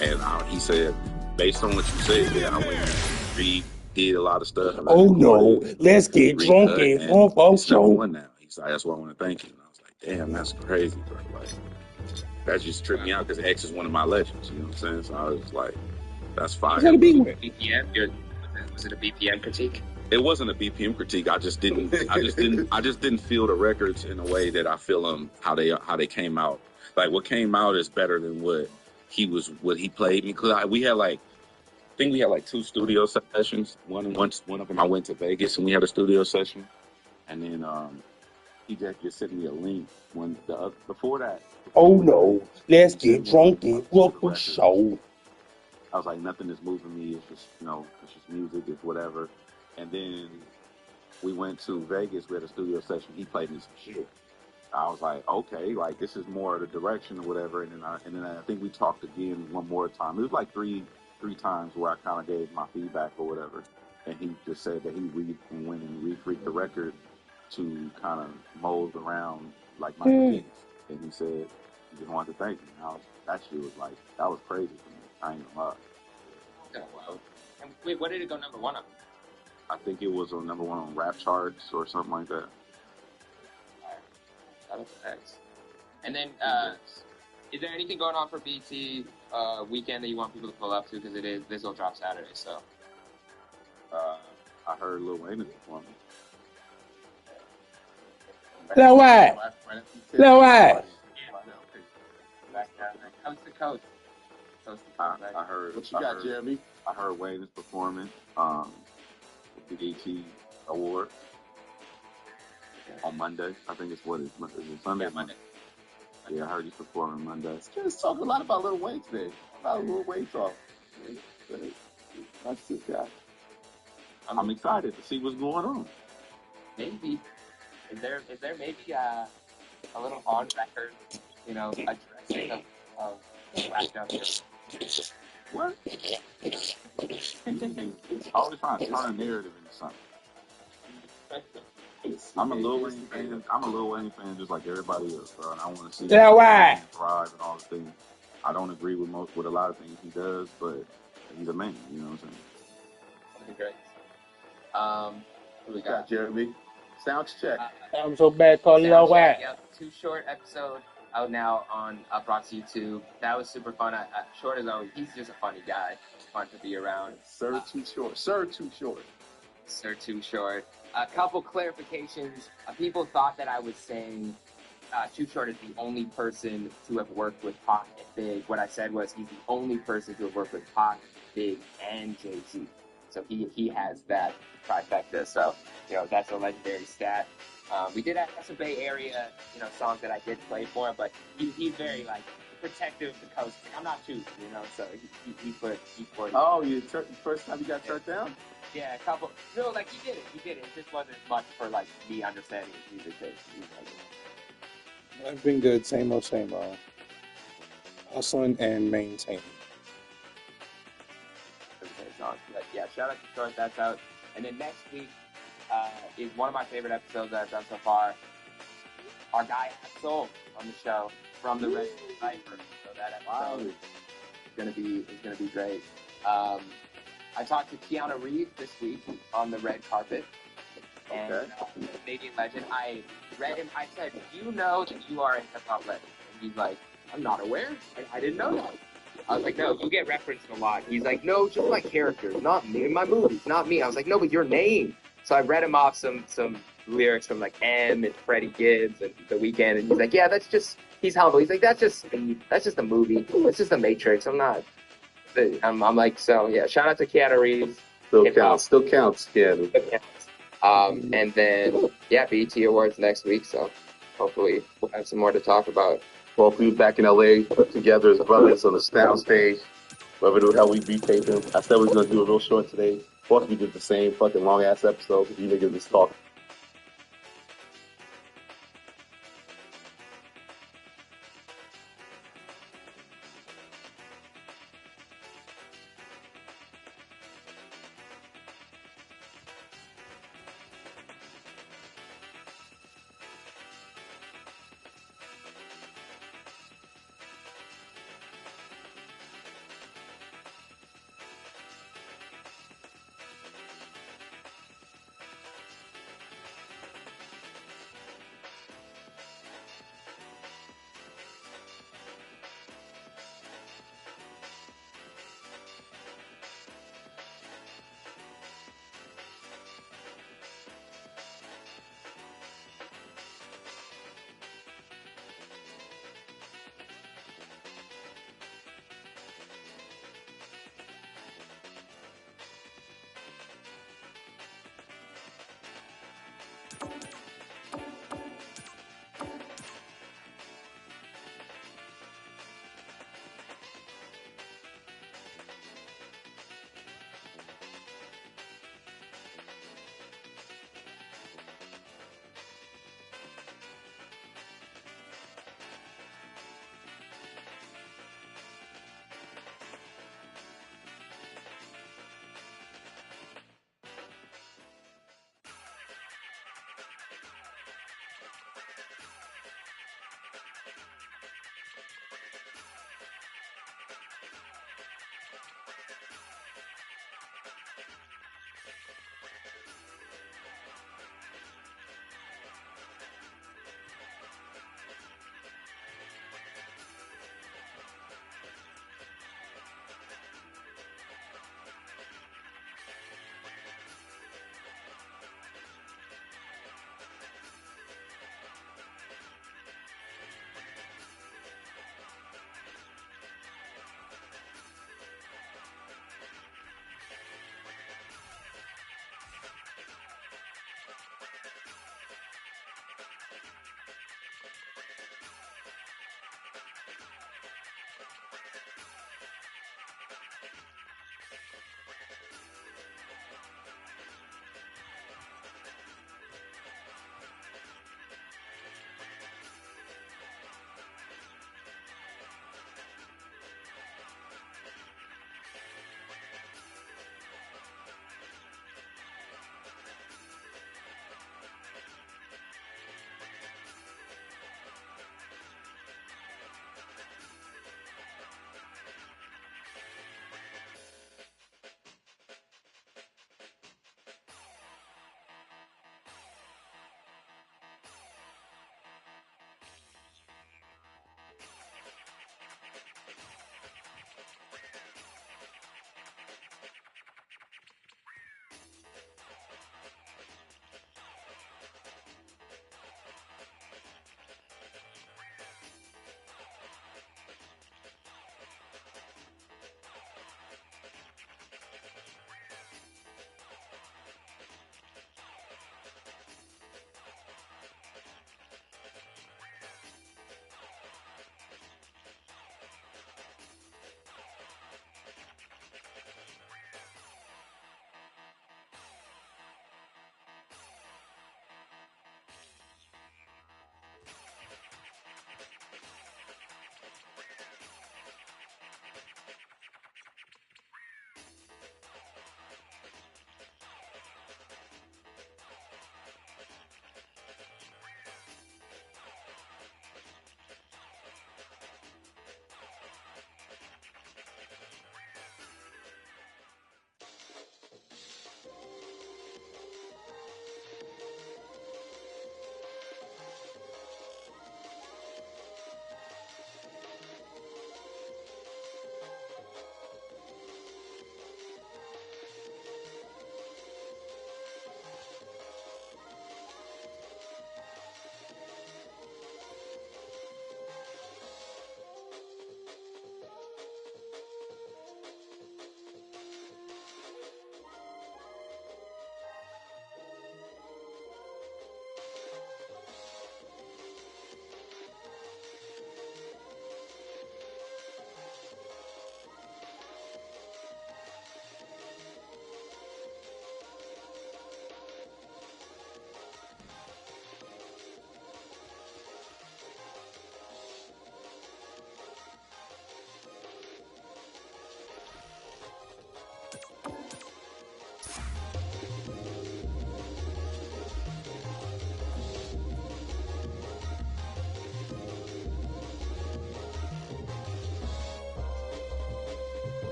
And he said, based on what you said, I went and redid a lot of stuff. And I Oh no, recorded, let's get drunk recut, and and funk off it's number show. one now. He's like, that's why I want to thank you. And I was like, damn, that's crazy, bro. Like, that just tripped me out because X is one of my legends. You know what I'm saying? So I was like, that's Is fire, that a big bro. one? BPM? Was it a BPM critique? It wasn't a BPM critique. I just didn't feel the records in a way that I feel them how they came out. Like what came out is better than what he played me. Cause we had like, I think we had like 2 studio sessions. One of them I went to Vegas and we had a studio session, and then he just sent me a link. Before that. Oh no, let's get drunk and funk off show. I was like, nothing is moving me. It's just, it's just music. It's whatever. And then we went to Vegas. We had a studio session. He played me some shit. I was like, okay, like this is more of the direction or whatever. And then I think we talked again one more time. It was like three times where I kind of gave my feedback or whatever. And he just said that he went and refreaked the record to kind of mold around like my critiques. And he said he just wanted to thank me. And that shit was like, that was crazy for me. I ain't gonna lie. Oh, wow. And wait, what did it go number one on? I think it was on number one on rap charts or something like that. Shout out to X. And then, is there anything going on for BT weekend that you want people to pull up to? Because this will drop Saturday, so. I heard Lil Wayne is performing. Lil Wayne. Lil Wayne. Coast to coast. I heard. What you got, Jeremy? I heard Wayne is performing with the BET Award on Monday. I think it's what is it Sunday? Yeah, Monday. Yeah, I heard he's performing Monday. Just talking a lot about Lil Wayne today. A lot of Lil Wayne talk. That's this guy. I'm excited to see what's going on. Maybe. Is there maybe a little on record, addressing of Black Justice? What? Always trying to turn a narrative into something. I'm a Lil Wayne fan. I'm a Lil Wayne fan just like everybody else, bro. And I want to see him thrive and all the things. I don't agree with a lot of things he does, but he's a man. You know what I'm saying? Great. Who we got? Jeremy. Sounds check. I'm so bad calling Lil Wayne. Yep, Too Short episode out now on brought to YouTube. That was super fun. Short as always, he's just a funny guy. Fun to be around. Sir Too Short. Sir Too Short. Sir Too Short. A couple clarifications. People thought that I was saying Too Short is the only person to have worked with Pac and Big. What I said was he's the only person to have worked with Pac, Big, and Jay-Z. So he has that trifecta. So, that's a legendary stat. We did have some Bay Area, songs that I did play for him, but he's very, protective of the coast. I'm not too, so he put. Oh, first time you got turned down? Yeah, a couple. No, he did it. It just wasn't much for, me understanding his music taste. I've been good. Same old, same old. Hustling and maintaining. But yeah, shout out to Short. That's out. And then next week is one of my favorite episodes that I've done so far. Our guy Soul on the show from the Red Cipher. So that episode is gonna be great. I talked to Keanu Reeves this week on the red carpet. And Canadian legend. I read him. I said, "Do you know that you are a hip hop legend?" And he's like, "I'm not aware. I didn't know that." I was like, "No, you get referenced a lot." He's like, "No, just my characters, not me. In my movies, not me." I was like, "No, but your name." So I read him off some lyrics from M and Freddie Gibbs and The Weeknd, and he's like, "Yeah, that's just." He's humble. He's like, "That's just a movie. It's just the Matrix. I'm not." I'm like, so yeah. Shout out to Keanu Reeves. Still counts, Keanu. And then BET Awards next week. So hopefully we'll have some more to talk about. Well, we were back in LA together as brothers on the sound stage. Whatever the hell we beat taping. I said we was gonna do a real short today. Of course, we did the same fucking long ass episode because you niggas just talk.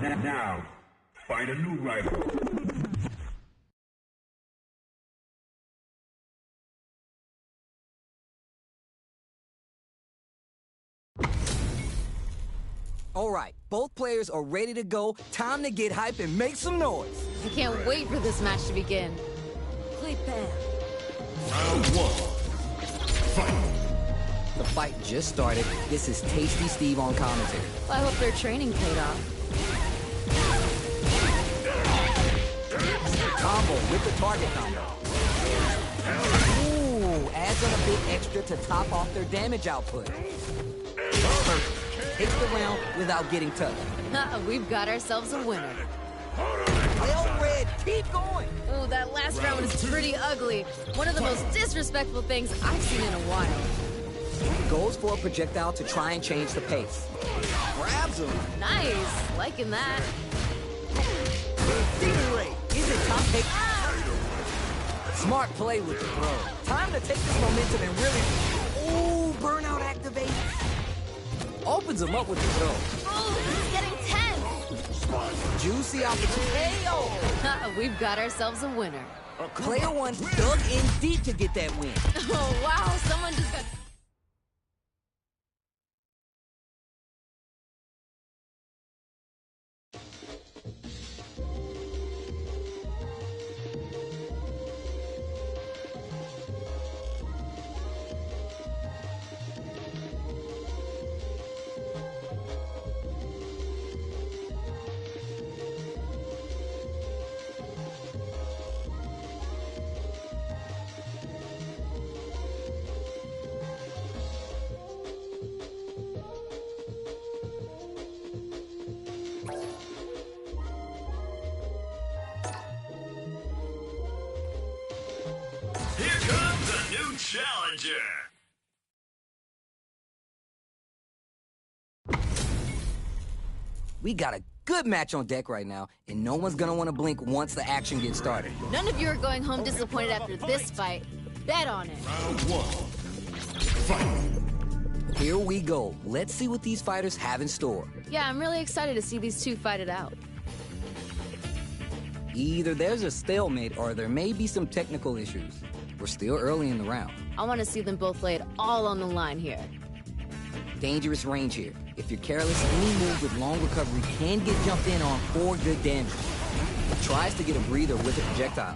Now, find a new rival. All right, both players are ready to go. Time to get hype and make some noise. I can't wait for this match to begin. Play bad. Round one. Fight. The fight just started. This is Tasty Steve on commentary. I hope their training paid off. Combo with the target combo. Ooh, adds on a bit extra to top off their damage output. Perfect. Takes the round without getting touched. We've got ourselves a winner. Well read, keep going. Oh, that last round was pretty ugly. One of the most disrespectful things I've seen in a while. Goes for a projectile to try and change the pace. Grabs him. Nice, liking that. Stingray, is it top pick? Smart play with the throw. Time to take this momentum and really... Ooh, burnout activate. Opens him up with the throw. Oh, this is getting tense. Juicy opportunity. KO. We've got ourselves a winner. Player one dug in deep to get that win. Oh, wow, someone just got... Here comes a new challenger. We got a good match on deck right now, and no one's gonna want to blink once the action gets started. None of you are going home disappointed after this fight. Bet on it. Round one. Fight. Here we go. Let's see what these fighters have in store. Yeah, I'm really excited to see these two fight it out. Either there's a stalemate or there may be some technical issues. We're still early in the round. I want to see them both lay it all on the line here. Dangerous range here. If you're careless, any move with long recovery can get jumped in on for good damage. Tries to get a breather with a projectile.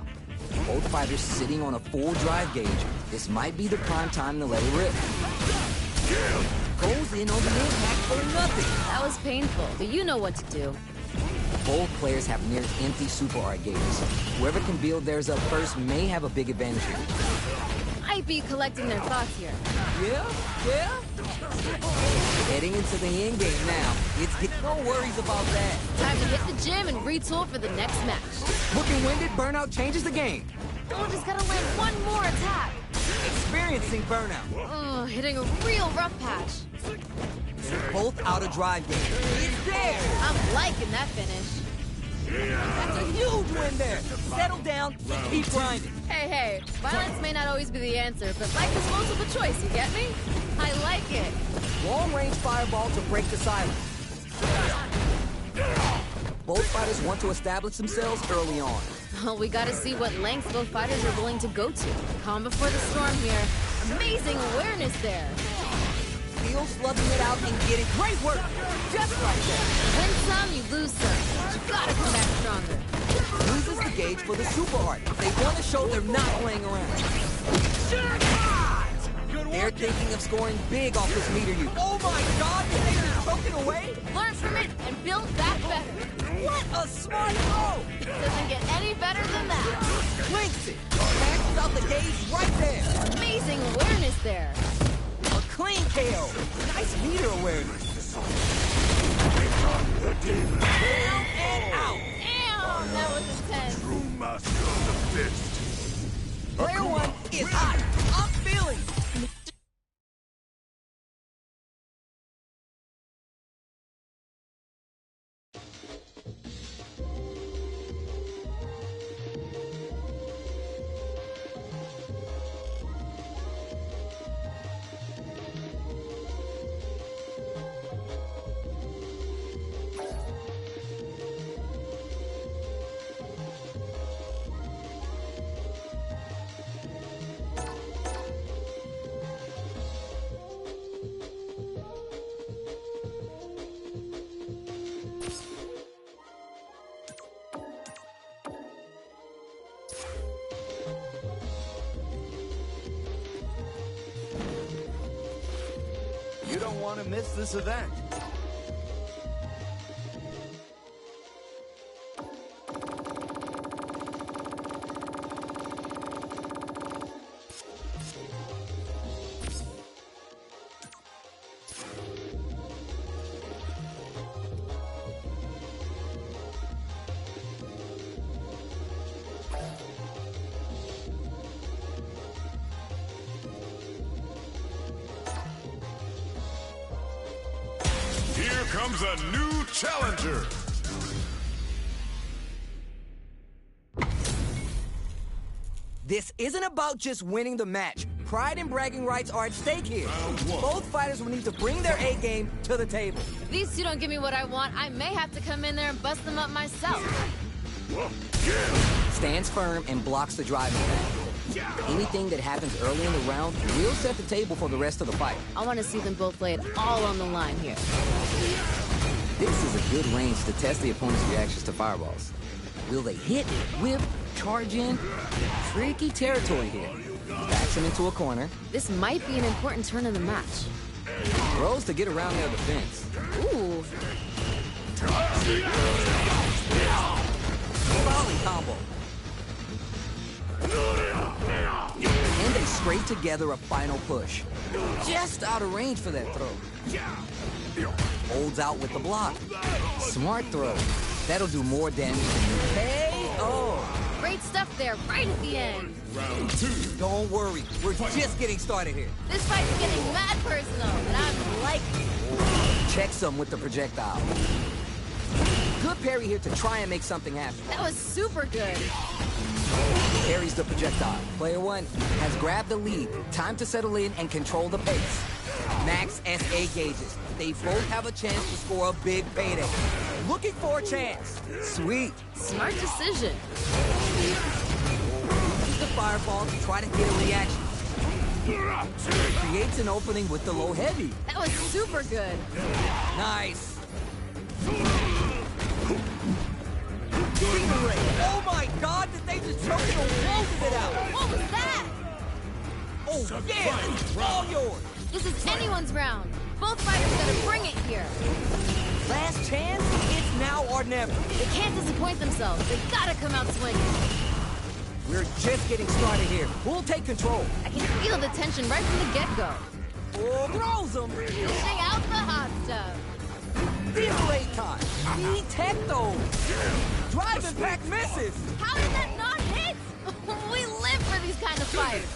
Both fighters sitting on a full drive gauge. This might be the prime time to let it rip. Goes in on the impact for nothing. That was painful, but you know what to do. Both players have near empty super art gauges. Whoever can build theirs up first may have a big advantage here. Might be collecting their thoughts here. Yeah? Heading into the end game now. No worries about that. Time to hit the gym and retool for the next match. Looking winded, burnout changes the game. Oh, just gotta land one more attack. Experiencing burnout. Oh, hitting a real rough patch. Both out of drive game. It's there. I'm liking that finish. That's a huge win there. Settle down and keep grinding. Hey, violence may not always be the answer, but life is multiple choice, you get me? I like it. Long-range fireball to break the silence. Both fighters want to establish themselves early on. Well, we gotta see what lengths both fighters are willing to go to. Calm before the storm here. Amazing awareness there. Still slugging it out and getting great work. Just like that. Win some, you lose some. But you gotta come back stronger. Uses the gauge for the super art. They want to show they're not playing around. They're thinking of scoring big off this meter use. Oh my God, did they just choke it away? Learn from it and build back better. What a smart throw! Doesn't get any better than that. Links it. Maxes out the gauge right there. Amazing awareness there. A clean KO. Nice meter awareness. Down and out. Damn, that was intense. True master of the fist. Player one is hot. I'm feeling it. don't want to miss this event. Here comes a new challenger. This isn't about just winning the match. Pride and bragging rights are at stake here. Both fighters will need to bring their A game to the table. If these two don't give me what I want, I may have to come in there and bust them up myself. Stands firm and blocks the driving attack. Anything that happens early in the round will set the table for the rest of the fight. I want to see them both lay it all on the line here. This is a good range to test the opponent's reactions to fireballs. Will they hit, whip, charge in? Tricky territory here. Backs him into a corner. This might be an important turn in the match. Throws to get around their defense. Ooh. Volley combo. And they scrape together a final push. Just out of range for that throw. Holds out with the block. Smart throw. That'll do more damage than KO. Great stuff there, right at the end. Round 2. Don't worry, we're just getting started here. This fight's getting mad personal, and I'm liking it. Checks him with the projectile. Good parry here to try and make something happen. That was super good. Parries the projectile. Player one has grabbed the lead. Time to settle in and control the pace. Max SA gauges. They both have a chance to score a big payday. Looking for a chance. Sweet. Smart decision. Use the fireball to try to get a reaction. Creates an opening with the low heavy. That was super good. Nice. Oh my God, did they just choke it or close it out? What was that? Oh yeah, it's all yours. This is anyone's round. Both fighters gotta bring it here. Last chance, it's now or never. They can't disappoint themselves. They gotta come out swinging. We're just getting started here. We'll take control. I can feel the tension right from the get-go. Oh, throws him. Dishing out the hot stuff. Delay time. He tech those. Drive impact misses. How did that not hit? We live for these kind of fights.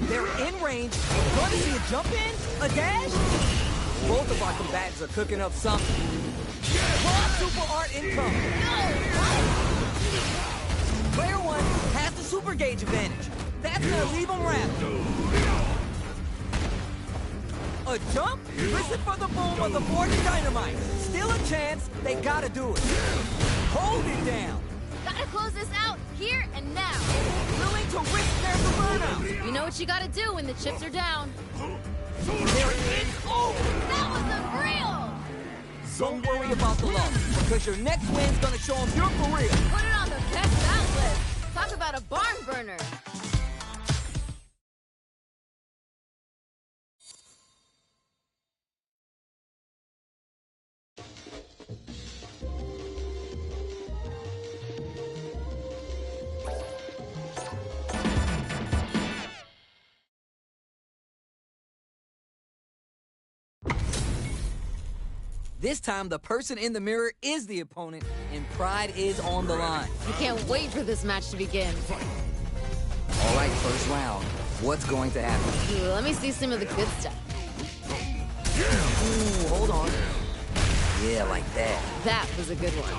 They're in range. Going to see a jump in? A dash? Both of our combatants are cooking up something. Raw super art incoming. Player one has the super gauge advantage. That's gonna leave him wrapped. A jump? Listen for the boom of the forged dynamite. Still a chance. They gotta do it. Hold it down. Gotta close this out here and now. Willing to risk their burnout. You know what you gotta do when the chips are down. They're in. Oh! That was unreal! Don't worry about the loss, because your next win's gonna show them you're for real. Put it on the best outlet. Talk about a barn burner. This time, the person in the mirror is the opponent, and pride is on the line. I can't wait for this match to begin. All right, first round. What's going to happen? Ooh, let me see some of the good stuff. Ooh, hold on. Yeah, like that. That was a good one.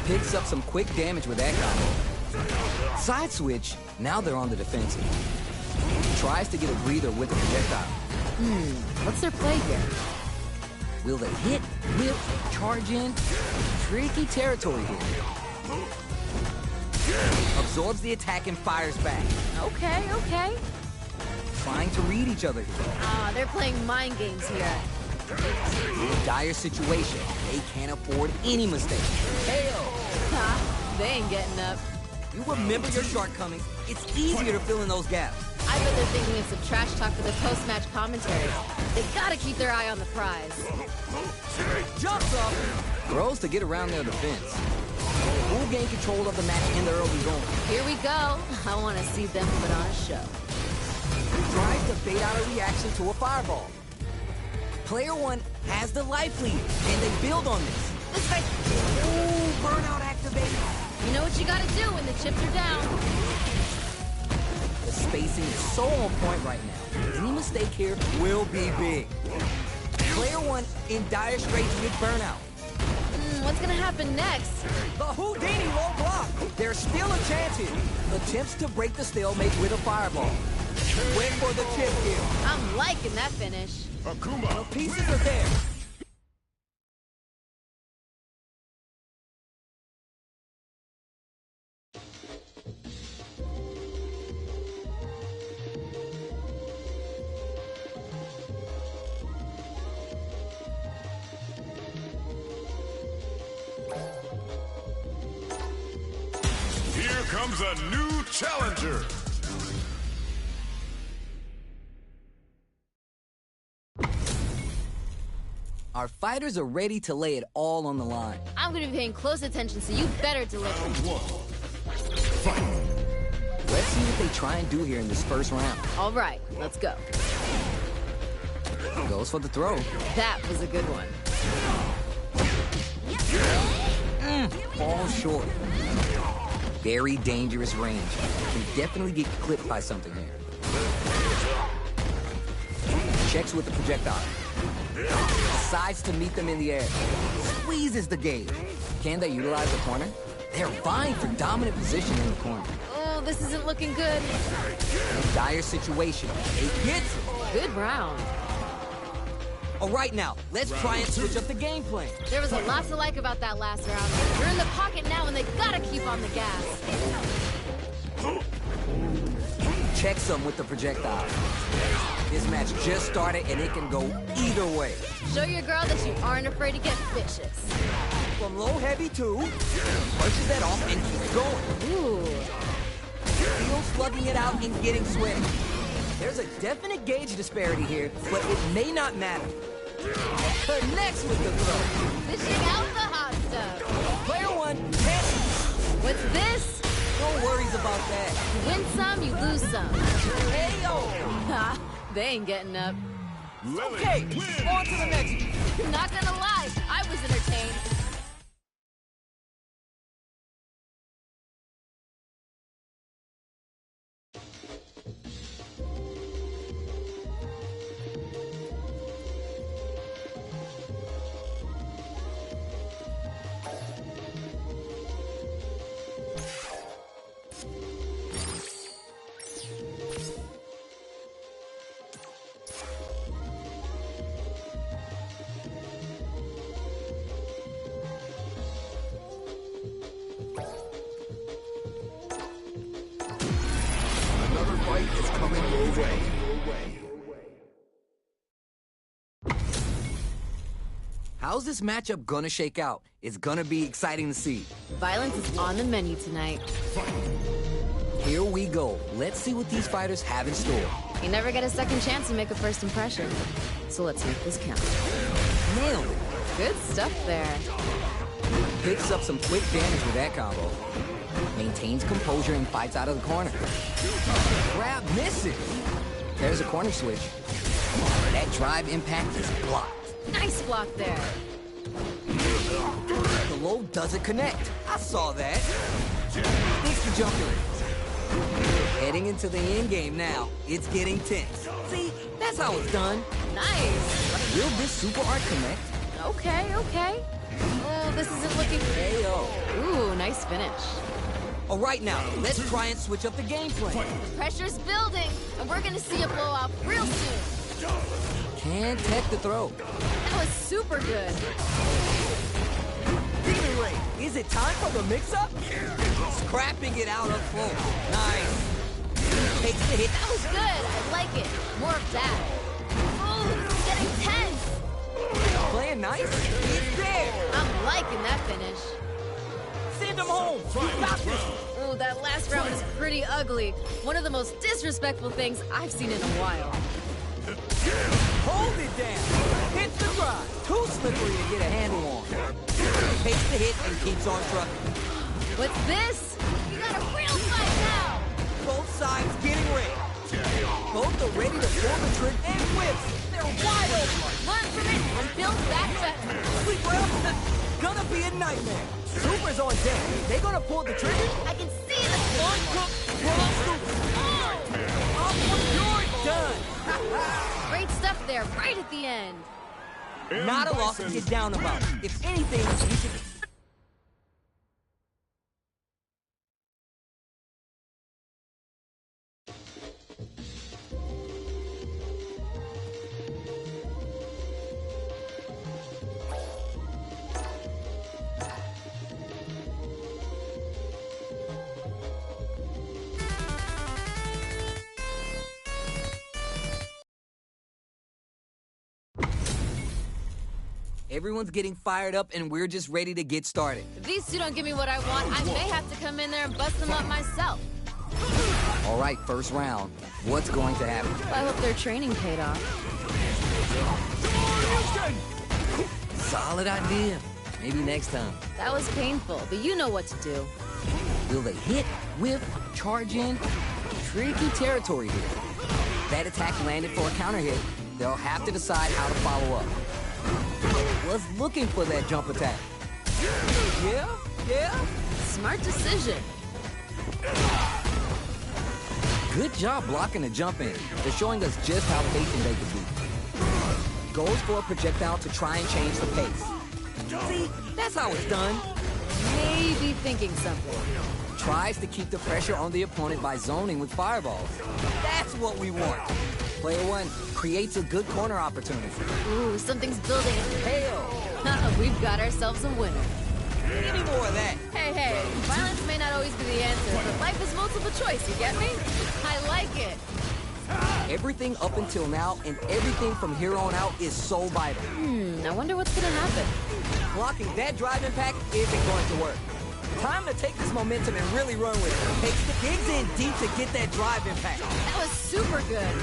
Picks up some quick damage with that combo. Side switch, now they're on the defensive. Tries to get a breather with the projectile. What's their play here? Will they hit, whip, charge in? Tricky territory here. Absorbs the attack and fires back. Okay, okay. Trying to read each other here. Ah, they're playing mind games here. Dire situation. They can't afford any mistakes. KO. Ha, they ain't getting up. You remember your shortcomings. It's easier to fill in those gaps. I bet they're thinking of some trash talk for their post-match commentary. They gotta keep their eye on the prize. Jumps up. Throws to get around their defense. Who gain control of the match in the early going? Here we go. I want to see them put on a show. Tries to bait out a reaction to a fireball. Player one has the life lead, and they build on this. This guy... Ooh, burnout activated. You know what you gotta do when the chips are down. The spacing is so on point right now. Any mistake here will be big. Player one in dire straits with burnout. What's gonna happen next? The Houdini low block. There's still a chance here. Attempts to break the stalemate with a fireball. Wait for the chip kill. I'm liking that finish. The pieces are there. Here comes a new challenger. Our fighters are ready to lay it all on the line. I'm gonna be paying close attention, so you better deliver. Let's see what they try and do here in this first round. All right, let's go. Goes for the throw. That was a good one. Falls short. Very dangerous range. Can definitely get clipped by something here. Checks with the projectile. Decides to meet them in the air. Squeezes the gauge. Can they utilize the corner? They're vying for dominant position in the corner. Oh, this isn't looking good. A dire situation. They get it. Good round. All right, now, let's try and switch up the game plan. There was a lot to like about that last round. They're in the pocket now, and they gotta keep on the gas. Checks them with the projectile. This match just started, and it can go either way. Show your girl that you aren't afraid to get vicious. From low heavy two, punches that off and keeps going. Ooh. Still slugging it out and getting sweaty. There's a definite gauge disparity here, but it may not matter. Connects with the throw. Dishing out the hot stuff. Player one, catches. What's this? No worries about that. You win some, you lose some. Hey, yo! Ha! They ain't getting up. Okay, on to the next. Not gonna lie, I was entertained. Another fight is coming your way. How's this matchup gonna shake out? It's gonna be exciting to see. Violence is on the menu tonight. Here we go. Let's see what these fighters have in store. You never get a second chance to make a first impression. So let's make this count. Nailed it. Good stuff there. Picks up some quick damage with that combo. Maintains composure and fights out of the corner. Grab misses. There's a corner switch. That drive impact is blocked. Nice block there. The low doesn't connect. I saw that. Thanks for jumping. Heading into the end game now. It's getting tense. See, that's how it's done. Nice. Will this super art connect? Okay, okay. Oh, this isn't looking... Ayo. Ooh, nice finish. All right, now, let's try and switch up the game plan. Pressure's building, and we're gonna see a blowout real soon. Can't tech the throw. That was super good. Demon Ray, is it time for the mix-up? Scrapping it out up close. Nice. Takes the hit. That was good. I like it. More of that. Ooh, it's getting tense. Playing nice. It's there. I'm liking that finish. him home. You got this. Ooh, that last round was pretty ugly. One of the most disrespectful things I've seen in a while. Hold it down. Hit the drive. Too slippery to get a handle on. Takes the hit and keeps on trucking. What's this? We got a real fight now! Both sides getting ready. Both are ready to pull the trigger and whips. They're wide open. Learn from it and build back better. Sleep well. Gonna be a nightmare. Super's on deck. They gonna pull the trigger? I can see the You're done. great stuff there, right at the end. Not a loss to get down about. If anything, you should... Everyone's getting fired up, and we're just ready to get started. If these two don't give me what I want, I may have to come in there and bust them up myself. All right, first round. What's going to happen? I hope their training paid off. Solid idea. Maybe next time. That was painful, but you know what to do. Will they hit, whip, charge in? Tricky territory here. That attack landed for a counter hit. They'll have to decide how to follow up. Was looking for that jump attack. Yeah? Smart decision. Good job blocking the jump in. They're showing us just how patient they can be. Goes for a projectile to try and change the pace. See, that's how it's done. Maybe thinking something. Tries to keep the pressure on the opponent by zoning with fireballs. That's what we want. Player one creates a good corner opportunity. Ooh, something's building. Hail! We've got ourselves a winner. Give me more of that. Hey, violence may not always be the answer, but life is multiple choice, you get me? I like it. Everything up until now and everything from here on out is so vital. I wonder what's gonna happen. Blocking that drive impact isn't going to work. Time to take this momentum and really run with it. Digs in deep to get that drive impact. That was super good.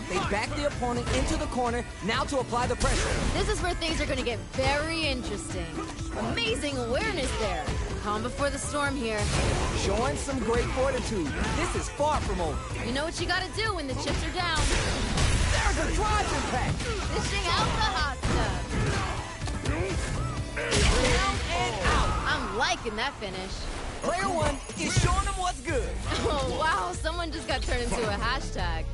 They back the opponent into the corner, now to apply the pressure. This is where things are gonna get very interesting. Amazing awareness there. Calm before the storm here. Showing some great fortitude. This is far from over. You know what you gotta do when the chips are down. There's a drive impact. Dishing out the hot stuff. Down and out. I'm liking that finish. Player one is showing them what's good. Oh, wow, someone just got turned into a hashtag.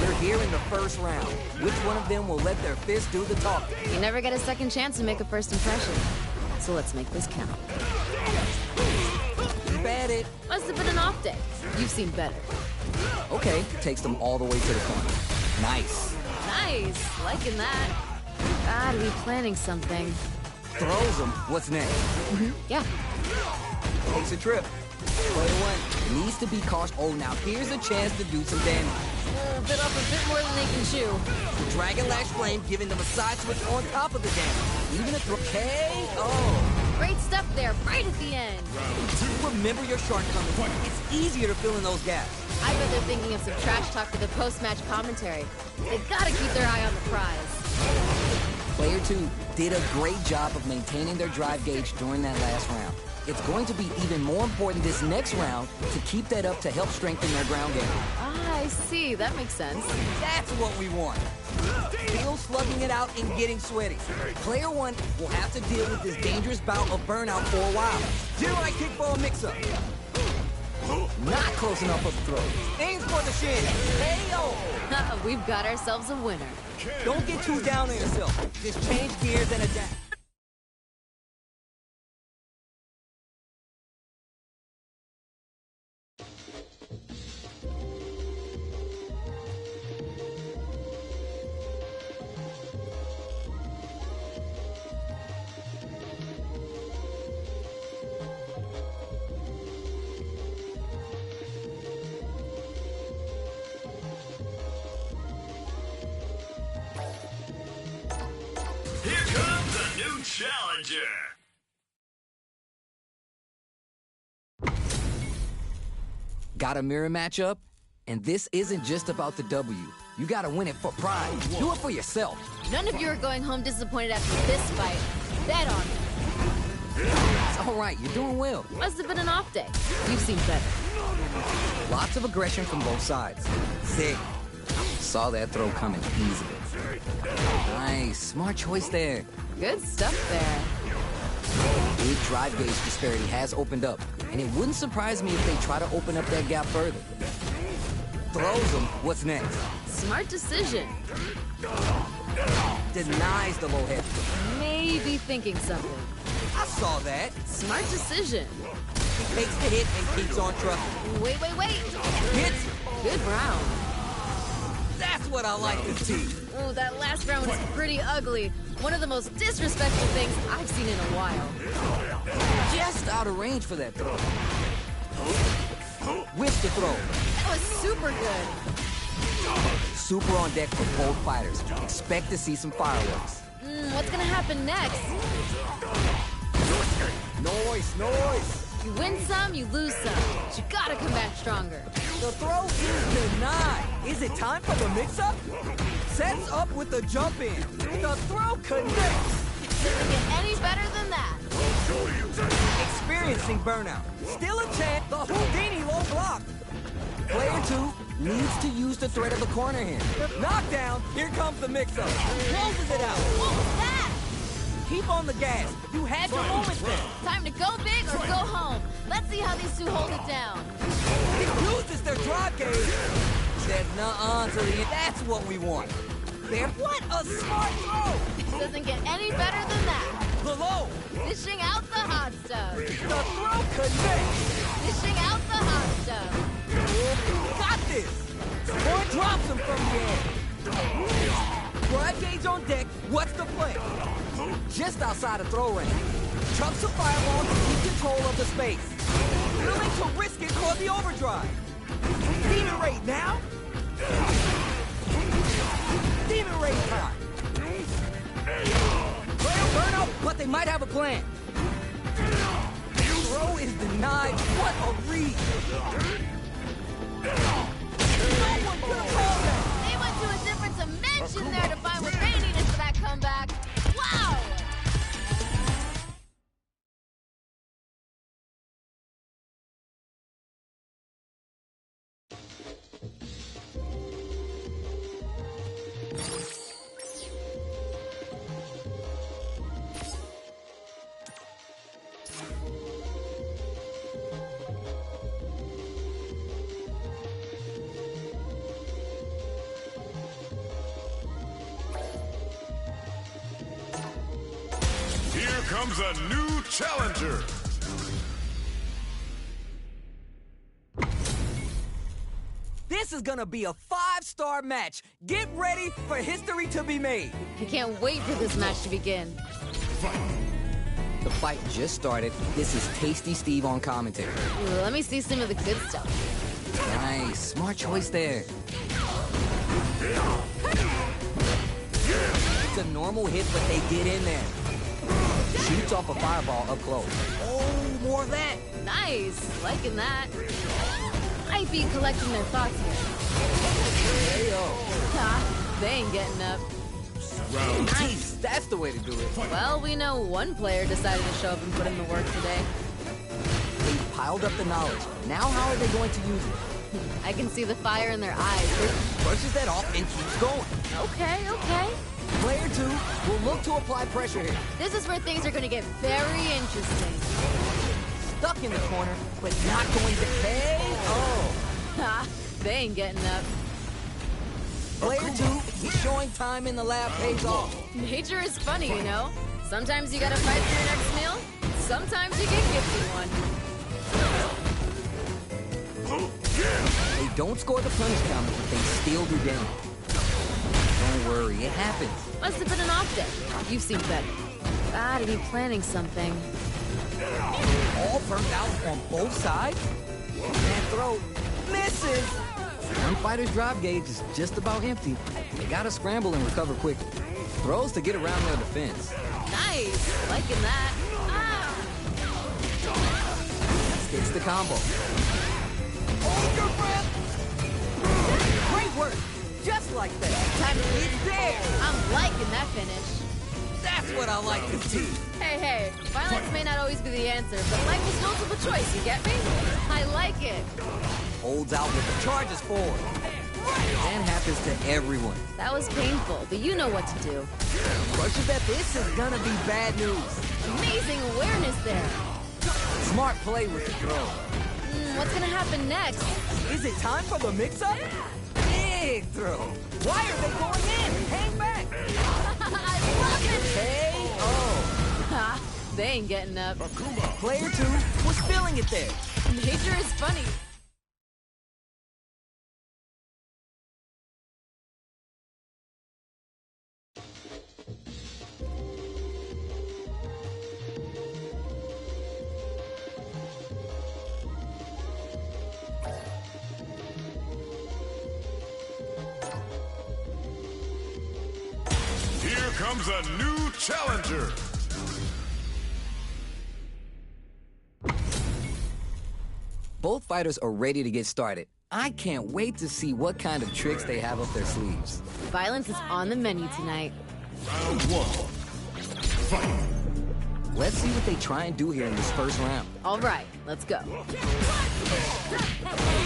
We're here in the first round. Which one of them will let their fist do the talking? You never get a second chance to make a first impression. So let's make this count. Keep at it. Must have been an off day. You've seen better. Okay, takes them all the way to the corner. Nice. Nice, liking that. Gotta be planning something. Throws them. What's next? Yeah. Takes a trip. Player one needs to be cautious. Oh, now here's a chance to do some damage. Bit off a bit more than they can chew. The Dragon Lash Flame giving them a side switch on top of the damage. Even a throw. KO. Great stuff there, right at the end. Remember your shortcomings. It's easier to fill in those gaps. I bet they're thinking of some trash talk for the post-match commentary. They've got to keep their eye on the prize. Player two did a great job of maintaining their drive gauge during that last round. It's going to be even more important this next round to keep that up to help strengthen their ground game. Ah, I see. That makes sense. That's what we want. Still slugging it out and getting sweaty. Player one will have to deal with this dangerous bout of burnout for a while. Do I kick for a mix-up? Not close enough of a throw. Aims for the shin. KO. We've got ourselves a winner. Don't get too down on yourself. Just change gears and adapt. Here comes a new challenger. Got a mirror matchup? And this isn't just about the W. You gotta win it for pride. Do it for yourself. None of you are going home disappointed after this fight. Bet on it. It's all right. You're doing well. Must have been an off day. You've seen better. Lots of aggression from both sides. Sick. Saw that throw coming easily. Nice. Smart choice there. Good stuff there. Big drive gauge disparity has opened up, and it wouldn't surprise me if they try to open up that gap further. Throws him. What's next? Smart decision. Denies the low head. Maybe thinking something. I saw that. Smart decision. Takes the hit and keeps on trucking. Wait. Hits. Good round. That's what I like to see. Oh, that last round was pretty ugly. One of the most disrespectful things I've seen in a while. Just out of range for that throw. Whiffed the throw. That was super good. Super on deck for both fighters. Expect to see some fireworks. What's gonna happen next? Noise. You win some, you lose some. But you gotta come back stronger. The throw is denied. Is it time for the mix-up? Sets up with the jump in. The throw connects. Doesn't get any better than that. Experiencing burnout. Still a chance. The Houdini low block. Player 2 needs to use the threat of the corner here. Knockdown. Here comes the mix-up. Closes it out. What was that? Keep on the gas. You had your moment there. Time to go big or go home. Let's see how these two hold it down. He uses their drive gauge. Said nuh-uh to the end. That's what we want. There. What a smart throw. Doesn't get any better than that. The low. Dishing out the hot stuff. The throw connects. Dishing out the hot stuff. Got this. Or drops him from the air. Drive gauge on deck. What's the play? Just outside of throw range. Chucks a fireball to keep control of the space. Willing to risk it for the overdrive. Demon Raid now? Demon Raid time. Player burnout, but they might have a plan. Throw is denied. What a read. No one could have called that. They went to a different dimension there to find what they needed for that comeback. Wow! Here comes a new challenger. This is gonna be a 5-star match. Get ready for history to be made. I can't wait for this match to begin. The fight just started. This is Tasty Steve on commentary. Let me see some of the good stuff. Nice. Smart choice there. It's a normal hit, but they get in there. Shoots off a fireball up close. Oh, more of that. Nice. Liking that. Might be collecting their thoughts here. Ha, they ain't getting up. Nice. That's the way to do it. Well, we know one player decided to show up and put in the work today. They piled up the knowledge. Now how are they going to use it? I can see the fire in their eyes. Brushes that off and keeps going. Okay. Player 2 will look to apply pressure here. This is where things are going to get very interesting. Stuck in the corner, but not going to pay. Oh. Ha, they ain't getting up. Player 2 is showing time in the lab pays off. Nature is funny, you know? Sometimes you gotta fight for your next meal. Sometimes you get gifted one. They don't score the punish counter, but they still do damage. Don't worry, it happens. Must have been an off day. You've seen better. Gotta be planning something. All burnt out on both sides? And throw misses! One fighter's drive gauge is just about empty. They gotta scramble and recover quickly. Throws to get around their defense. Nice! Liking that. Ah! Sticks the combo. Oh, Just like that. Time to It's there. I'm liking that finish. That's what I like to see. Hey, violence may not always be the answer, but life is multiple choice, you get me? I like it. Holds out with the charges forward. That happens to everyone. That was painful, but you know what to do. But you bet this is gonna be bad news. Amazing awareness there. Smart play with the throw. What's gonna happen next? Is it time for the mix-up? Big throw. Why are they going in? Hang back. I love it! Hey, oh. Ha, they ain't getting up. Player 2 was feeling it there. Nature is funny. Here comes a new challenger. Both fighters are ready to get started. I can't wait to see what kind of tricks they have up their sleeves. Violence is on the menu tonight. Round 1. Fight. Let's see what they try and do here in this first round. All right, let's go.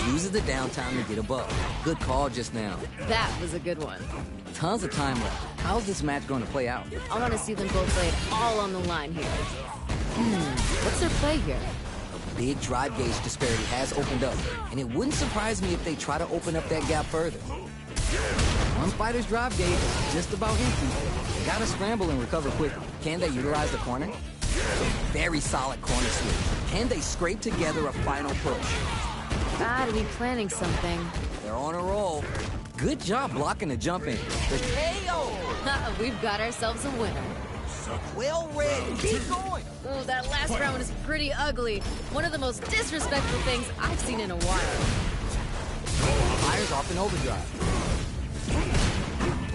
Uses the downtime to get above. Good call just now. That was a good one. Tons of time left. How's this match going to play out? I want to see them both lay it all on the line here. What's their play here? A big drive gauge disparity has opened up, and it wouldn't surprise me if they try to open up that gap further. One fighter's drive gauge is just about empty. They gotta scramble and recover quickly. Can they utilize the corner? Very solid corner switch. Can they scrape together a final push? Gotta be planning something. They're on a roll. Good job blocking the jump in. The KO! We've got ourselves a winner. Well read. Keep going. Ooh, that last round was pretty ugly. One of the most disrespectful things I've seen in a while. Fires off in overdrive.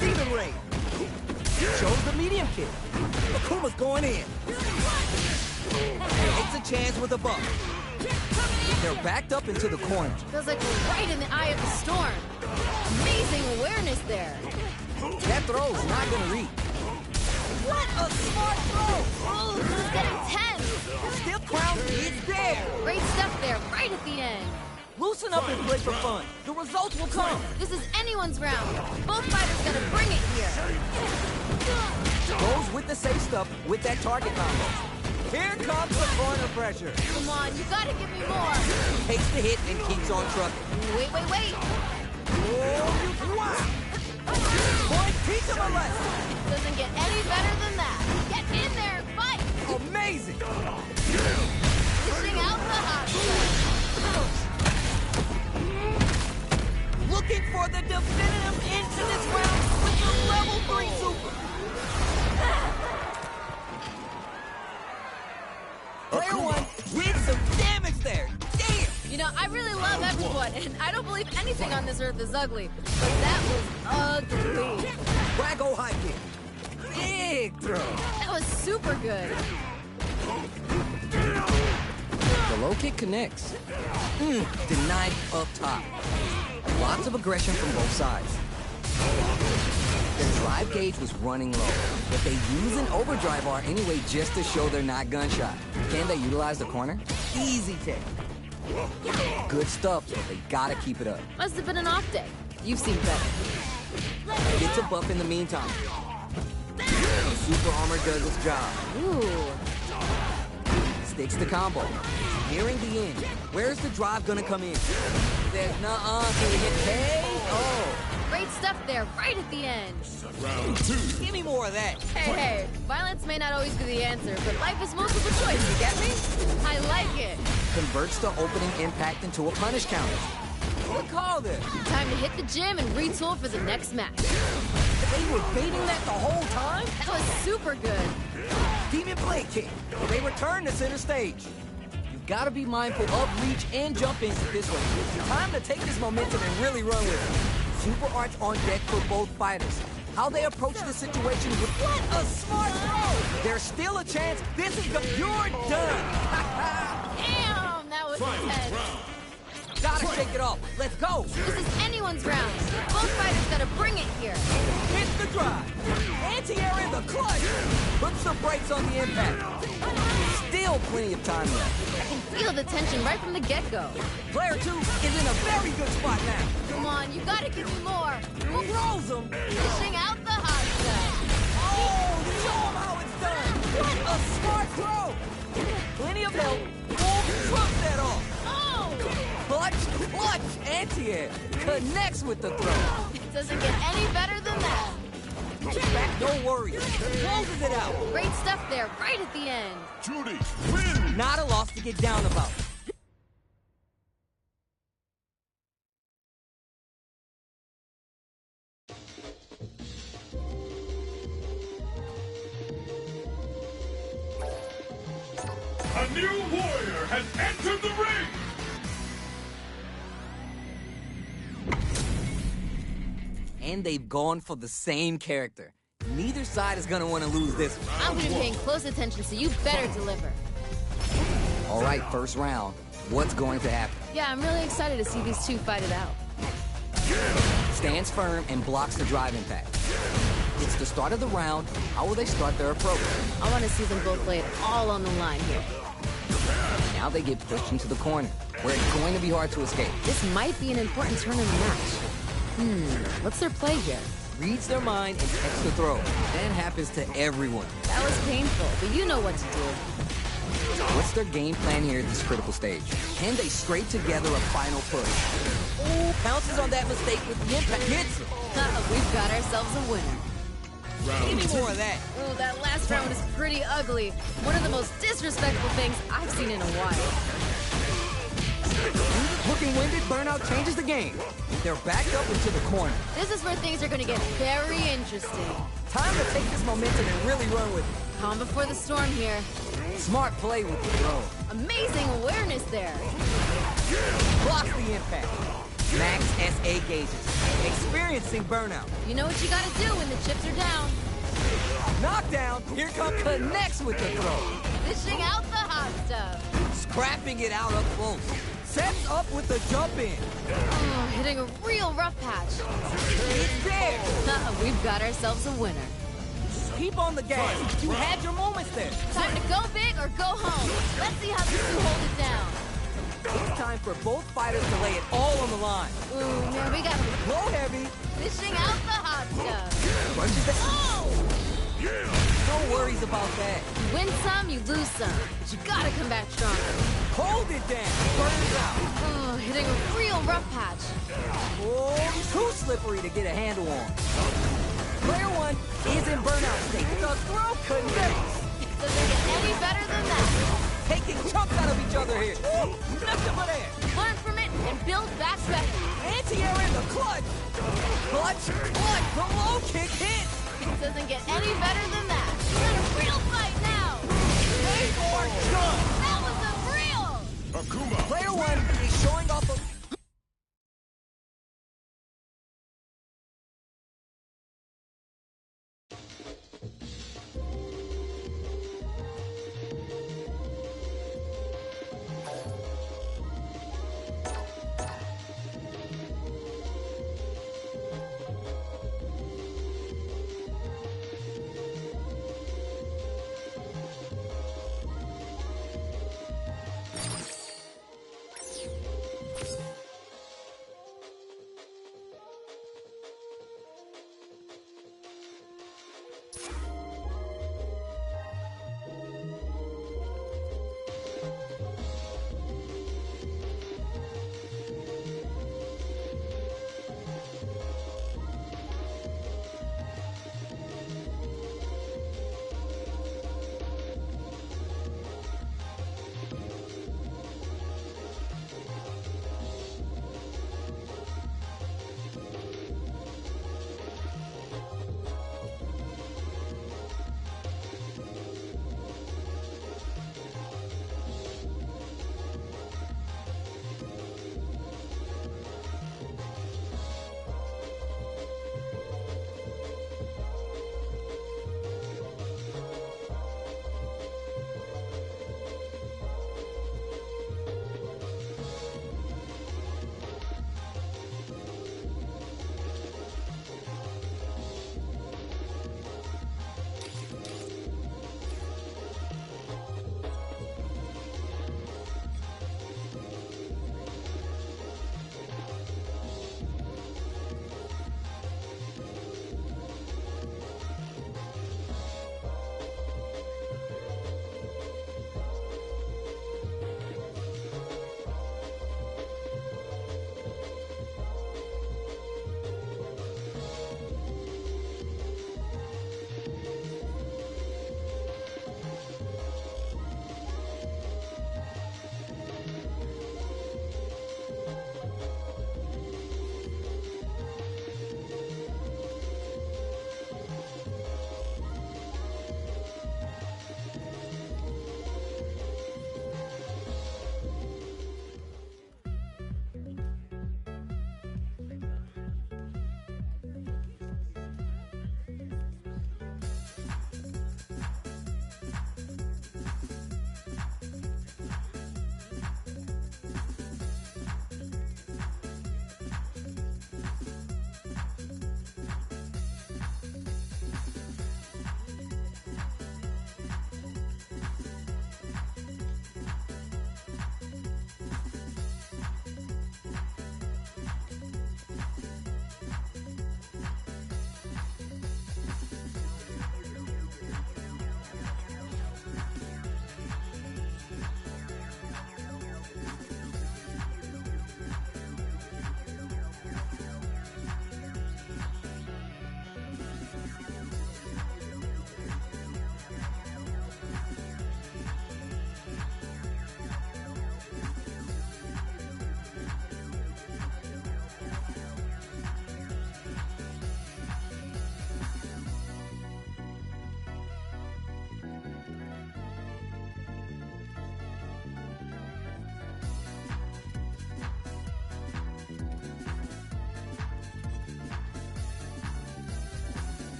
Demon Ray. Shows the medium kick. Akuma's going in. Takes a chance with a bump. They're backed up into the corner. Feels like we're right in the eye of the storm. Amazing awareness there. That throw's not gonna reach. What a smart throw! Oh, this is getting tense. Still crown is there. Great stuff there, right at the end. Loosen up and play for fun. The results will come. This is anyone's round. Both fighters gotta bring it here. Goes with the safe stuff with that target combo. Here comes the corner pressure. Come on, you gotta give me more. Takes the hit and keeps on trucking. Wait. Oh, wow. Boy, teach him a lesson. Doesn't get any better than that. Get in there and fight. Amazing. Dishing out the hot stuff. Looking for the definitive end to this round with the level 3 super. Player 1 with some damage there. Damn. You know, I really love everyone, and I don't believe anything on this earth is ugly. But that was ugly. Waggle high kick. Big throw. That was super good. The low kick connects. Denied up top. Lots of aggression from both sides. Their drive gauge was running low, but they use an overdrive R anyway just to show they're not gunshot. Can they utilize the corner? Easy take. Good stuff, but they gotta keep it up. Must have been an off day. You've seen better. Gets a buff in the meantime. Super armor does its job. Ooh. Sticks the combo. Nearing the end. Where's the drive gonna come in? There's nuh-uh to hit KO. Great stuff there, right at the end. Round 2. Give me more of that. Hey, violence may not always be the answer, but life is multiple choice, you get me? I like it. Converts the opening impact into a punish counter. Good call there. Time to hit the gym and retool for the next match. They were baiting that the whole time? That was super good. Demon Blade kick. They return to center stage. You've got to be mindful of reach and jump ins this way. Time to take this momentum and really run with it. Super arch on deck for both fighters. How they approach the situation with what a smart throw! There's still a chance this is you're done! Damn, that was intense. Gotta gotta shake it off. Let's go. This is anyone's round. Both fighters gotta bring it here. Hits the drive. Anti-air in the clutch. Puts the brakes on the impact. Still plenty of time left. I can feel the tension right from the get-go. Player 2 is in a very good spot now. Come on, you gotta give me more. Who throws him? Dishing out the hot stuff. Oh, show him how it's done. What a smart throw. Plenty of help. Trumps that off. Oh! Clutch, anti-air. Connects with the throw. It doesn't get any better than that. Kick back, no worries. Closes it out. Great stuff there, right at the end. Judy, win! Not a loss to get down about. A new warrior has entered the ring! And they've gone for the same character. Neither side is gonna want to lose this one. I'm gonna be paying close attention, so you better deliver. All right, first round. What's going to happen? Yeah, I'm really excited to see these two fight it out. Stands firm and blocks the drive impact. It's the start of the round. How will they start their approach? I want to see them both lay it all on the line here. Now they get pushed into the corner, where it's going to be hard to escape. This might be an important turn in the match. What's their play here? Reads their mind and takes the throw. That happens to everyone. That was painful, but you know what to do. What's their game plan here at this critical stage? Can they scrape together a final push? Oh, pounces on that mistake with the impact. Hits him. We've got ourselves a winner. Give me more of that. Oh, that last round was pretty ugly. One of the most disrespectful things I've seen in a while. Looking winded, Burnout changes the game. They're backed up into the corner. This is where things are going to get very interesting. Time to take this momentum and really run with it. Calm before the storm here. Smart play with the throw. Amazing awareness there. Blocks the impact. Max SA gauges. Experiencing burnout. You know what you gotta do when the chips are down. Knockdown. Here comes connects with the throw. Dishing out the hot stuff. Scrapping it out up close. Sets up with the jump in. Oh, hitting a real rough patch. It's there. We've got ourselves a winner. Keep on the gas. You had your moments there. Time to go big or go home. Let's see how these two hold it down. It's time for both fighters to lay it all on the line. Ooh, man, we got him Go heavy. dishing out the hot stuff. Punches the... Oh! No worries about that. You win some, you lose some. But you gotta come back stronger. Hold it down. Burns out. Oh, hitting a real rough patch. Oh, too slippery to get a handle on. Player 1 is in burnout state. The throw connects. Doesn't get any better than that. Taking chunks out of each other here. Ooh, nothing but air. Learn from it and build back better. Anti-air in the clutch. Clutch. The low kick hits. It doesn't get any better than that. We're in a real fight now. They are done. That was unreal. Akuma, Player 1 is showing off a...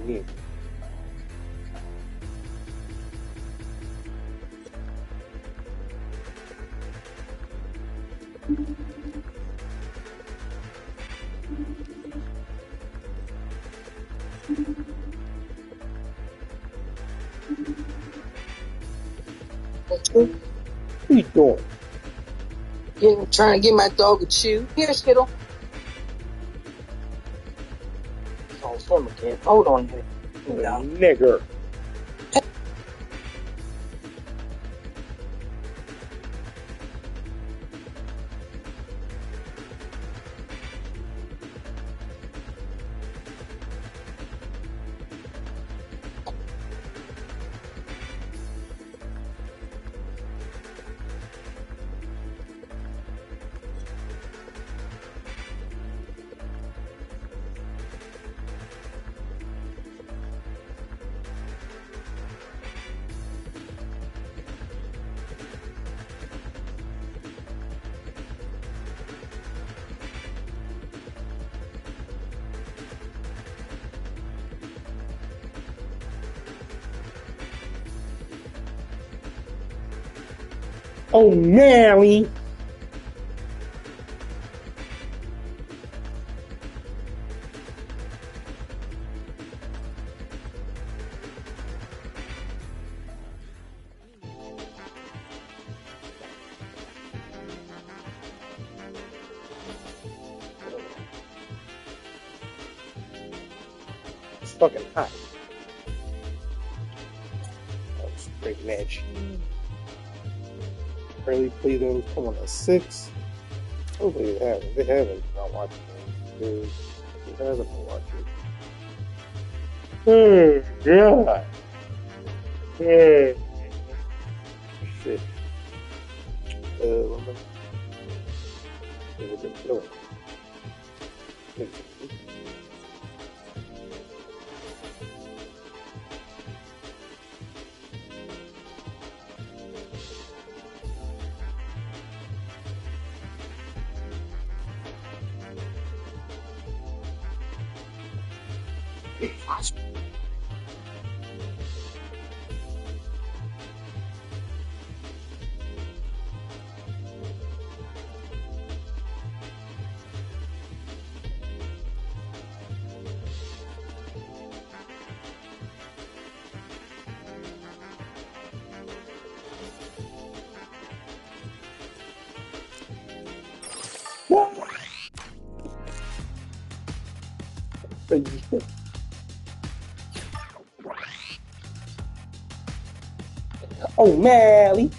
Yeah. What are you doing? Yeah, trying to get my dog a chew. Here, Skittle. Oh, him again. Hold on a minute. Here we go. Nigger. Oh, Mary. It's fucking hot. That was a great match. Early Play-Dohs come on at 6. Hopefully they haven't. They haven't. Not watching it. They haven't watched it. Oh, God. Yeah. Shit. What was it doing? Oh, Mally.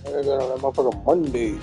I got on that motherfucker Monday.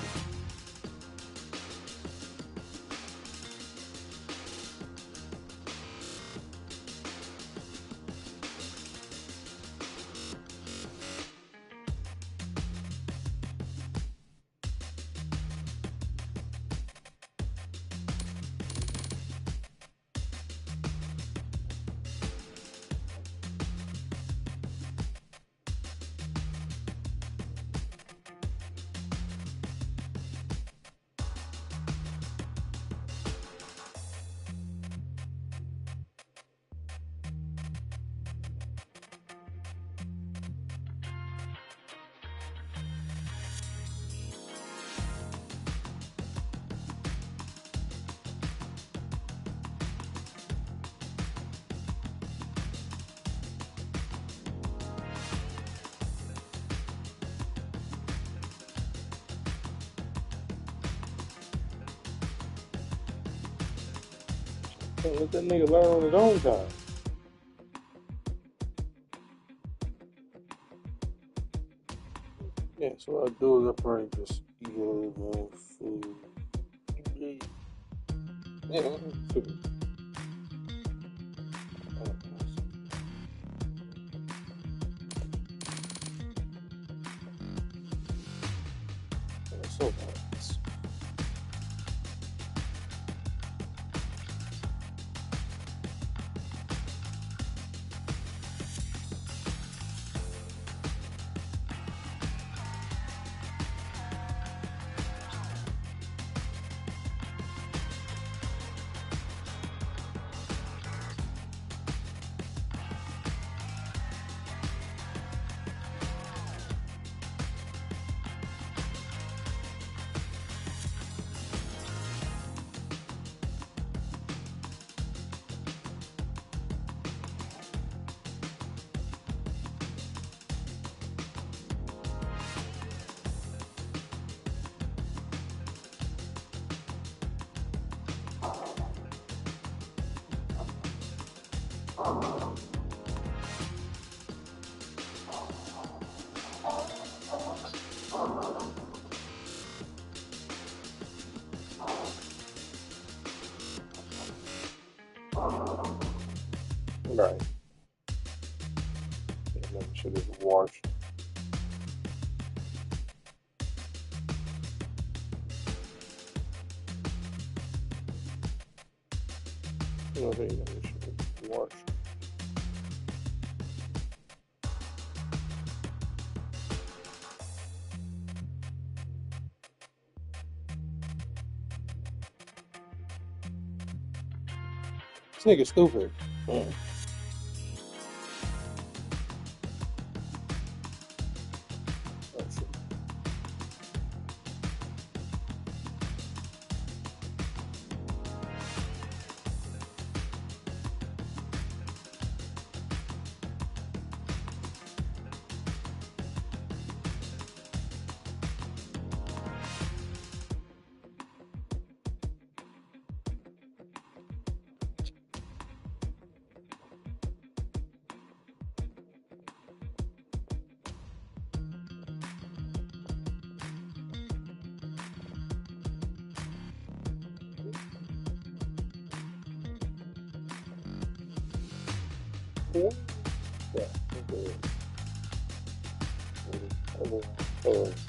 Let that nigga learn on his own time. Yeah, so what I do is I probably just eat a little more food. Yeah, food. So nice. Right. Yeah, make sure it's washed. You know, make sure it's washed. This nigga stupid. Yeah. Oh, shit. Yeah. Yeah. Okay. Okay.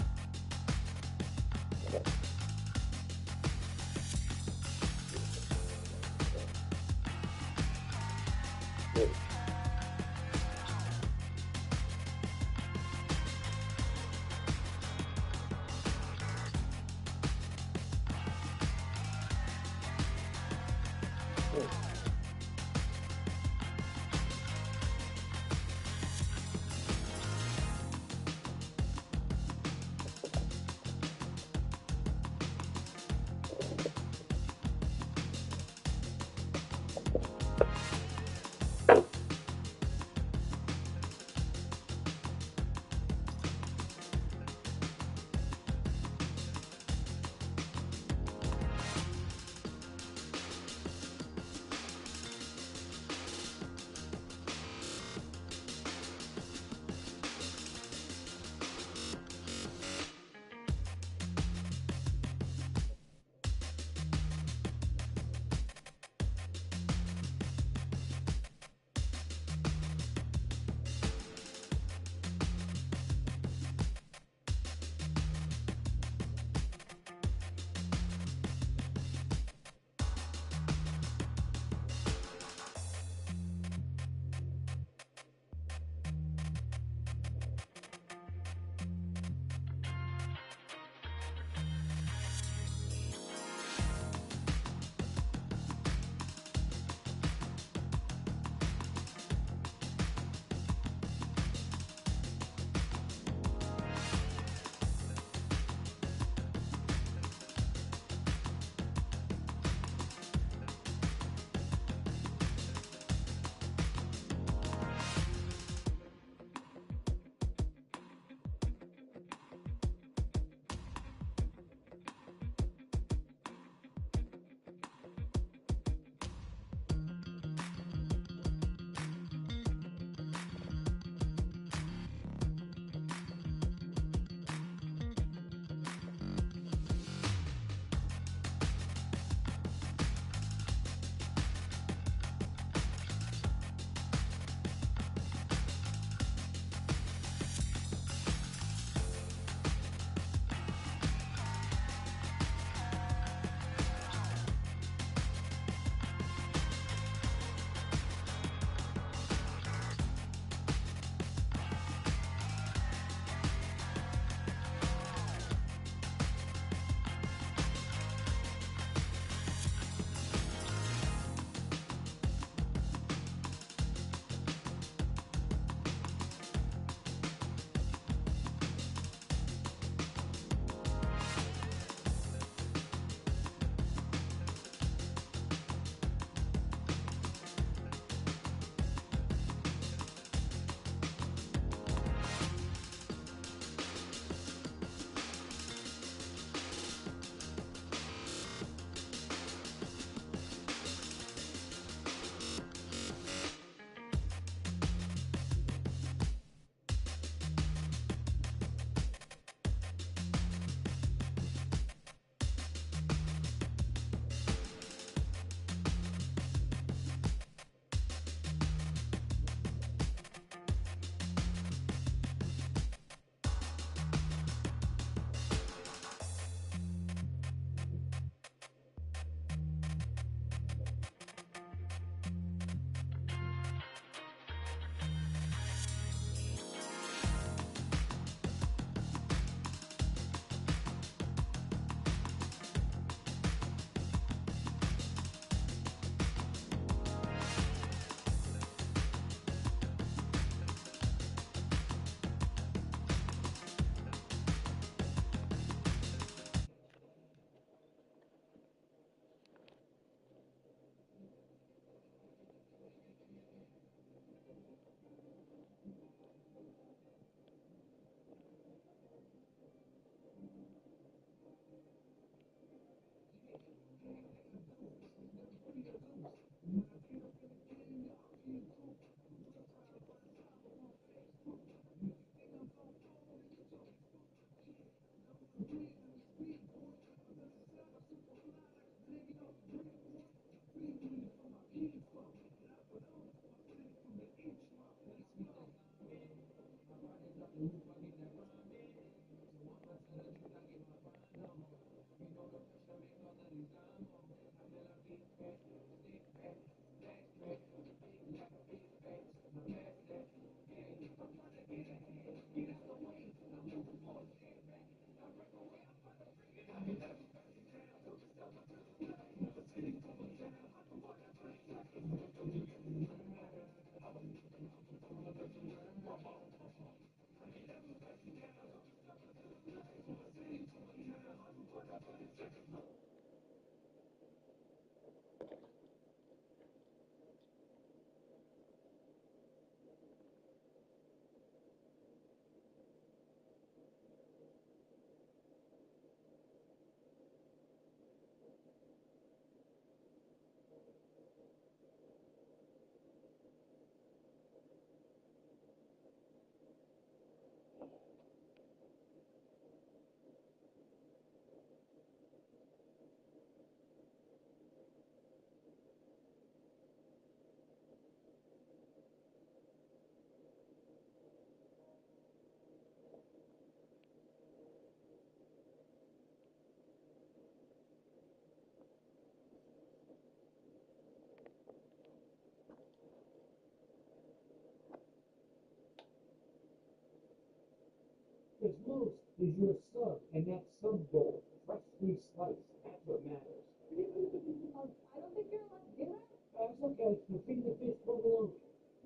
Because most is your sub, and that sub bowl, freshly sliced. That's what matters. I don't think you're allowed to do that. It's okay. You feed the fish provolone.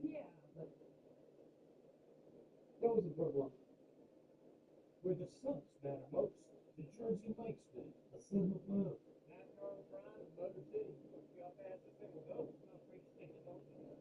Yeah, but that was a problem. Where the subs matter most. The Jersey Mike's man, a silver pound. NASCAR on Prime, Motor City. See how fast this thing will go. It's not free sticking on.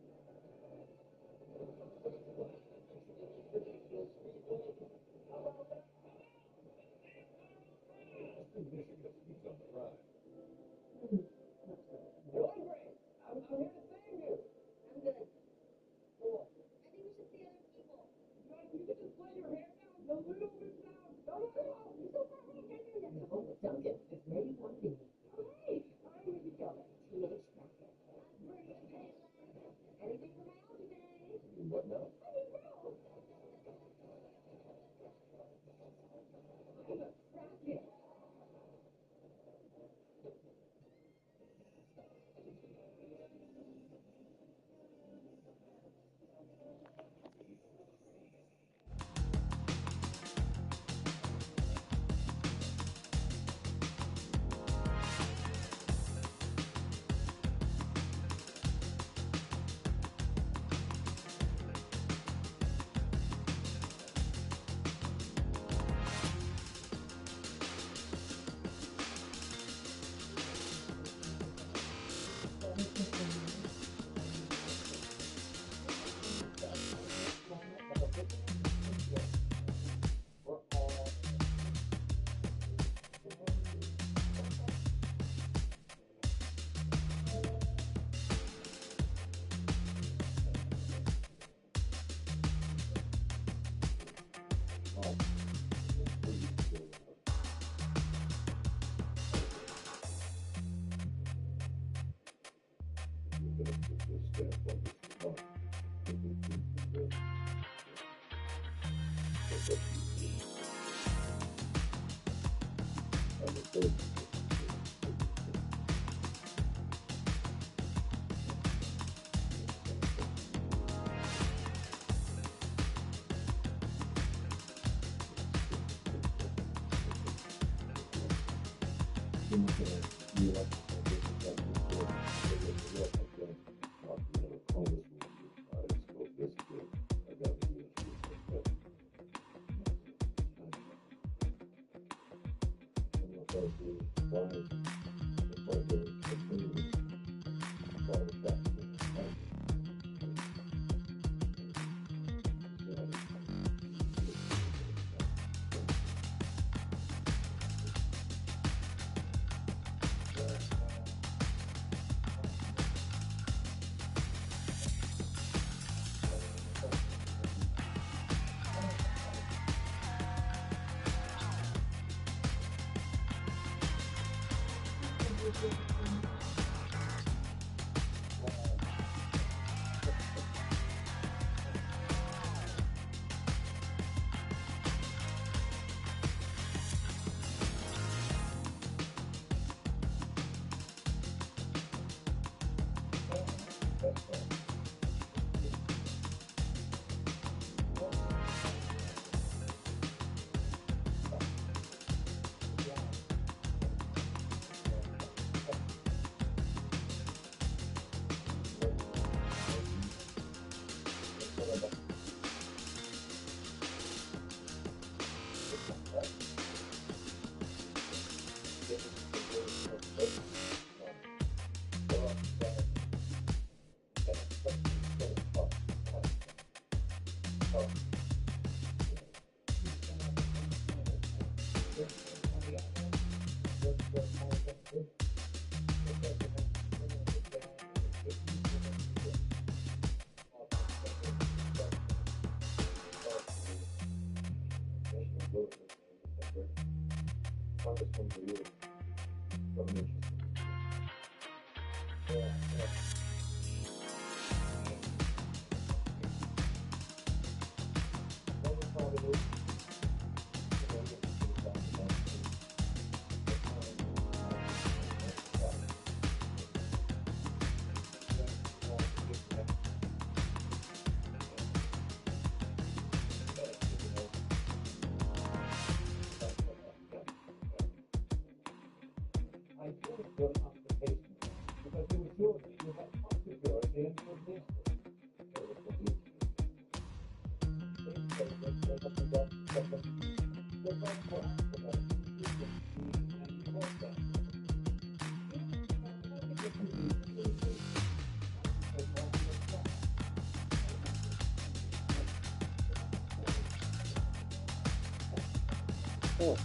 what constipation was. Because it was yours, it was that part of yours, and it was this. It was the each. They got the dog, they're both for accident. You can see, and you want that. Oh.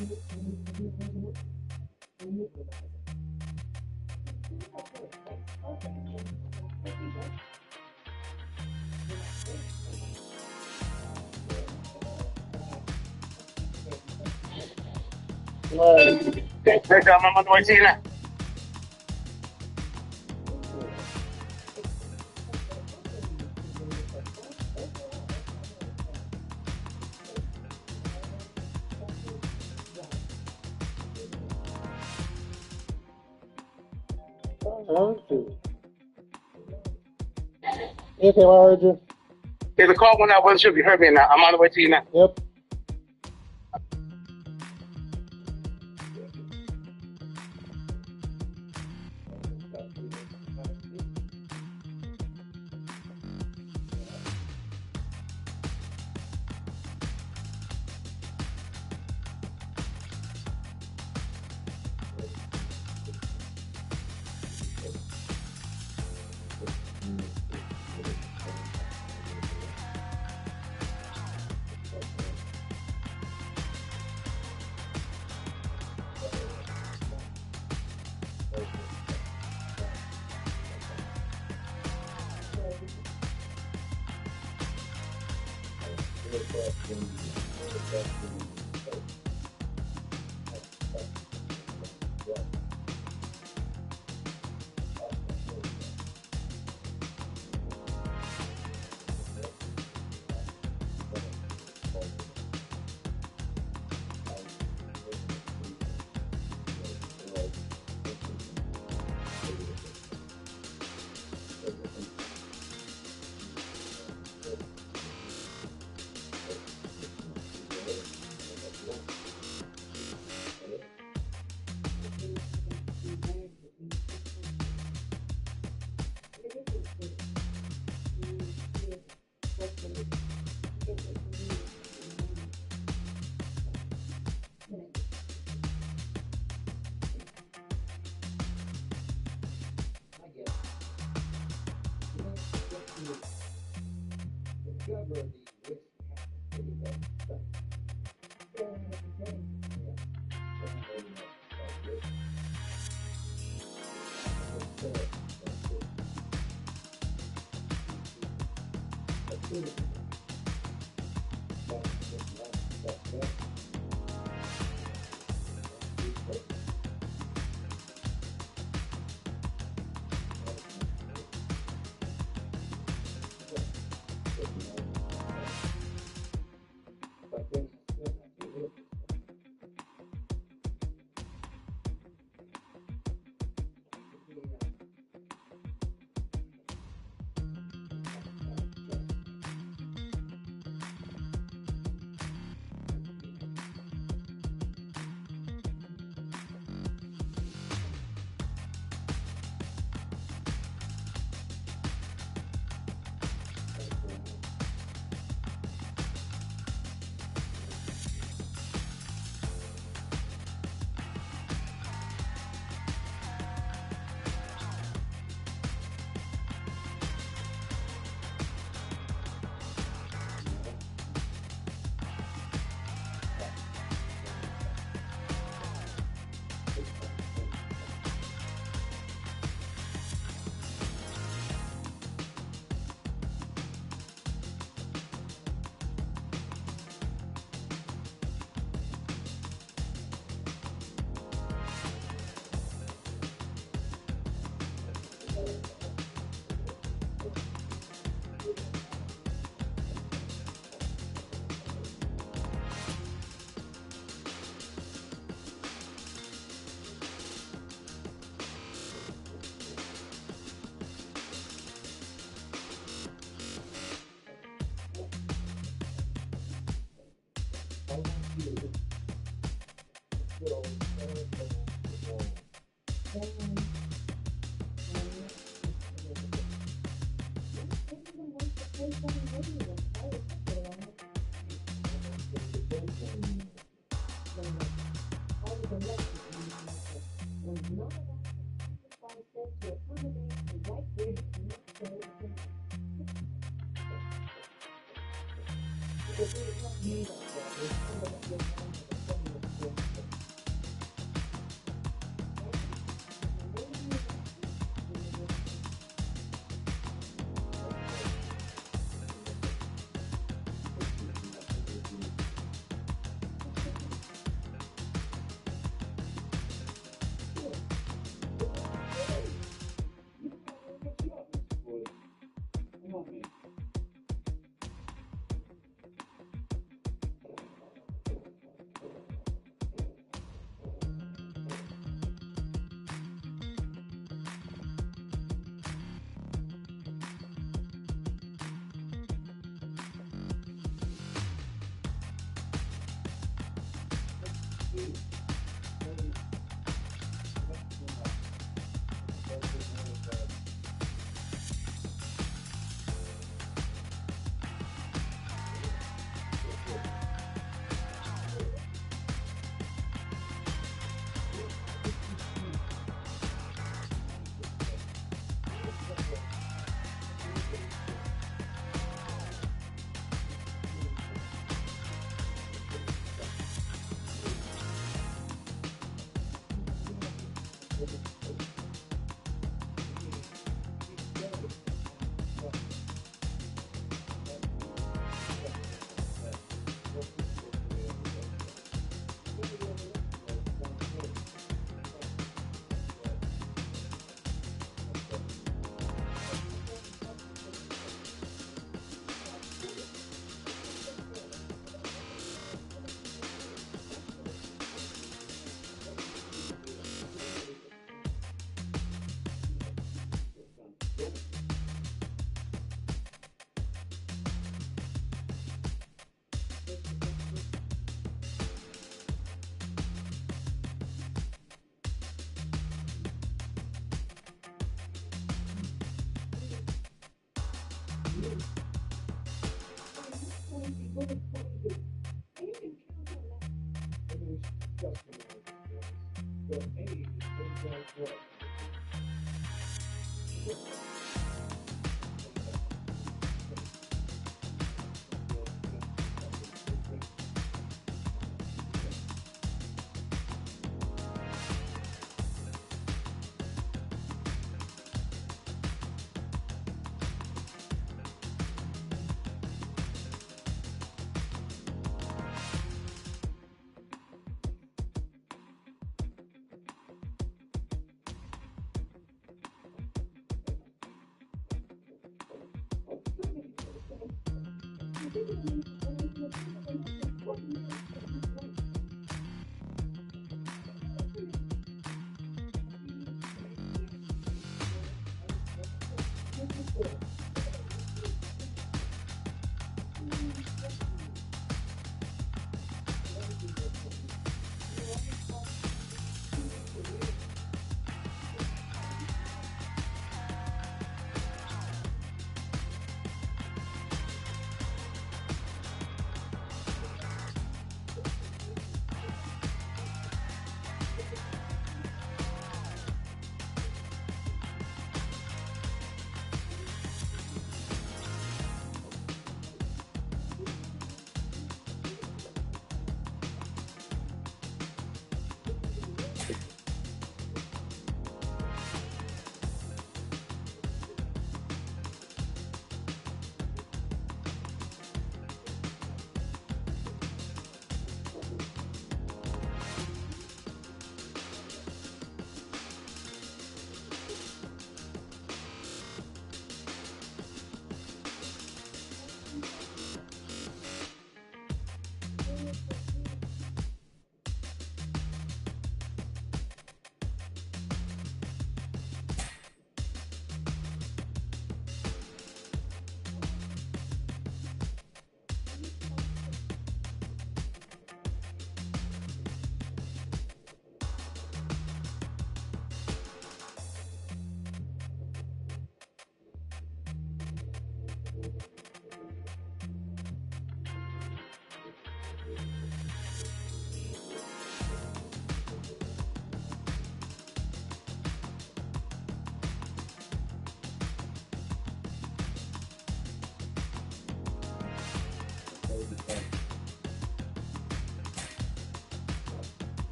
I'm on the way to you now. Okay, I heard you. Yeah, the call went out. Wasn't sure if you heard me or not. I'm on the way to you now. Yep.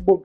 Boom.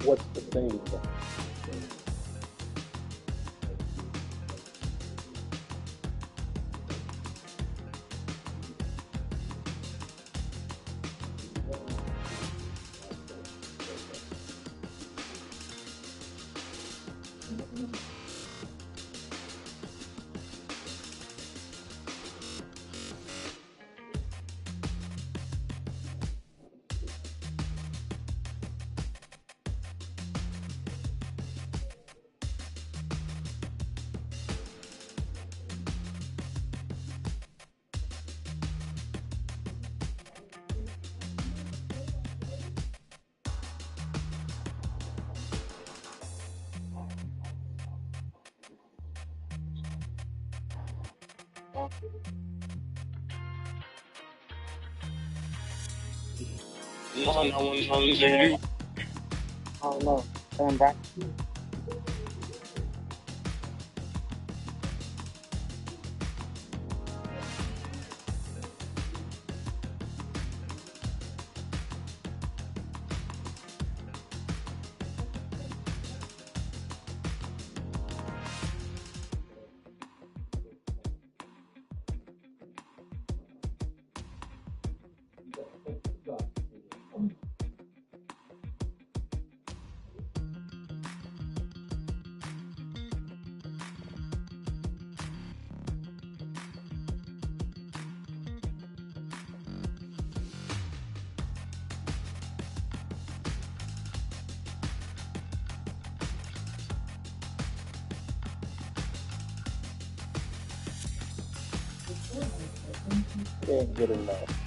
What's the thing about I don't know. Coming back. can't get enough?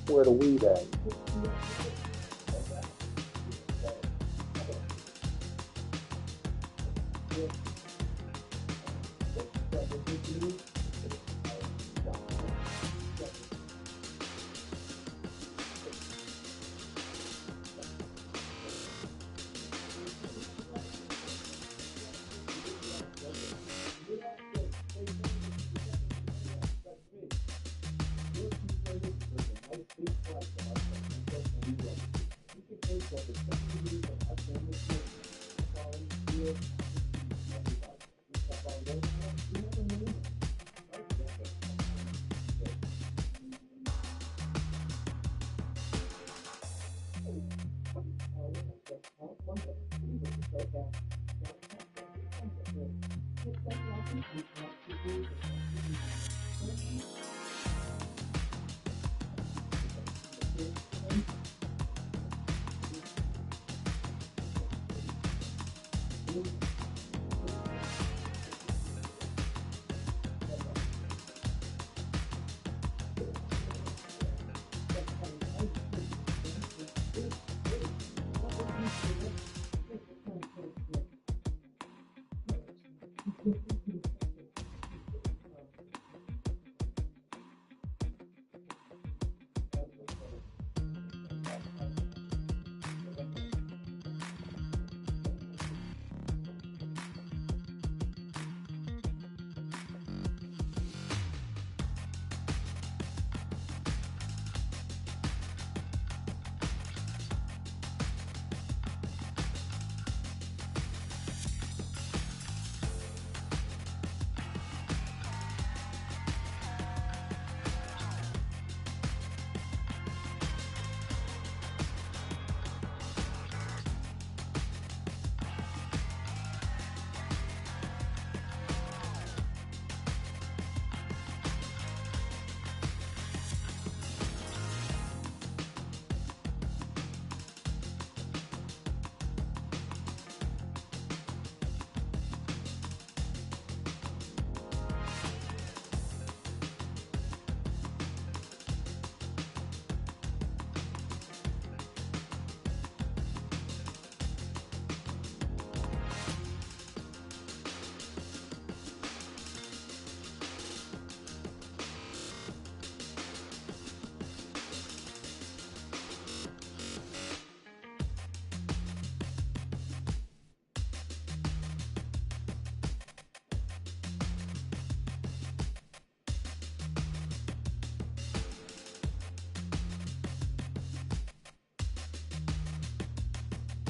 Where the weed at?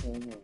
Mhm.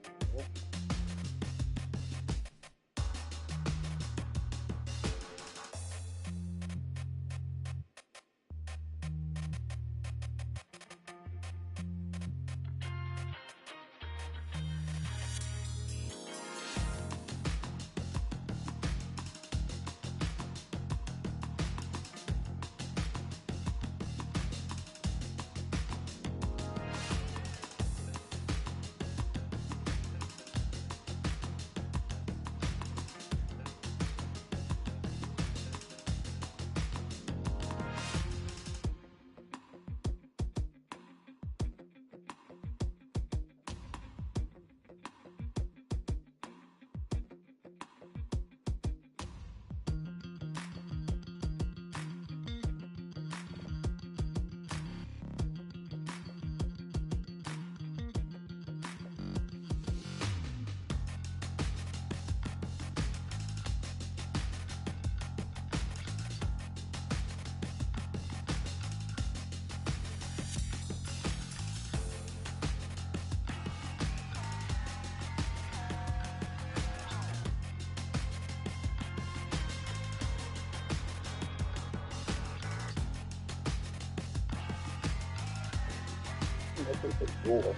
That's just a door.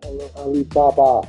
Hello, Alibaba.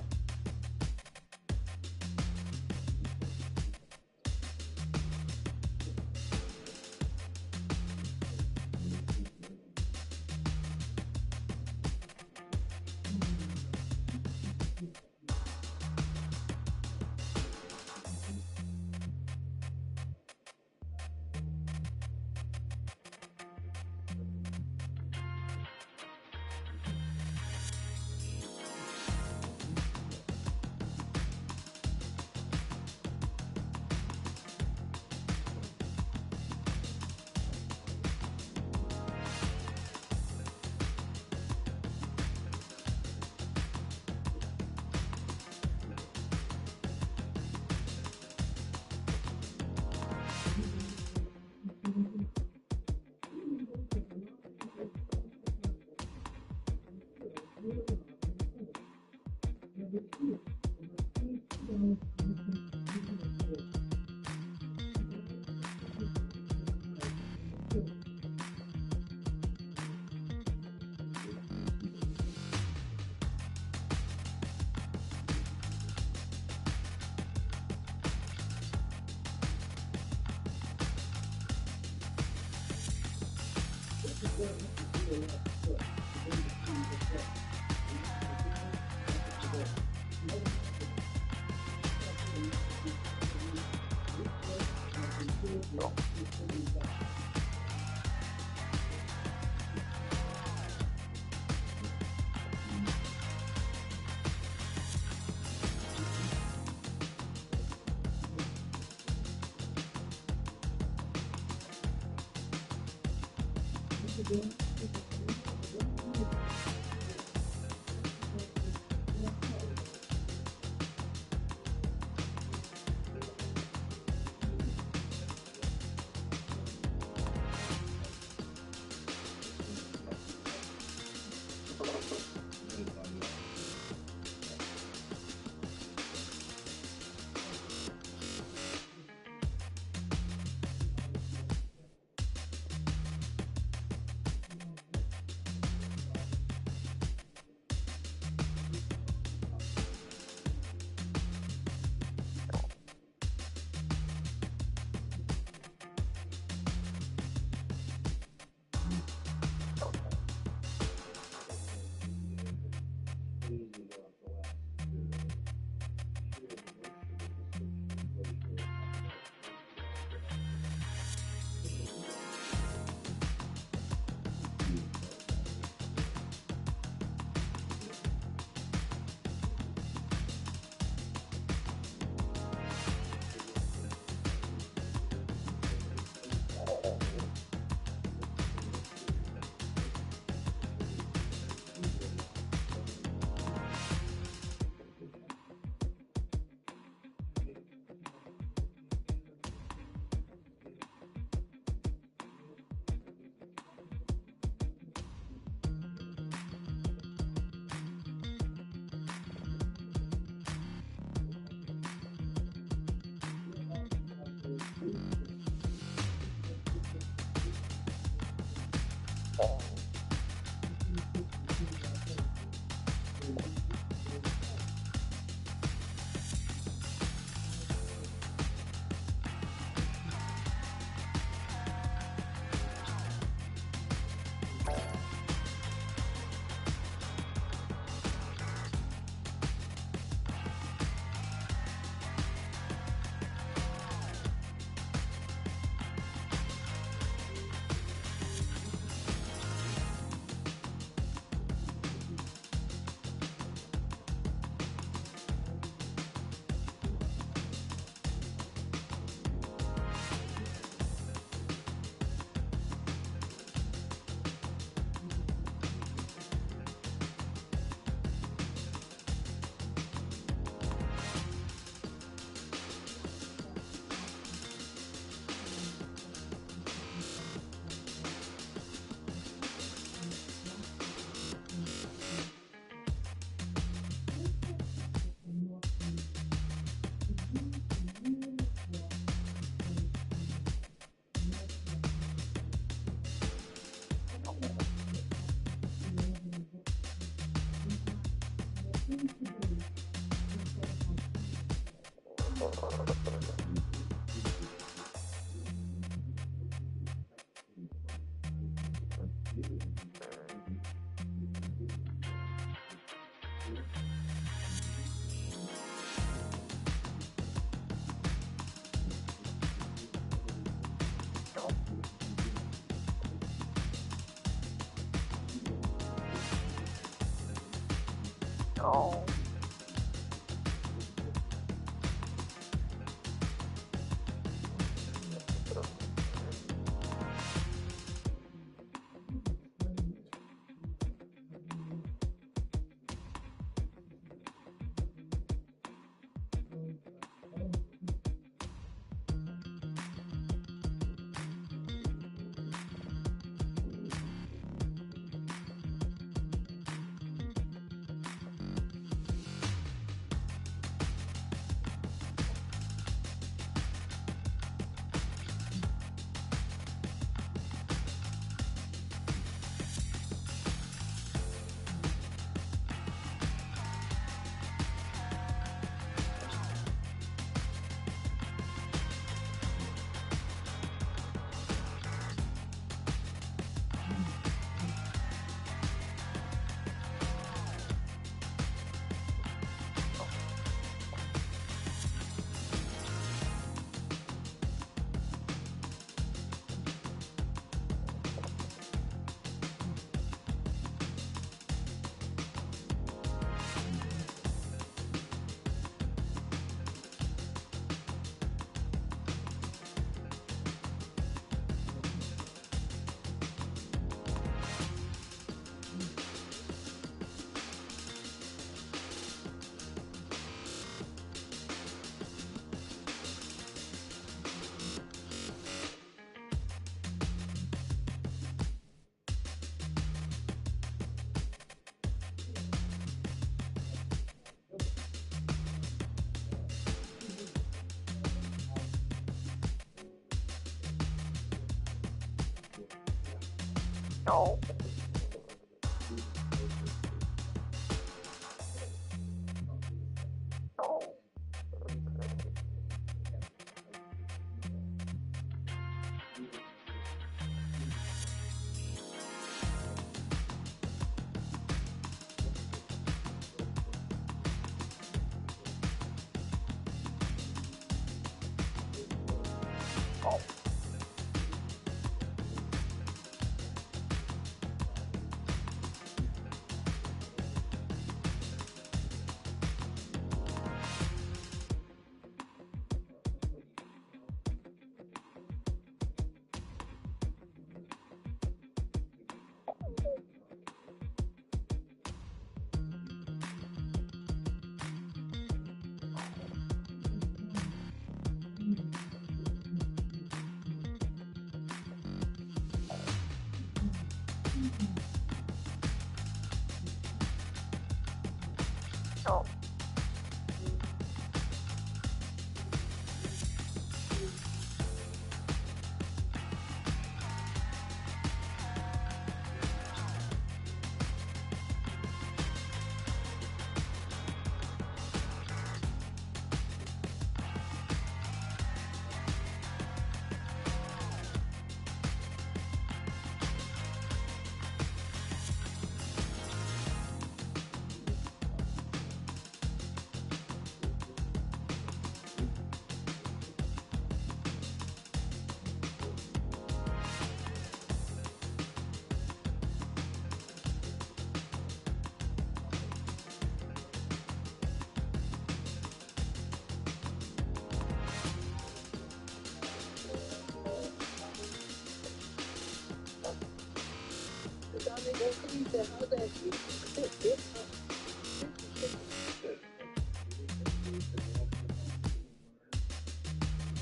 Oh.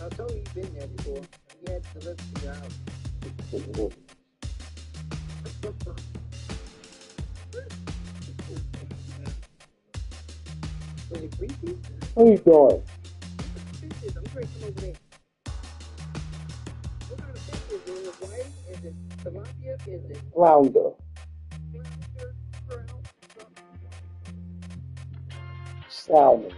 I told you you've been there before. You had to live to your house. Was it creepy? What are you doing? I'm drinking over there. What kind of fish is it? Is it white? Is it tilapia? Is it Flounder. trout? Salmon.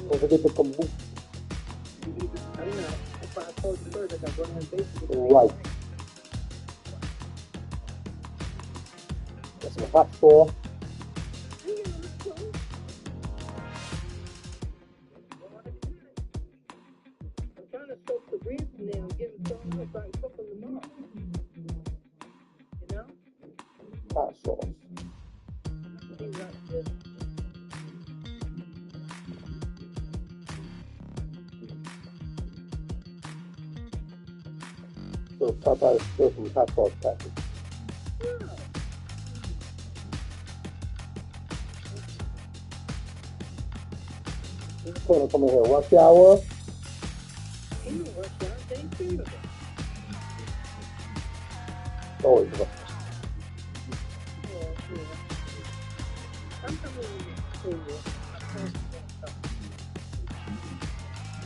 Don't forget the kombucha. I'm not. That's why I told you first. I got one on basic. Right. Got some hot sauce. I'm trying to soak the ribs in there and get them thrown out so I can cook them tomorrow. You know? Hot sauce. Things like this. So Popeye's still some hot sauce package. He's gonna come in here rush hour. You know what? They ain't beautiful. Always rush. I'm coming in here.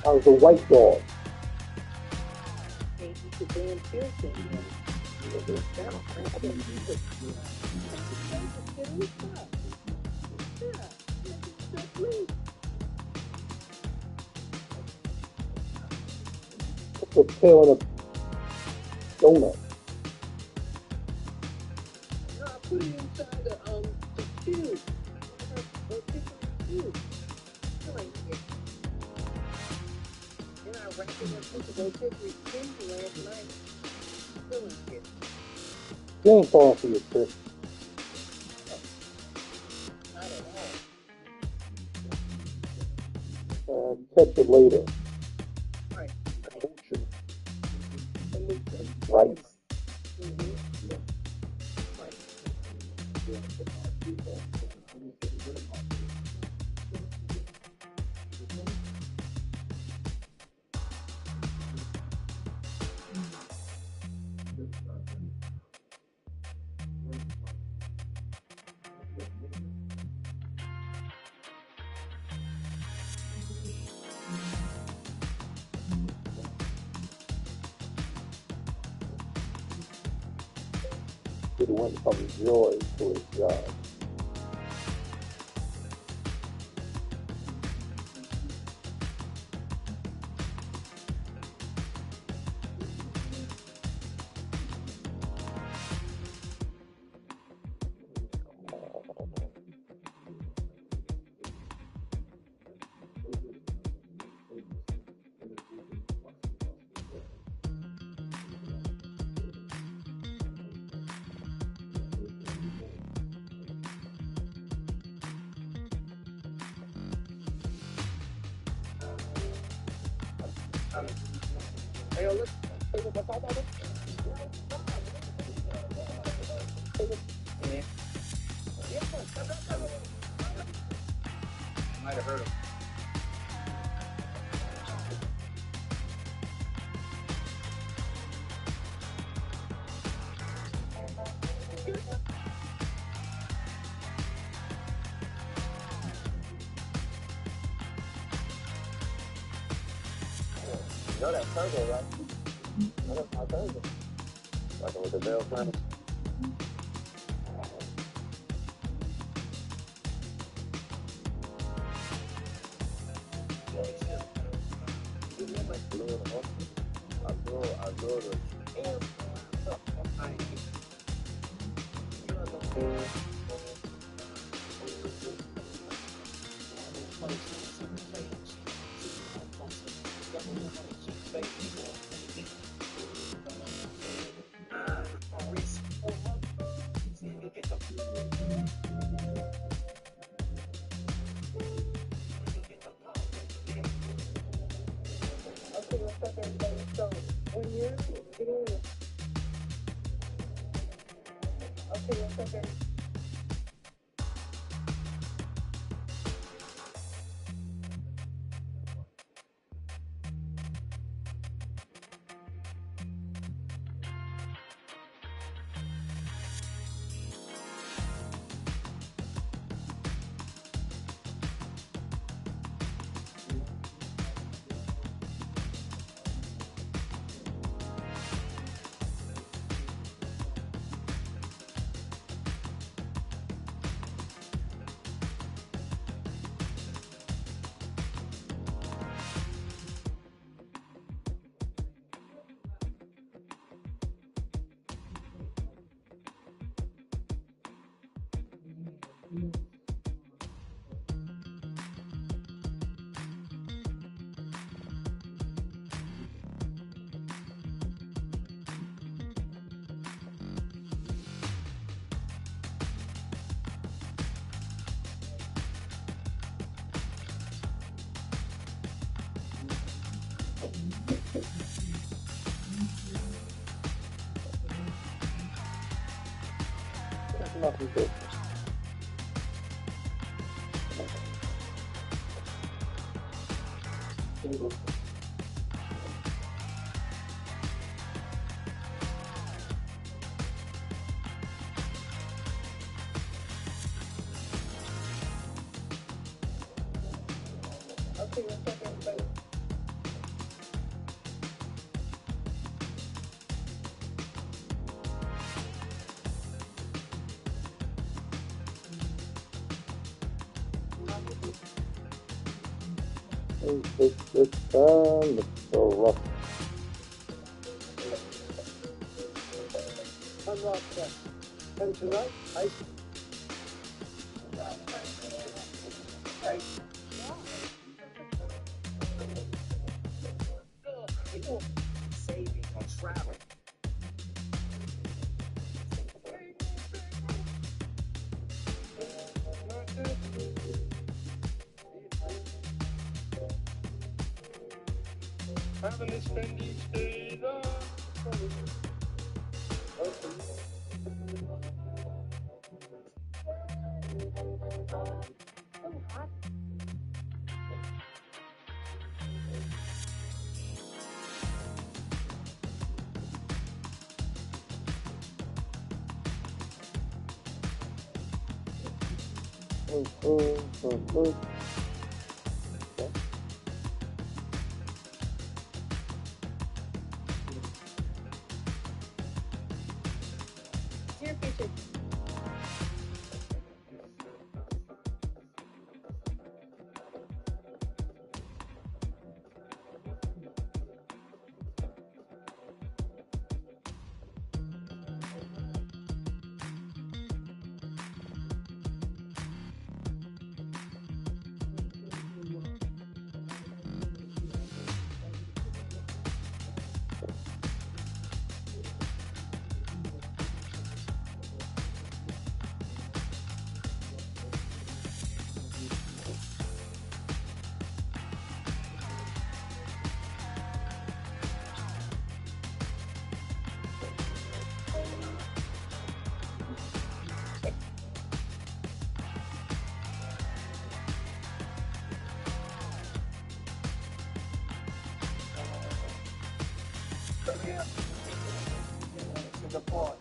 How's the white dog? Hey, you could damn kill things. Put the tail in a donut. No, I put it inside the cube. Then I wrapped it in the rotisserie chicken last night. Still in it. You ain't falling for your trick. Not at all. Catch it later. Right. Kombucha. Rice. It went from joy to his job. Might have heard him. You know that turbo, right? You know that's my turbo. Like with the bell furnace. I love it. Okay, what's up, everybody? So, when you're getting, okay, what's up, everybody? That's nothing good. Okay, what's up, everybody? This time, it's so rough. Unlock that. And tonight, Saving on travel. Having to spend each day dear future To the part.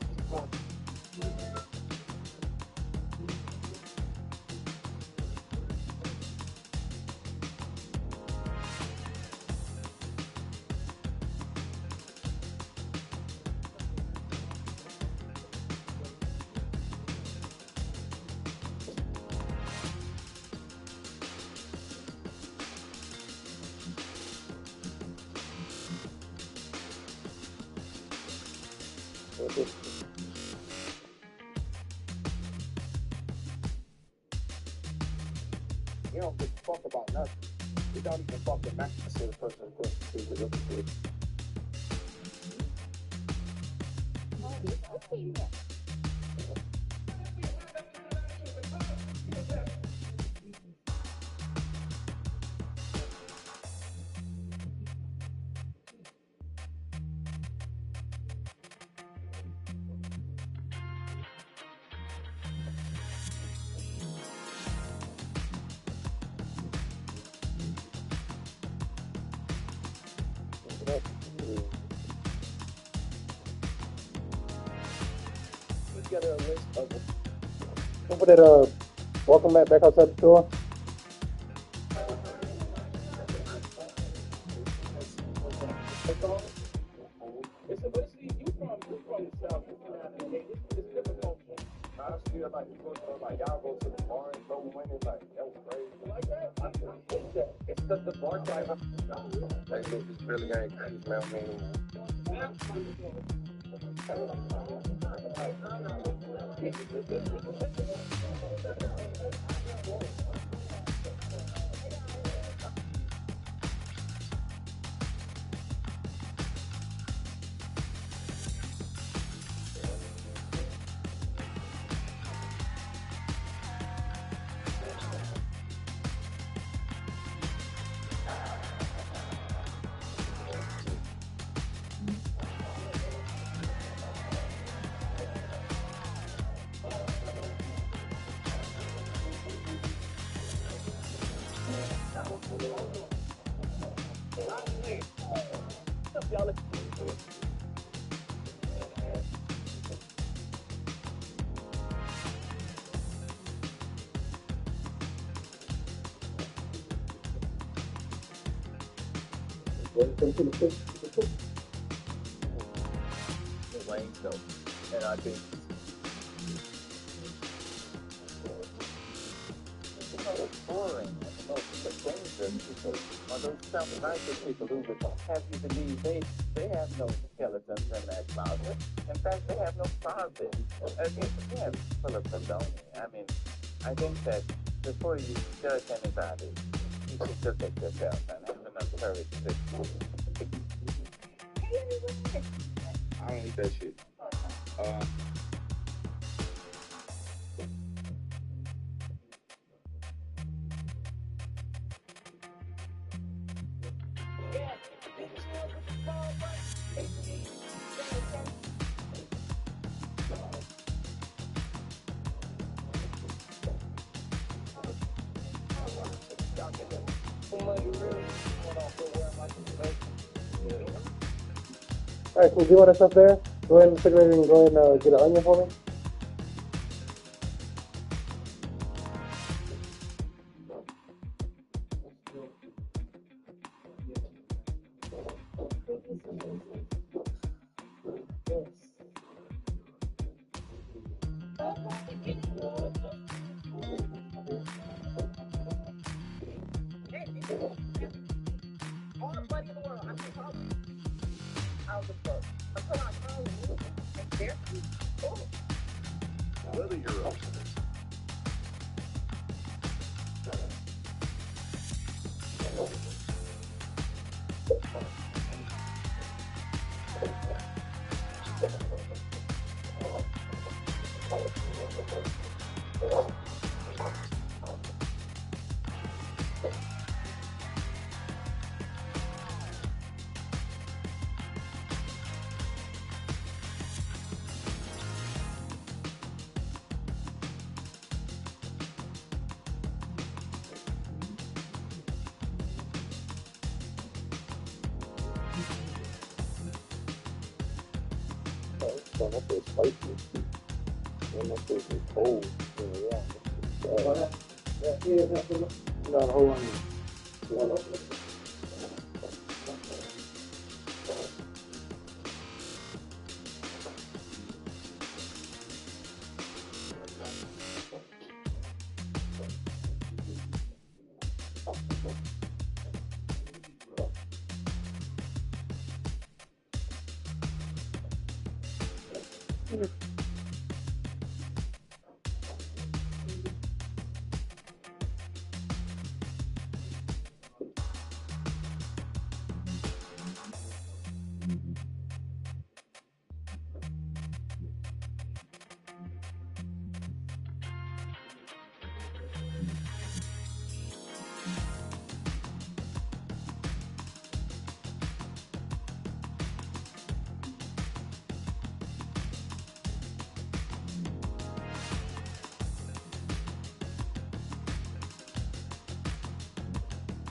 You don't give a fuck about nothing. You don't even fucking matter to the person who you're looking for. Put together a list of them. Don't put that welcome back outside the door. Honestly, like y'all go to the bar and throw winners, like that was crazy. Like that? It's just the bar guy. Like it's really ain't crazy, man. Lane, so, and I think it's boring. It's dangerous because those self-righteous people who would have you believe they have no skeletons in that closet. In fact, they have no closet. I mean, yeah, full of baloney. I mean, I think that before you judge anybody, you should look at yourself and have enough courage to. I don't eat that shit. Alright, cool. Do you want that stuff there? Go ahead in the refrigerator and go ahead and get an onion for me. Whether you're up to this. So that feels spicy. And that feels cold. Yeah. No, hold on.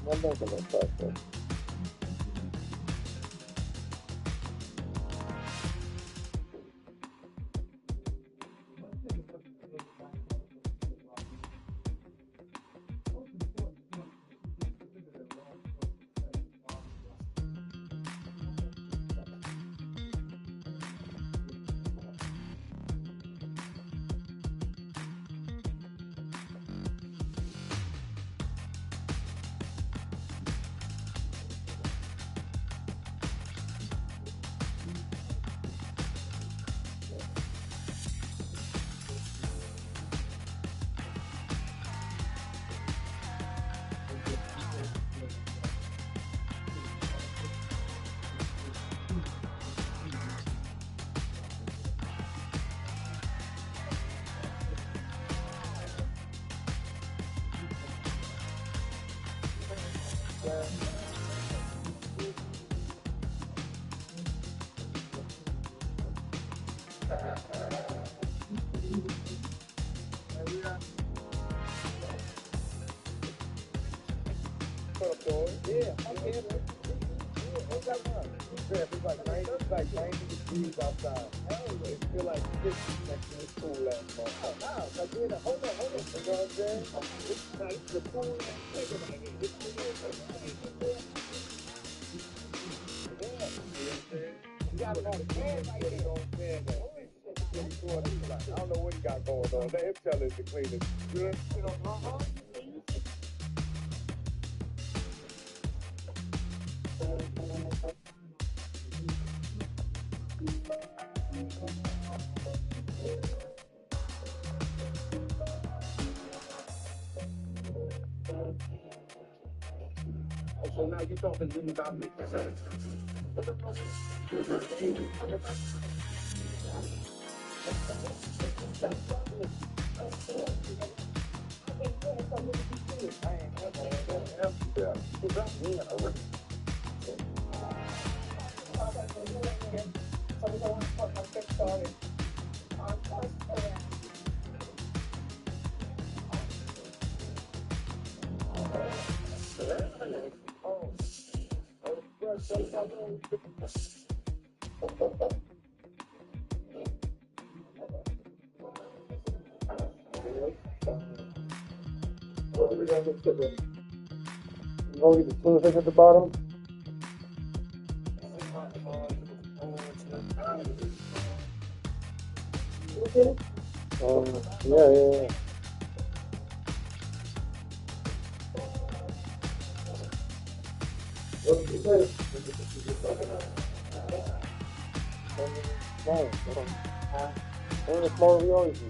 I'm not gonna start that. Yeah, I'm here. What's that one? It's like 90 degrees outside. It feel like 50 next to the pool last month. Oh, wow. Like, hold on. You know what I'm saying? It's like the pool last you got it on the can right there. I don't know what he got going on. Let him tell us to clean it. Good. So now you're talking to me about me. Only the two things at the bottom. Yeah. What did you say? One of the smaller we always do.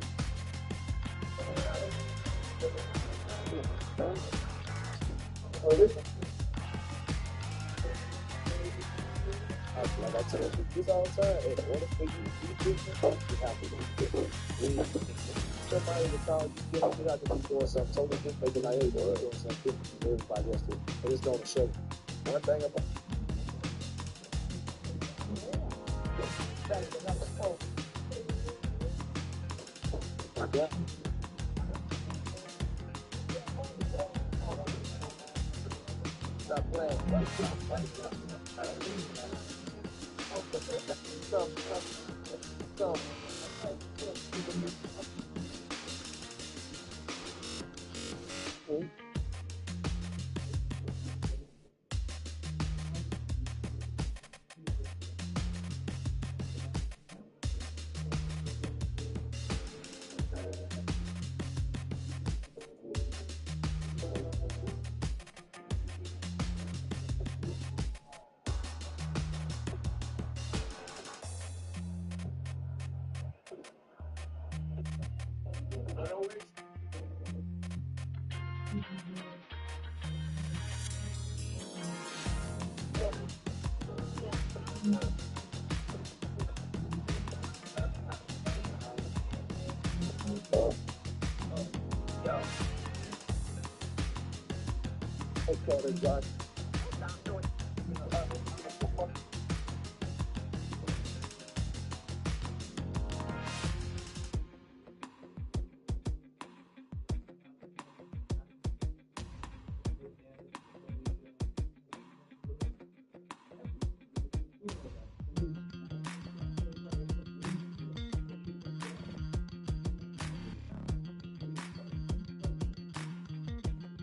Like I tell you all the time, in order for you to do business, you have to do business. Somebody in the college, you have to be doing something totally different. Maybe like, hey, you're doing something different from everybody else do. But it's going to show you. One thing about yeah. Stop playing. Stop. So, okay, Josh.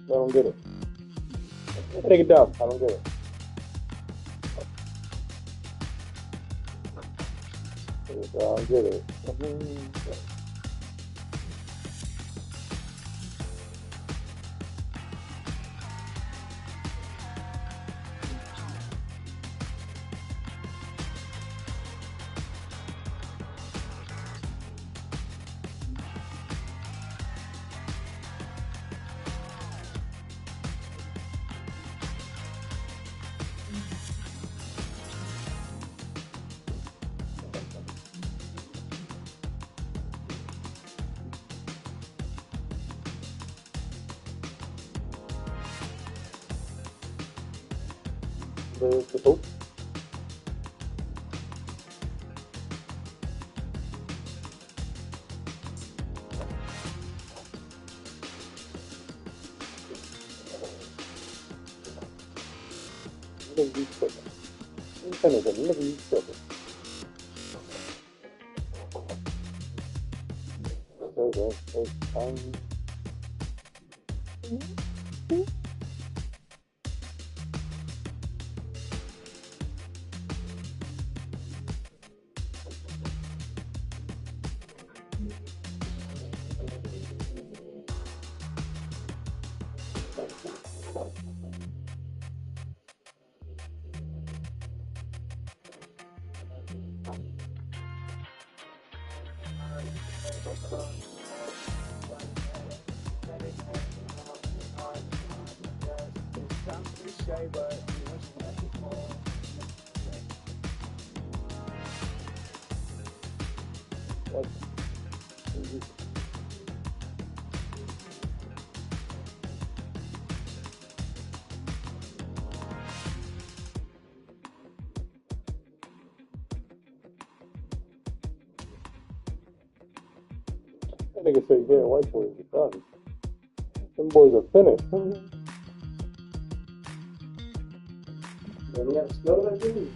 I don't get it. Take it down. I don't get it. I don't get it. The hope. Look at these children. Look at these children. That nigga say, yeah, white boys are done. Them boys are finished. We have to slow that down.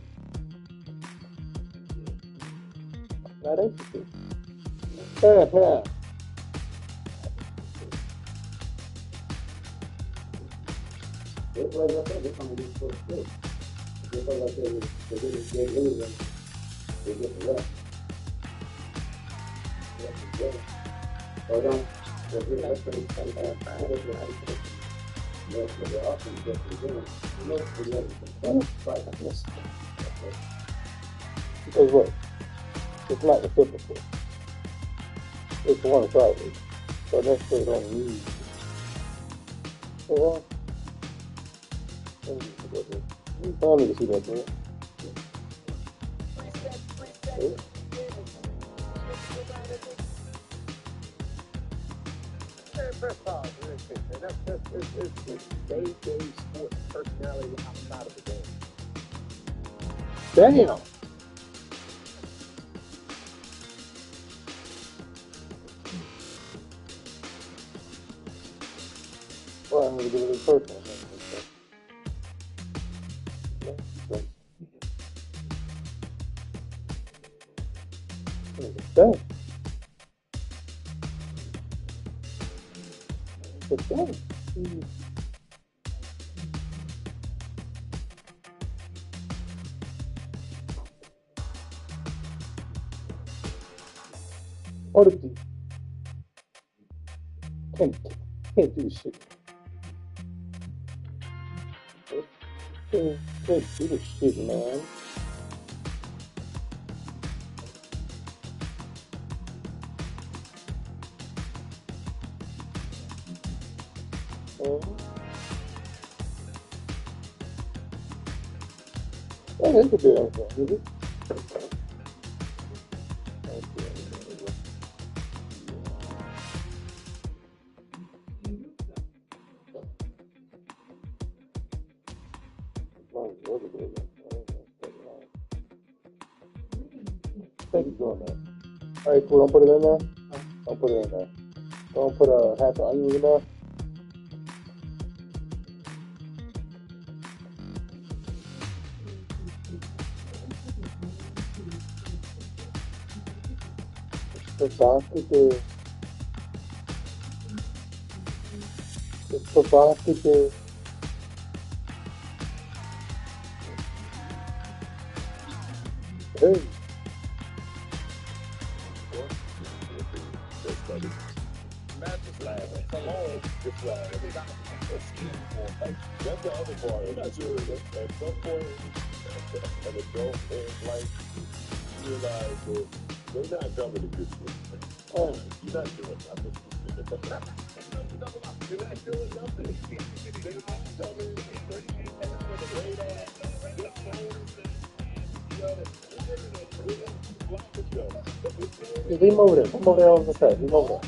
Not interesting. Yeah. That's why I said they're coming to this first place. Just like I said, they didn't get anything. They get the rest. Or don't. That's what it's kind of bad. But the option is just to do it. Because what? It's not reciprocal. It's one-sided. So that's what it don't need. Yeah. I don't need to see that, bro. First of all, that's day-to-day sports personality outside of the game. Damn. Well, I'm going to do it personal. But that is Odyssey. Can't do shit. Can't do this shit, man. That is a damn thing, is it? Thank you for doing that. All right, cool. Don't put it in there. Don't put it in there. Don't put a half an onion in there. It's hey. Mattress lab. Come on, just that's the other part. I'm not sure. At some point, an adult in life realize that they're not coming to get you. Oh, you're not doing nothing. You're not doing nothing. They're not coming to get you. Leave him over there. Come over there on the side. Leave him over there.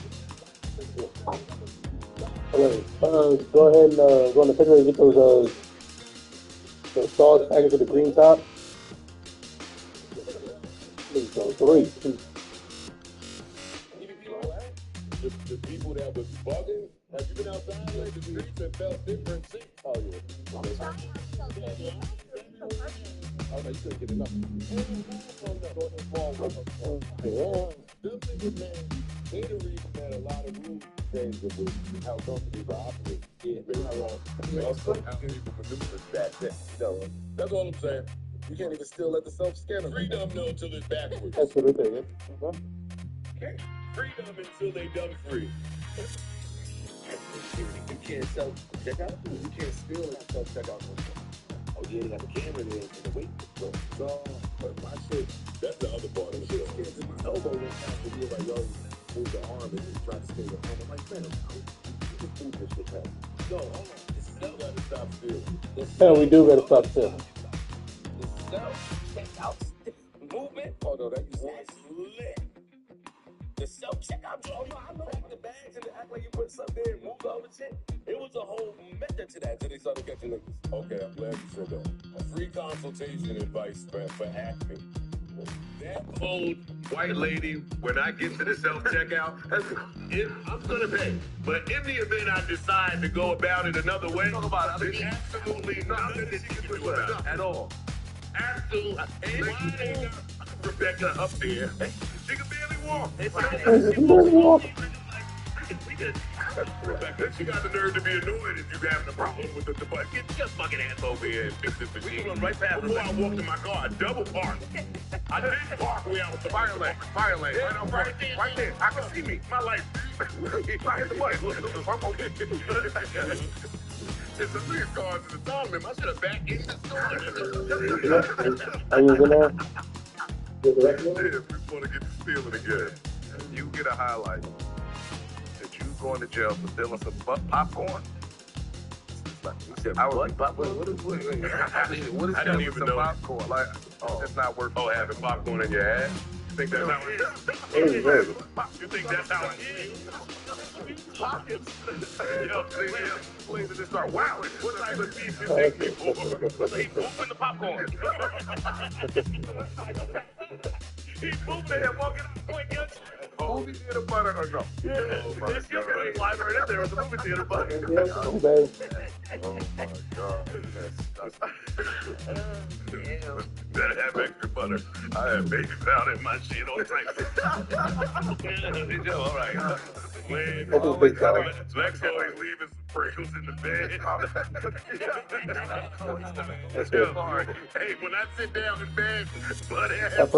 Okay. Go ahead and go in the refrigerator and get those sauce packets with the green top. Please go. 3. The people that was bugging, have you been outside like the streets and felt different? Oh, yeah. Oh, no, you couldn't get enough. They're the reason that a lot of rules change with how companies are operating. Yeah, they're not wrong. Also, how people maneuver back then. That's all I'm saying. We can't even still let the self-scanner. Freedom, no, till it's backwards. That's what it is. Okay. Freedom until they done free. You can't self-check out. You can't steal and self-check out. Oh, yeah, they got the camera there and the weight. So, but my shit, that's the other part of the shit. My elbow went past the wheel like, yo, move the arm and just try to stay at home. I'm like, man, just move this shit past. No, hold on. You gotta stop still. Yeah, we do gotta stop still. The self-checkout movement? Oh, no, that used to be lit. The self-checkout, oh, no, I know the bags and act like you put something there and move the other shit. It was a whole method to that until they started catching niggas. Okay, I'm glad you said that. A free consultation advice for Acme. That old white lady, when I get to the self-checkout, I'm going to pay. But in the event I decide to go about it another way, there's absolutely nothing that you can do about it at all. Absolutely. And Rebecca up there, she can barely walk. Rebecca, she got the nerve to be annoyed if you having a problem with the button. Get your fucking ass over here and fix this machine. We run right past before I walked in my car, I double parked. I didn't park where I was the fire lane. Yeah, right there. I can see me. My life. I hit the button. It's the 3 cars at the time, man. I should have backed in the store. Are you gonna? If we want to get to stealing again, You get a highlight that you going to jail for stealing some popcorn. What is I don't even know. popcorn? Like, it's not worth. Oh, having popcorn in your ass? You think that's how it is? You think that's how it is? Pockets. Yo, please just start wowing. What type of beef you think people? He's moving the popcorn. He's moving there, walking out point guns. Movie theater butter or no? Yeah. There's your library in there. It's a movie theater butter. Yeah, baby. Oh my God. Better have extra butter. I have baby powder in my shit all the time. All right. Always Lex always leaving sprinkles in the bed. Hey, when I sit down in bed, butt ass is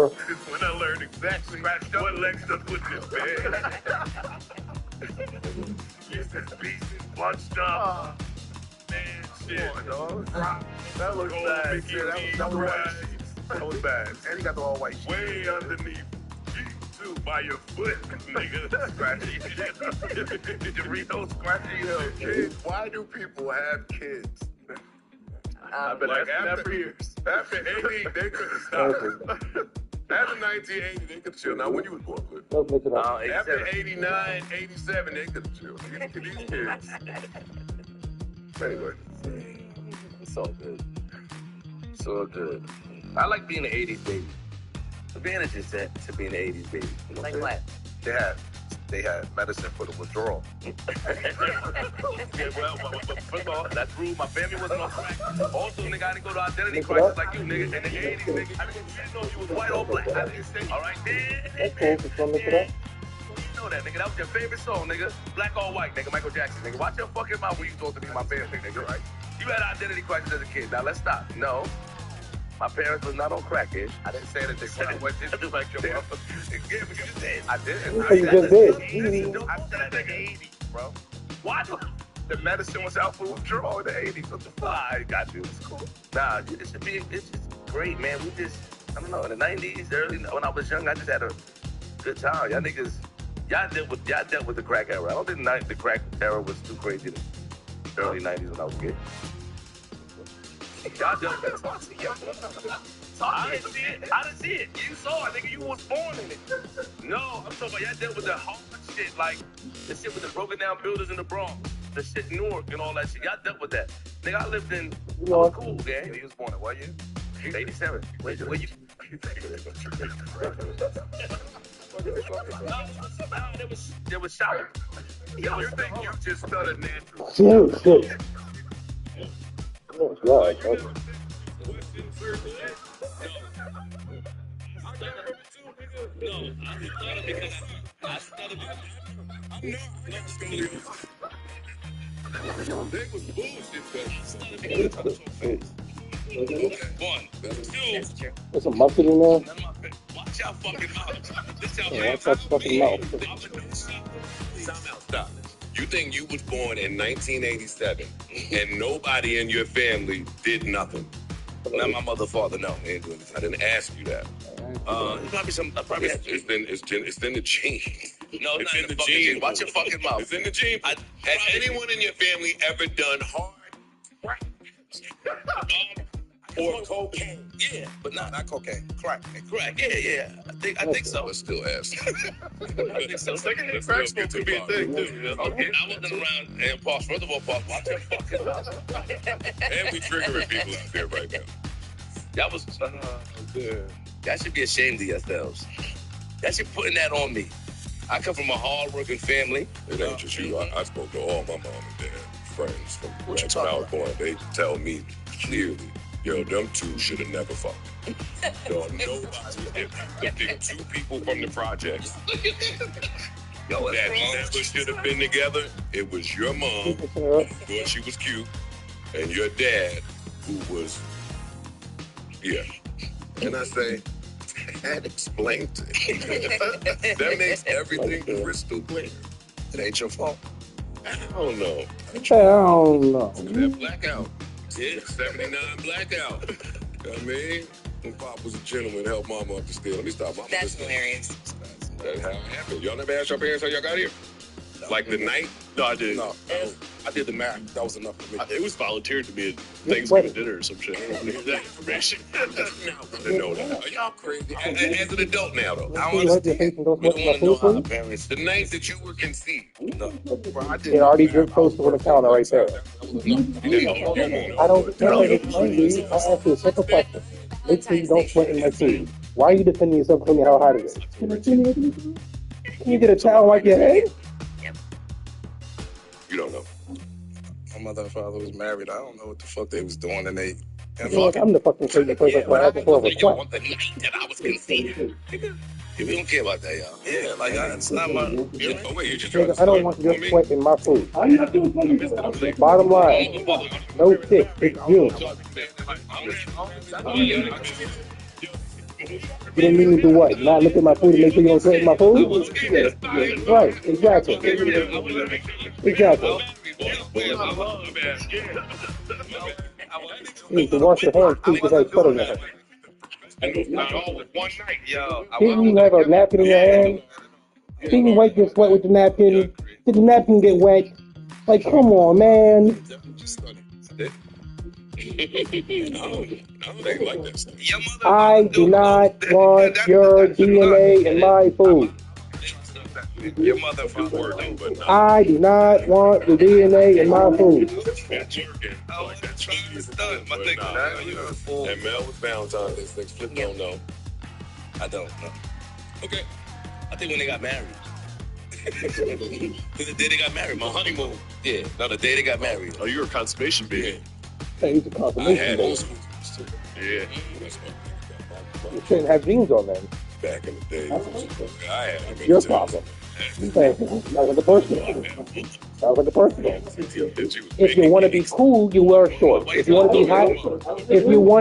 when I learn exactly what Lex does with his bed. Yes, his pieces bunched up. Man, shit. That looks bad. That was bad. And he got the all white shit. Way underneath. You by your foot, nigga. Scratchy. Did you read those scratchy? Kids, why do people have kids? I've been like after 80, they couldn't stop. After 1980, they could chill. Now, when you was born, after 89, 87, they could chill. These kids. Anyway. It's all good. It's all good. I like being an 80s baby. Advantages to being an 80s baby. You know Like what? They had medicine for the withdrawal. Yeah, well, first of all, that's rude. My family wasn't on crack. Also, nigga, I didn't go to identity crisis like you, nigga. In the 80s, nigga, I didn't know you was white or black. I didn't say, all right, man. You know that, nigga. That was your favorite song, nigga. Black or white, nigga. Michael Jackson, nigga. Watch your fucking mouth when you talk to me, my family, nigga, right? You had identity crisis as a kid. Now, let's stop. No. My parents was not on crack, ish. I didn't say that they were. What did you like your mother? Yeah, but you just did. I didn't. You just did. I said the 80s, bro. What? The medicine was out for withdrawal in the 80s. What the fuck? I got you. It's cool. Nah, it's just great, man. I don't know, in the 90s, when I was young, I just had a good time. Y'all niggas, y'all dealt with the crack era. I don't think the crack era was too crazy in the early 90s when I was a kid. Y'all dealt with that. I didn't see it. You saw it, nigga. You was born in it. No, I'm talking about y'all dealt with the hard shit, like the shit with the broken down buildings in the Bronx, the shit in Newark and all that shit. Y'all dealt with that. Nigga, I lived in cool, gang. He was born in what year? 87. Where you? There was shopping. You think you just started natural? Shit. Yeah, They was bullshit. One. Two. There's some mustard in there. Watch your fucking mouth. This your Watch that fucking mouth. Stop. You think you was born in 1987 and nobody in your family did nothing? Not my mother, father, no. They ain't doing this. I didn't ask you that. It's in the gene. No, it's not in the fucking gene. Watch your fucking mouth. It's in the gene. Has anyone in your family ever done hard or cocaine? Yeah, but not cocaine. Crack. Yeah. I think so. Let's still ask. I think so. Crack supposed to be a thing too. Okay. I wasn't around. And pause. First of all, pause. Watch your fucking mouth. And we triggering people out there right now. Y'all was. Y'all should be ashamed of yourselves. Y'all should putting that on me. I come from a hard-working family. It ain't just you. I spoke to all my mom and dad friends from when I was born. They tell me clearly, yo, them two should have never fucked. Yo, nobody. If you pick two people from the projects that never should have been together, it was your mom, who thought she was cute, and your dad, who was, yeah. And I say, that explains it. That makes everything crystal clear. It ain't your fault. I don't know. That blackout. Yeah, 79 blackout. You know what I mean? When Pop was a gentleman, helped Mama up the stairs. Let me stop. Mama, That's hilarious. That's how it happened. Y'all never asked your parents how y'all got here? Like the night? No, I did. No, I did the math. That was enough for me. It was volunteered to be at Thanksgiving dinner or some shit. I don't need that information. I didn't know that. Are y'all crazy? As an adult now, though. I don't understand. We don't want to know how our parents. The night that you were conceived. No. Bro, I It did. already drip posted on the counter right there. I don't care if it's hungry. I ask you a simple question. Make sure you don't sweat in my food. Why are you defending yourself? Tell me how hot it is. Can you get a towel like your head? You don't know. My mother and father was married. I don't know what the fuck they was doing, and they. I'm the fucking crazy person for asking for a request. The night that I was conceived. Yeah, we don't care about that, y'all. Yeah, like it's not my. Oh wait, you just tried Nigga, to I don't sweat want your on me? sweat in my food. I missed it. I'm late. Bottom line, no shit. It's June. You didn't mean to do what? Not look at my food and make sure you don't sweat in my food? Right, exactly. Exactly. You need to wash your hands too, because I sweat on your hands. Didn't you have a napkin in your hand? Didn't you wipe your sweat with the napkin? Did the napkin get wet? Like, come on, man. I do not want your DNA in my food. Your mother and father were no, but I do not want the DNA in my food. And Mel was Valentine's Day. Six Flip don't know. I don't know. Okay. I think when they got married. The day they got married, my honeymoon. Yeah, no, the day they got married. Oh, you're a consummation baby. Hey, it's a confirmation, baby. Yeah. You shouldn't have jeans on, man. Back in the day, I had Your problem. That was like a personal. Sounds like a personal. If you want to be cool, you wear shorts. If you want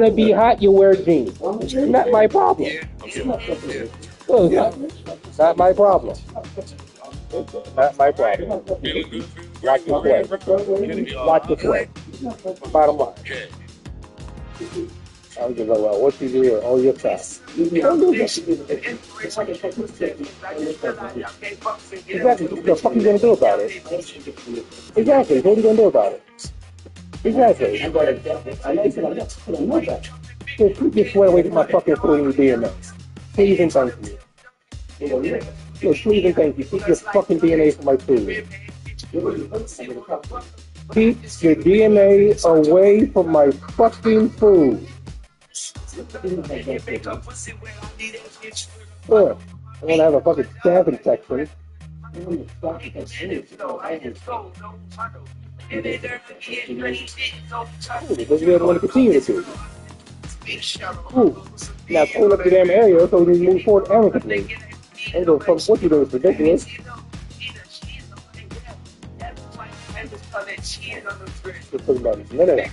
to be hot, you wear jeans. Not my problem. Not my problem. Not my problem. Watch your way. Watch your way. Bottom line. I was just like, well, what you do here? Oh, you're fast. Exactly. What the fuck are you going to do about it? Exactly. What are you going to do about it? Exactly. Just keep your sweat away from my fucking food and your DNA. Please and thank you. Please and thank you. Keep your fucking DNA from my food. Keep your DNA away from my fucking food. Sure. I want to have a fucking staph infection. Because we want to continue to do. Ooh. Now clean up the damn area so we can move forward amicably. And go from what you do is ridiculous. Just put about a minute.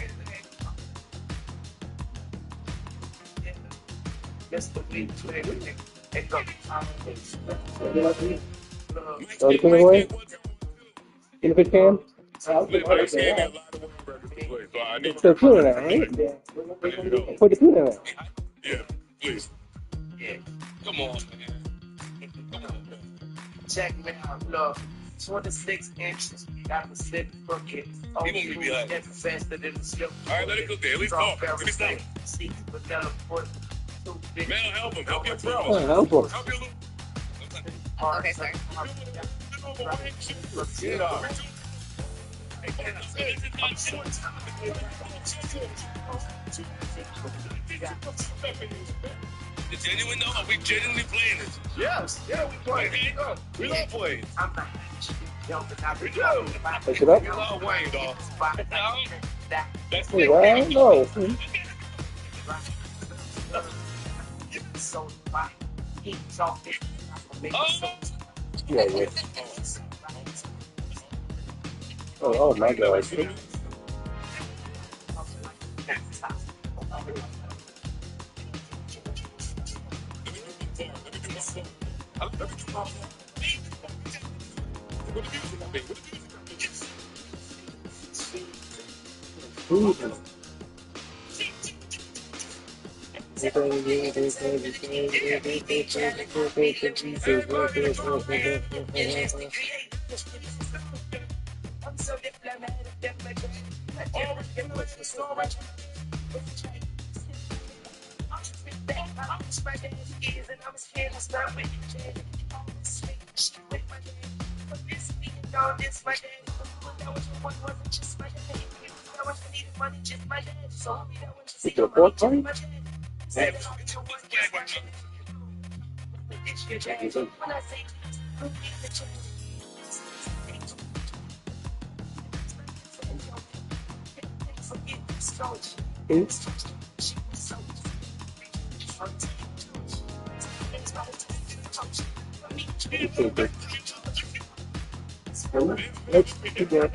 Throw the king away? In the fish can? Still cleaning that, right? Put the tuna in there. Yeah, please. Yeah, come on, man. Check me out, look. 26 inches. Got the slip bucket. Oh, you get faster than the slip. All right, let it cook there. At least talk. Let me stop. Man, help him. Help your bro. Oh, help him. Help your little. Okay, sorry. Get up. The genuine though? Are we genuinely playing this? Yes. Yeah, we play. We love playing. We do. Pick it up. We love Wayne, dog. That's Hey, well, no. Yeah, yeah. Oh my God. Is there a pork bone? Let's keep going.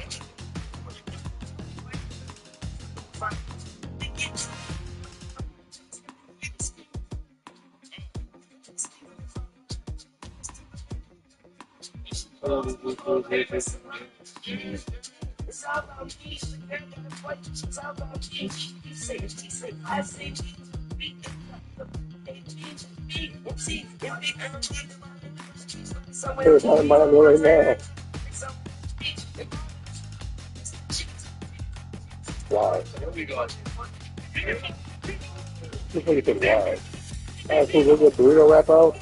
There's not my name right now. Wow. This nigga said wow. Alright, so we'll get burrito wrap out.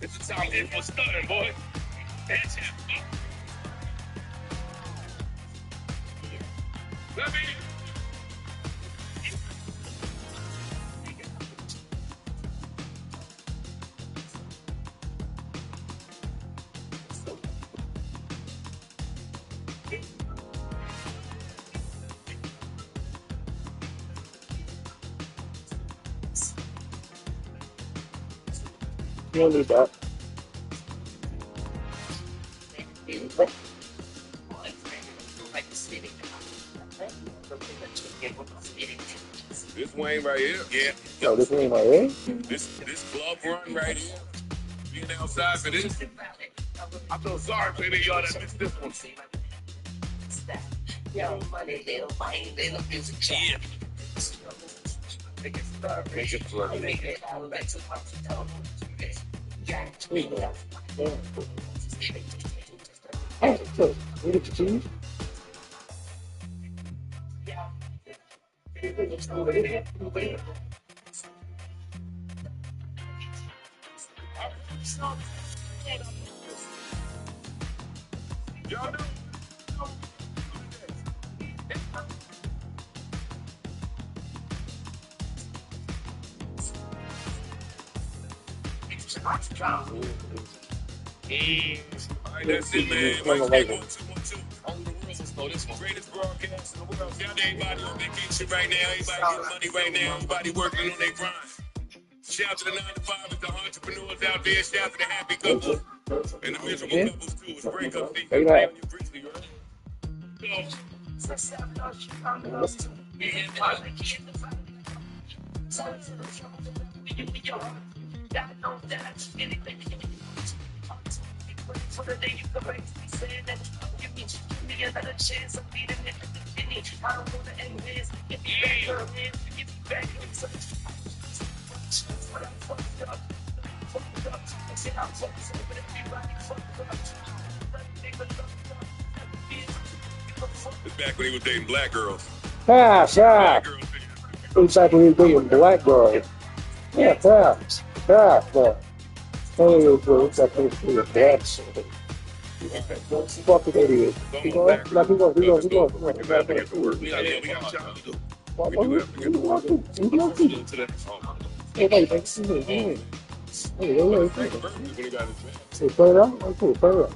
It's the time in for stunning, boy. That's it. Let me. You don't need that. This Wayne right here. Yeah. No, this ain't my way. This glove run right here. Being outside for this. I'm so sorry for any of y'all that missed this one. Yeah. Make it flood. Oh, so, we get the cheese. Y'all know. Alright, that's it, man. Mike, 1-2-1-2. On the rules. Oh, this one. Greatest broadcast in the world. Shout out everybody on vacation right now. Everybody getting money right now. Everybody working on their grind. Shout out to the 9-to-5, the entrepreneurs out there. Shout out to the happy couples and the miserable couples too. It's breakup season. Hey, right. It's back when he was dating black girls. Pass, Black pass. girls. It's like when you're dating black boy. Yeah, pass. Pass, boy. Oh, it's like when you're black. Fucking idiot. Keep going. Now, keep going. Keep going. Keep going. We have to get to work. We got a job to do. What? We do have to get to work. Hey, wait, thanks. Hey, wait. When he got his man. Hey, put it up. Okay, put it up.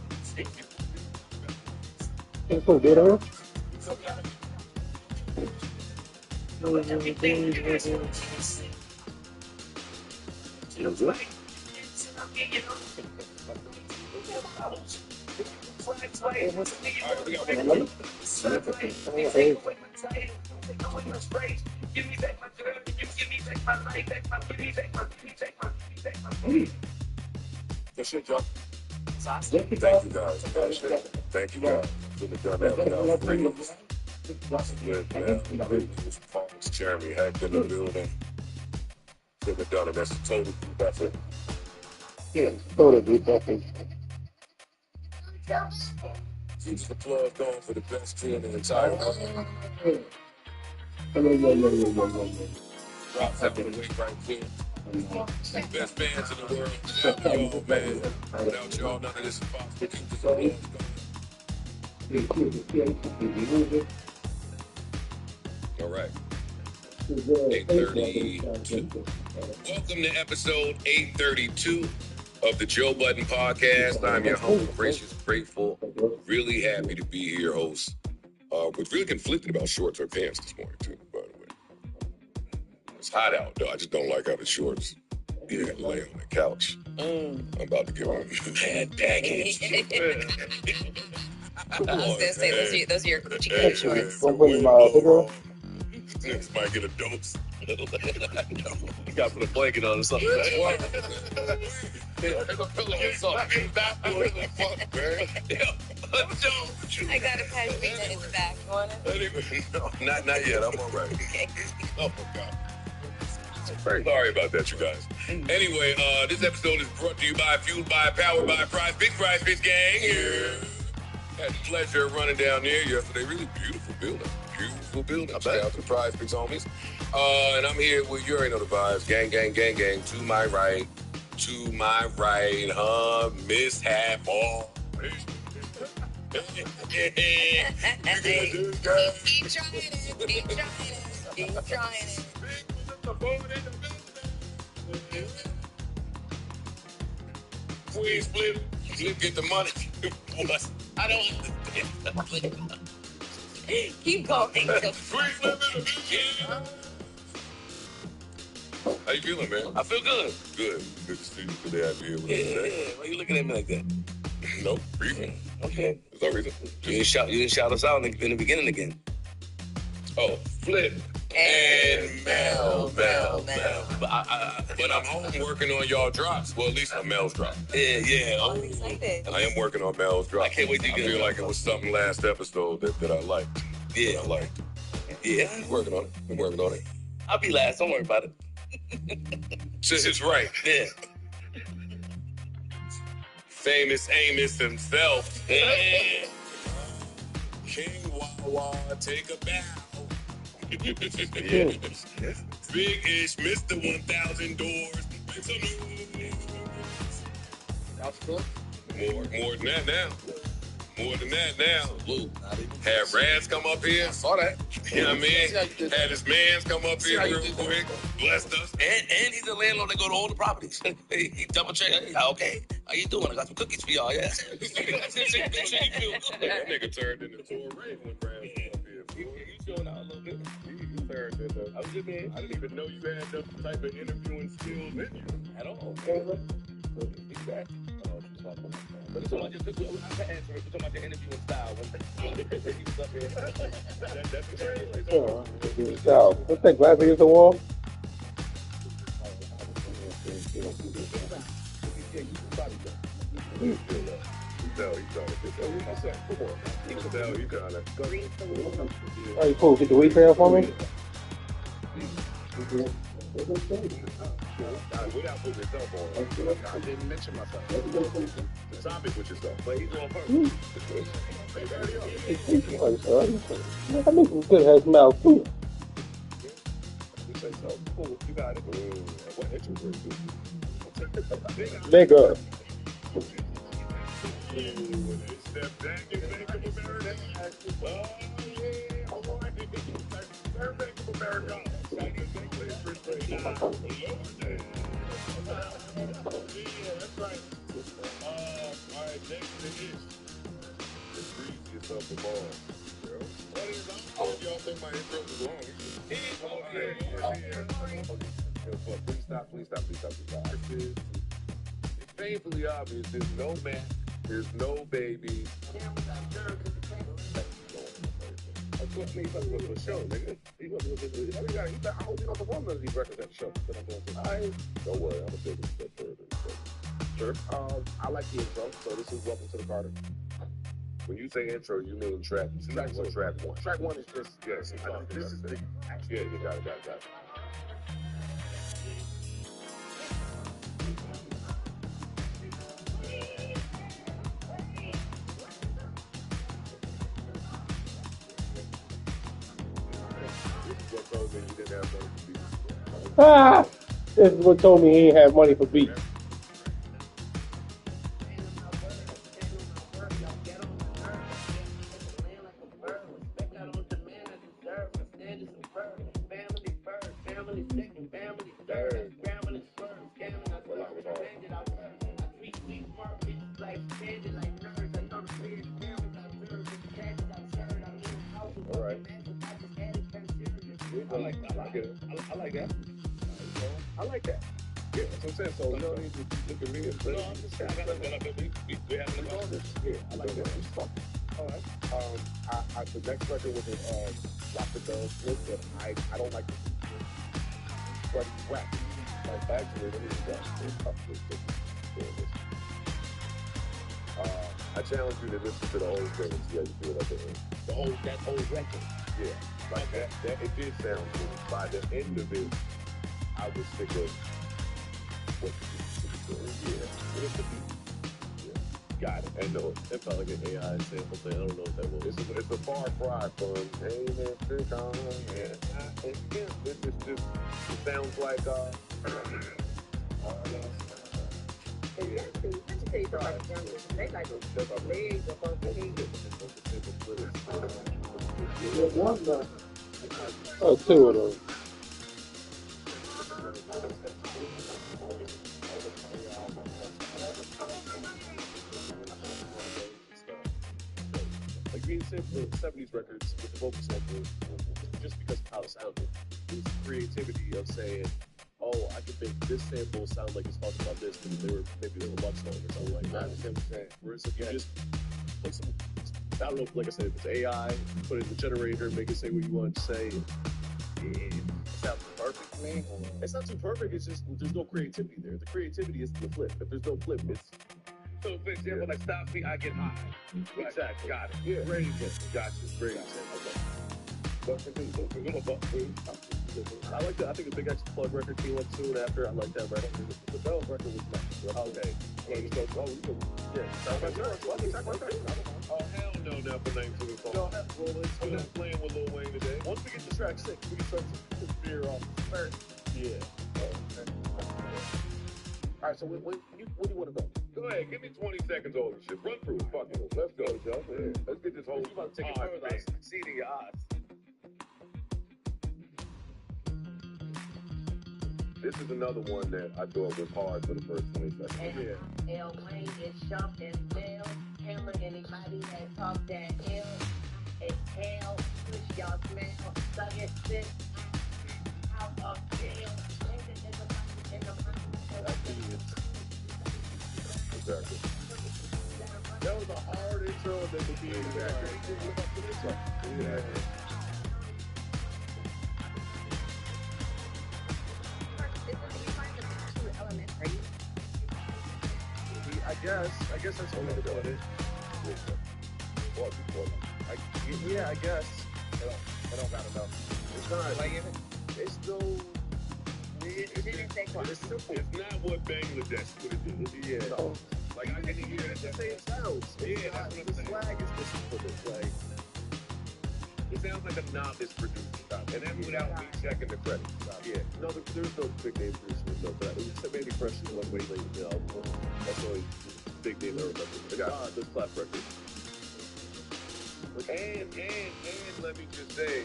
Hey, cool, get over. Good shit, y'all. Thank you guys. Thank you guys. Couldn't have done that without Reeves. With Mr. Fox, Jeremy Heck in the building. Couldn't have done it. That's a total group effort. Yeah, totally, definitely. Keeps the plug going for the best team in the entire world. Drops have been waiting right here. Best fans in the world. Without y'all, man. Without y'all, none of this is possible. Keep the plug going. All right. 832. Welcome to episode 832 of the Joe Budden Podcast. I'm your humble, gracious, grateful, really happy to be here, host Was really conflicted about shorts or pants this morning too. By the way, it's hot out though. I just don't like how the shorts lay on the couch. I'm about to give them a bad package. Come on, I was gonna say those are your Gucci gang hey, shorts. Don't put him out. Niggas might get a dose. You got to put a blanket on or something. I got a pashmina in the back. You want it? No, not yet. I'm all right. Okay. Oh, my God. Sorry about that, you guys. Anyway, this episode is brought to you by, fueled by, powered by Prize Fish Gang. Yeah. Had the pleasure of running down there yesterday. Really beautiful building. Beautiful building. Shout out to the Prize Fish homies. And I'm here with, you already know the vibes. Gang. To my right. Mishap all. Keep trying it. Please, flip, get the money. I don't understand. Keep going. How you feeling, man? I feel good. Good to see you today. I'll be able to Yeah. Why you looking at me like that? No reason. Okay. There's no reason. You didn't shout us out in the beginning again. Oh, Flip and Mel. But I'm home working on y'all drops. Well, at least on Mel's drop. Yeah. I'm excited. I am working on Mel's drop. I can't wait to get it. I feel like it was something last episode that I liked. Yeah. I liked. Yeah. I'm working on it. I'll be last. Don't worry about it. It's right. Yeah. Famous Amos himself. Yeah. King Wawa, take a bow. Yeah. Big Ish, Mr. 1,000 Doors. Make some news. That's cool. More than that now. Luke had Raz come up here. I saw that. You know what I mean? Had his mans come up here real quick. Blessed us. And he's the landlord that go to all the properties. He double check. Hey, okay. How you doing? I got some cookies for y'all. Yeah. That nigga turned into a raven when Raz came up here. You showing out a little bit. He turned into. I was just man. I didn't even know you had that type of interviewing skills in you. At all. Exactly. But it's about just answer it. It's about the interviewing style. When he was up here. What's that glass against the wall? Alright, cool. Get the weight trailer for me. Without putting yourself on. I didn't mention myself. The topic with yourself. But he's on purpose. I make some good head smells too. You say so. Cool. You got it. What introvert do? Nigga. Step back and Bank of America. Oh, yeah, boy. Bank of America. Yeah, that's right. All right, next thing is the greasiest of them all. What is all y'all think my intro was long? Please stop. It's painfully obvious. There's no man. There's no baby. I hope he don't perform none of these records at the show that I'm going to. Don't worry, I'm a big step further. Sure. I like the intro, so this is Welcome to the Carter. When you say intro, you mean track 2 or track 1? Track 1 is just, yes. This is the actual. Yeah, you got it. This is what told me he ain't have money for beats. get it. I like that. I like that. Yeah, that's what I'm saying. So you don't need to look at me and say, no, I'm just saying, we having a conversation. Yeah, I like that. All right. The next record was Rock the Bell Flip, but I don't like it. But he's rapping. Like, actually, let me just I challenge you to listen to the whole thing and see how you feel at the end. That whole record? Yeah. Like that it did sound good. By the end of it, I was sick of what you doing. Yeah. It's the beat. Yeah. Got it. And no, it felt like an AI sample thing. I don't know what that was. It's a far cry from hey man, sick on yeah. It sounds like They like legs above the head. Oh, two of those. Like being said for the 70s records with the vocal sample, just because of how it sounded. It's creativity of saying, oh, I can make this sample sound like it's talking about this because they were maybe it was a love song or something like that. Whereas if you just put some, I don't know, like I said, if it's AI, put it in the generator, make it say what you want to say. It sounds perfect, man. It's not too perfect, it's just there's no creativity there. The creativity is the flip. If there's no flip, it's so for example, like stop me, I get high. Exactly. Got it. Yeah. Great example. Gotcha. Great example. Okay. I like that. I think the Big X Plug record came up soon after. I like that record. The Bell record was nice. Okay. Yeah. Oh, hell no, not for 19 songs. No, I'm not playing with Lil Wayne today. Once we get to track 6, we can start to veer off first. Yeah. All right, so where do you want to go? Go ahead, give me 20 seconds on this shit. Run through it. Fuck it. Let's go, Joe. Yeah. Let's get this whole you about to take it further. I'm seeing your eyes. This is another one that I thought was hard for the first 20 seconds. Yeah. L. Wayne is shoved in jail. Hammer anybody that talk that ill. Exhale, push y'all smell. Suck it, sit out of jail. Exactly. That was a hard intro that would be exactly. Yeah. I guess that's what it is. Yeah, I guess. I don't got enough. It's not. It's still. It's simple. It's not what Bangladesh would do. Yeah. No. Like I can hear it. The same sounds. Yeah, that's what I'm saying. The swag is different for this. Like it sounds like a novice producer. And then without me checking the credits. Yeah. No, there's no big name producers. No, but it was maybe fresh in one way late in the album. That's the only big name I remember. I got this clap record. And let me just say,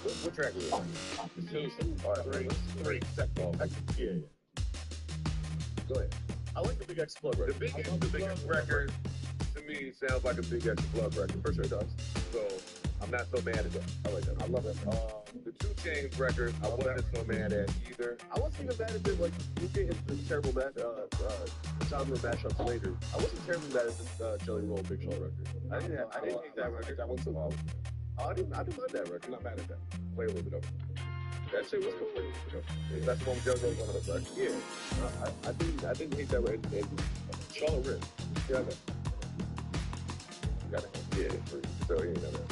what track was it? All right, three. Yeah. Go ahead. I like the Big X Plug record. The Big X record, to me, sounds like a Big X Plug record. For sure it does. So, I'm not so mad at that. I like that. I love it. The 2 Chainz record, I wasn't so mad at either. I wasn't even mad at it, like, you get into the terrible genre mashups later. I wasn't terribly mad at the Jelly Roll Big Sean record. I didn't hate that record. I wasn't so I didn't mind that record. I'm not mad at that. Play a little bit of it. That shit was cool. That's the one with Jelly Roll on the hook, right? Yeah. I didn't hate that record. And Charlotte Rip. Yeah, I got it. Yeah, so he ain't got that.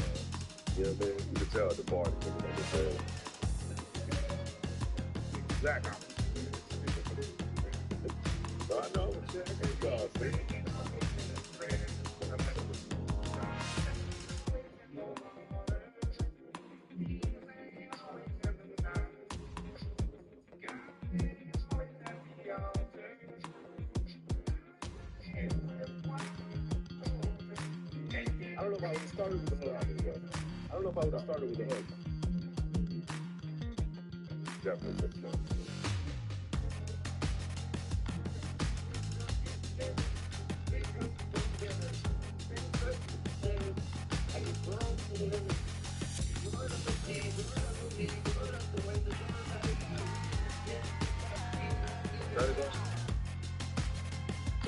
You know what I mean? You can tell at the party. Exactly. So I know. I don't know if I would have started with the hook. I don't know if I would have started with the hook. Definitely.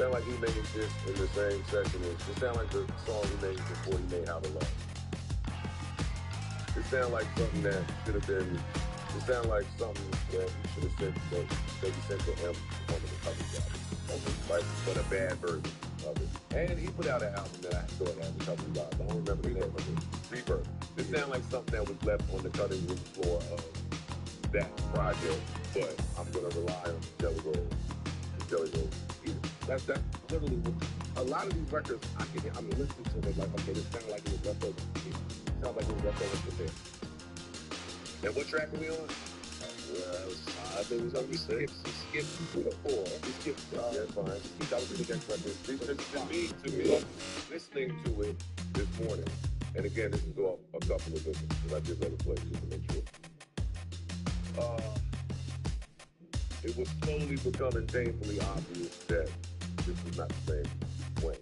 sound like he made this in the same session. It sound like the song he made before he made How to Love. It sound like something that should have been. It sound like something that you should have sent that you sent to him on the cover job, like but a bad version of it. And he put out an album that I thought had the cover job. I don't remember the name of it. Rebirth. It sound like something that was left on the cutting room floor of that project. But I'm gonna rely on Jelly Roll. That's literally what, a lot of these records. I'm listening to them like, okay, this sound like it was left over. It sounds like it was left over for them. And what track are we on? I think it was on 6. We skipped 4. We skipped. Yeah, fine. That was the next record. To me, listening to it this morning, and again, this is off a couple of listens because I did let it play just to make sure. It was slowly becoming painfully obvious that this was not the same Wayne.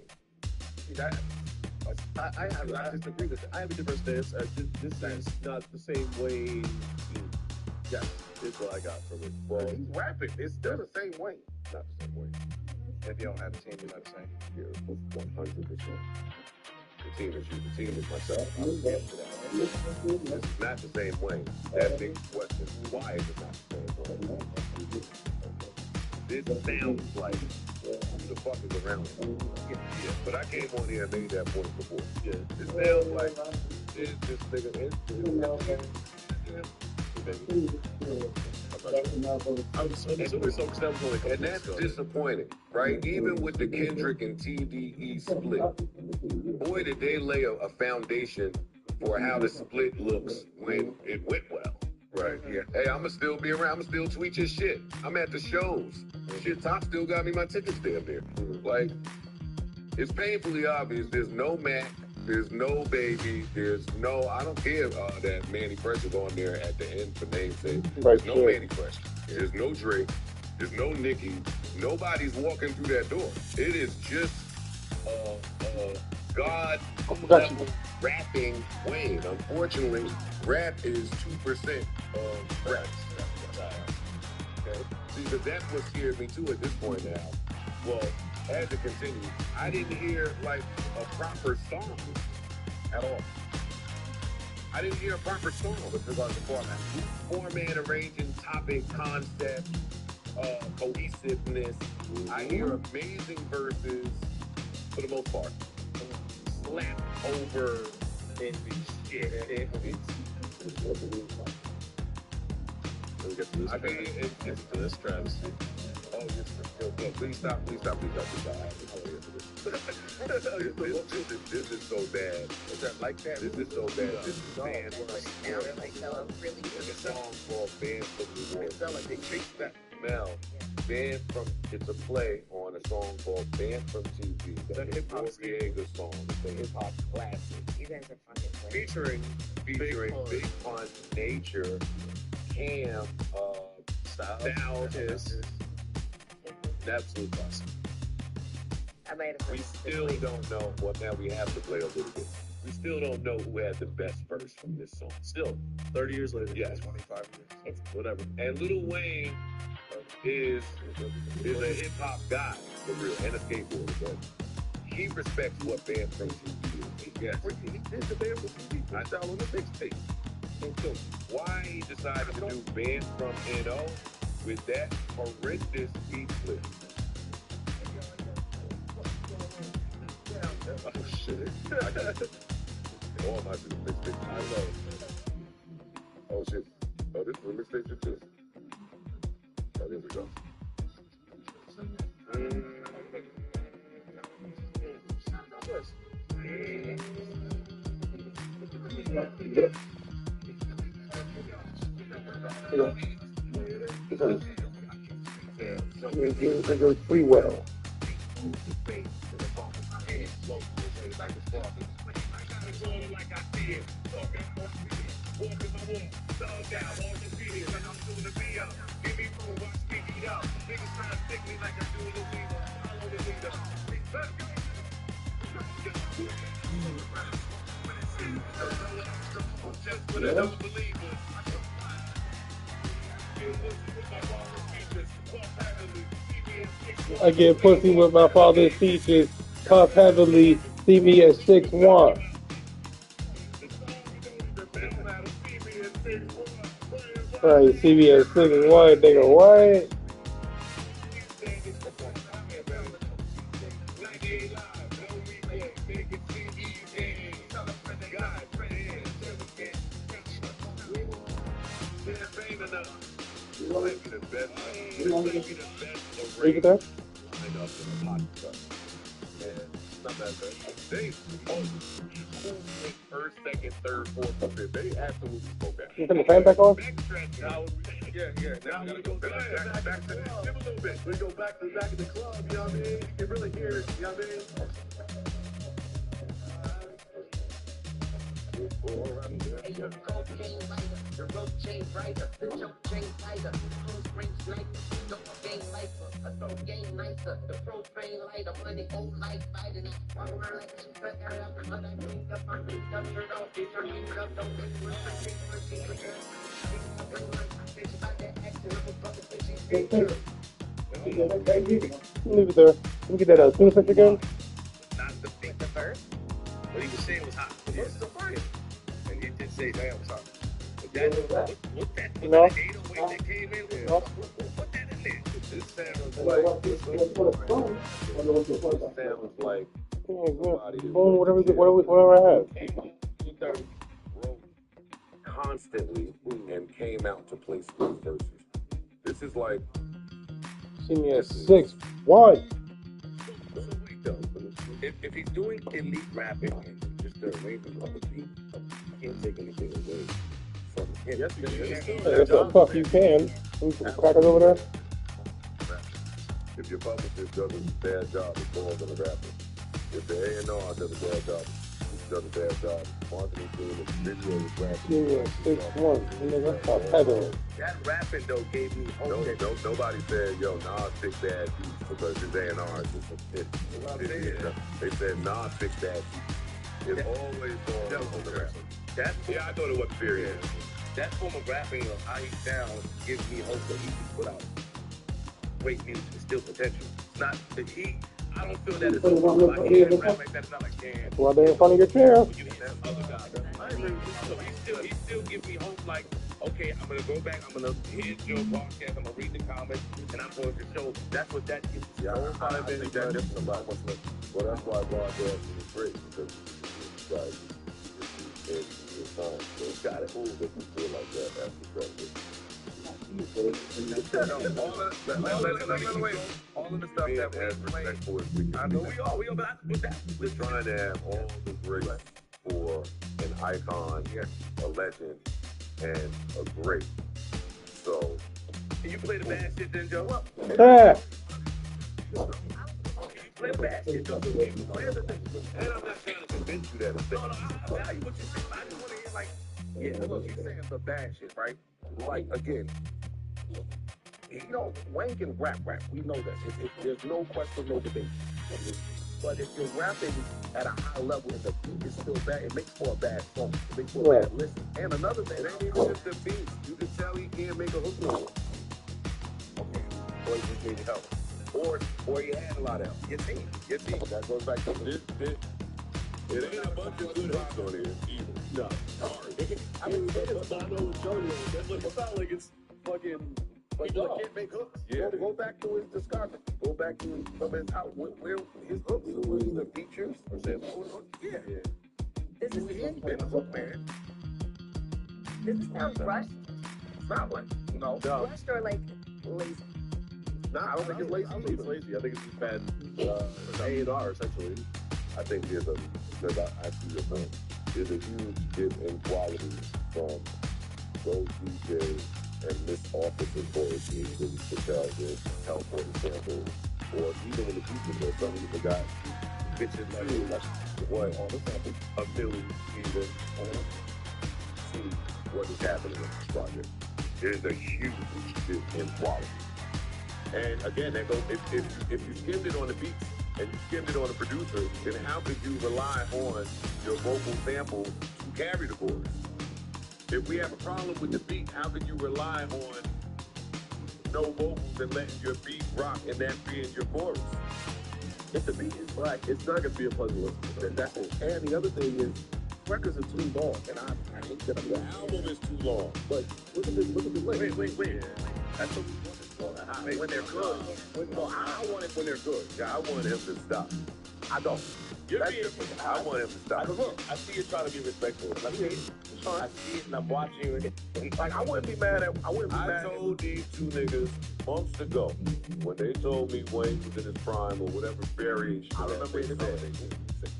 I disagree with that. I have a different stance. This is not the same way. Yes, is what I got from it. Well, he's rapping. It's still the same way. Not the same way. If you don't have a team, you're not the same. Yeah, 100%. The team is you. The team is myself. I would get to that. This is not the same way. That big question. Why is it not the same way? This sounds like who the fuck is around me? Yeah, but I came on here and made that point before. Yeah, it sounds like this nigga. And that's disappointing, right? Even with the Kendrick and TDE split, boy, did they lay a foundation for how the split looks when it went well. Right, yeah. Hey, I'ma still be around. I'ma still tweet your shit. I'm at the shows. Shit, Top still got me my tickets damn near. Like, it's painfully obvious. There's no Mac. There's no Baby. There's no. I don't care that Manny Fresh is on there at the end for namesake. There's no Manny Fresh. There's no Drake. There's no Nicki. Nobody's walking through that door. It is just God level rapping Wayne. Unfortunately, rap is 2% of rap. Okay. See, but that's what scared me too at this point now. Well, as it continues, I didn't hear like a proper song at all. I didn't hear a proper song with regards to format. Format, arranging, topic, concept, cohesiveness. I hear amazing verses for the most part. Slap over shit. I mean, it's to this travesty. Oh, please stop. This is so bad. Is that like that? This is so bad. This is banned from the song called Banned from New Orleans. It sounds like they chased that. Mel, banned from, it's a play on a song called Banned from TV. It's a hip-hop song. It's a hip-hop classic. You guys are fucking great. Featuring Big Pun, Nature, Cam, Styles, absolute classic. We still don't know. Well, now we have to play a little bit. We still don't know who had the best verse from this song. Still, 30 years later. Yes. 25 years. It's whatever. And Lil Wayne is a hip hop guy for real, and a skateboarder, but he respects what Banned from TV is. Yes. He did the Banned from TV freestyle on the mixtape. So why he decided to do Banned from NO with that horrendous beat flip? Oh shit. Oh my shit, mixtape. I know. Oh shit. Oh, this is a mixtape too. Oh, there we go. It goes pretty well. I get pussy with my father's features. Puff heavily. See me at 6'1". Right, see me at 6'1", nigga. What? Look at that. First, second, third, fourth, fifth. They absolutely spoke out. You turn the fan back on? Yeah. Now we gotta go back to the gym a little bit. We go back to the club, you know what I mean? You can really hear it, you know what I mean? Leave it there. Let me get that tuna fish again. Not the first. What he was saying was hot. This is a fire. And he did say that was hot. But that, what that 808 that came in with, put that in there. This sounds like whatever I have. Wrote constantly and came out to play split verses. This is like See me at 6'1". If he's doing elite rapping and just the arrangement of the beat, you can't take anything away from him. Yes, you can. That's a fuck you can. Some crackers over there. If your publicist does a bad job, it falls on the rapper. If the A&R does a bad job, marketing team, the video is rapping. See me at 6'1". Nigga, stop pedaling. That rapping though gave me hope. Nobody said, yo, Nas fix bad beats because his A&R is just a hit. They said Nas fix bad beats. It's always on the rapper. Yeah, I thought it was serious. That form of rapping of how he sounds gives me hope that he can put out great music and still potential. It's not that I don't feel that it's like rap like that. It's not like damn. Well, they're in front of your chair. You hit that other guy. So he still gives me hope like, okay, I'm gonna go back, I'm gonna hit your podcast, I'm gonna read the comments, and I'm going to show that's what that gives me. Yeah, I think that different about what's like. Well, that's why broadcasting is great because it's time. So it's got it. Cool that you feel like that. That's incredible. All of the stuff that we play, I know we are, but we're trying to have all the grace for an icon, a legend, and a great. So, can you play the bad shit then, Joe? Yeah. Play the bad shit, Joe. And I'm not trying to convince you that. No, I'll tell you what you're saying. I just want to hear like, look, you're saying the bad shit, right? Like, again, Wayne can rap. We know that. There's no question, no debate. But if you're rapping at a high level and the beat is still bad, it makes for a bad song. It makes for a bad listen. And another thing, it ain't even just the beat. You can tell he can't make a hook no. Okay. Or he just needed help. Or he had a lot of help. Your team. That goes back to this. It ain't a bunch of good hooks on here either. No. Sorry. I mean, I know what Joey is. It's not like it's fucking... But he can't make hooks. Yeah. Go back to his discography. Go back to his out where his hooks was the features. Or is that yeah. This is been a hook man. This sounds rushed. It's not like Rushed or like lazy. I don't think it's lazy. I think it's lazy. I think it's just bad A&R essentially. I think I see your point. There's a huge dip in quality from those DJs and this office authority to tell this help for the sample, or even in the future, there's some people got bitches like what on the sample ability even see what is happening in this project. There's a huge dip in quality. And again, that goes if you skimmed it on the beats and you skimmed it on the producer, then how could you rely on your vocal sample to carry the chorus? If we have a problem with the beat, how could you rely on no vocals and letting your beat rock and that being your chorus. If the beat is black, it's not going to be a pleasant listen. That's it. And the other thing is, records are too long, and I hate that the album is too long. But look at the list. Wait. That's what we want. When they're good. I want it when they're good. Yeah, I want him to stop. I don't. I want him to stop. Look, I see you trying to be respectful. I see it, and I'm watching you. Like, I wouldn't be mad at. I told these two niggas months ago when they told me Wayne was in his prime or whatever variation. I remember they said.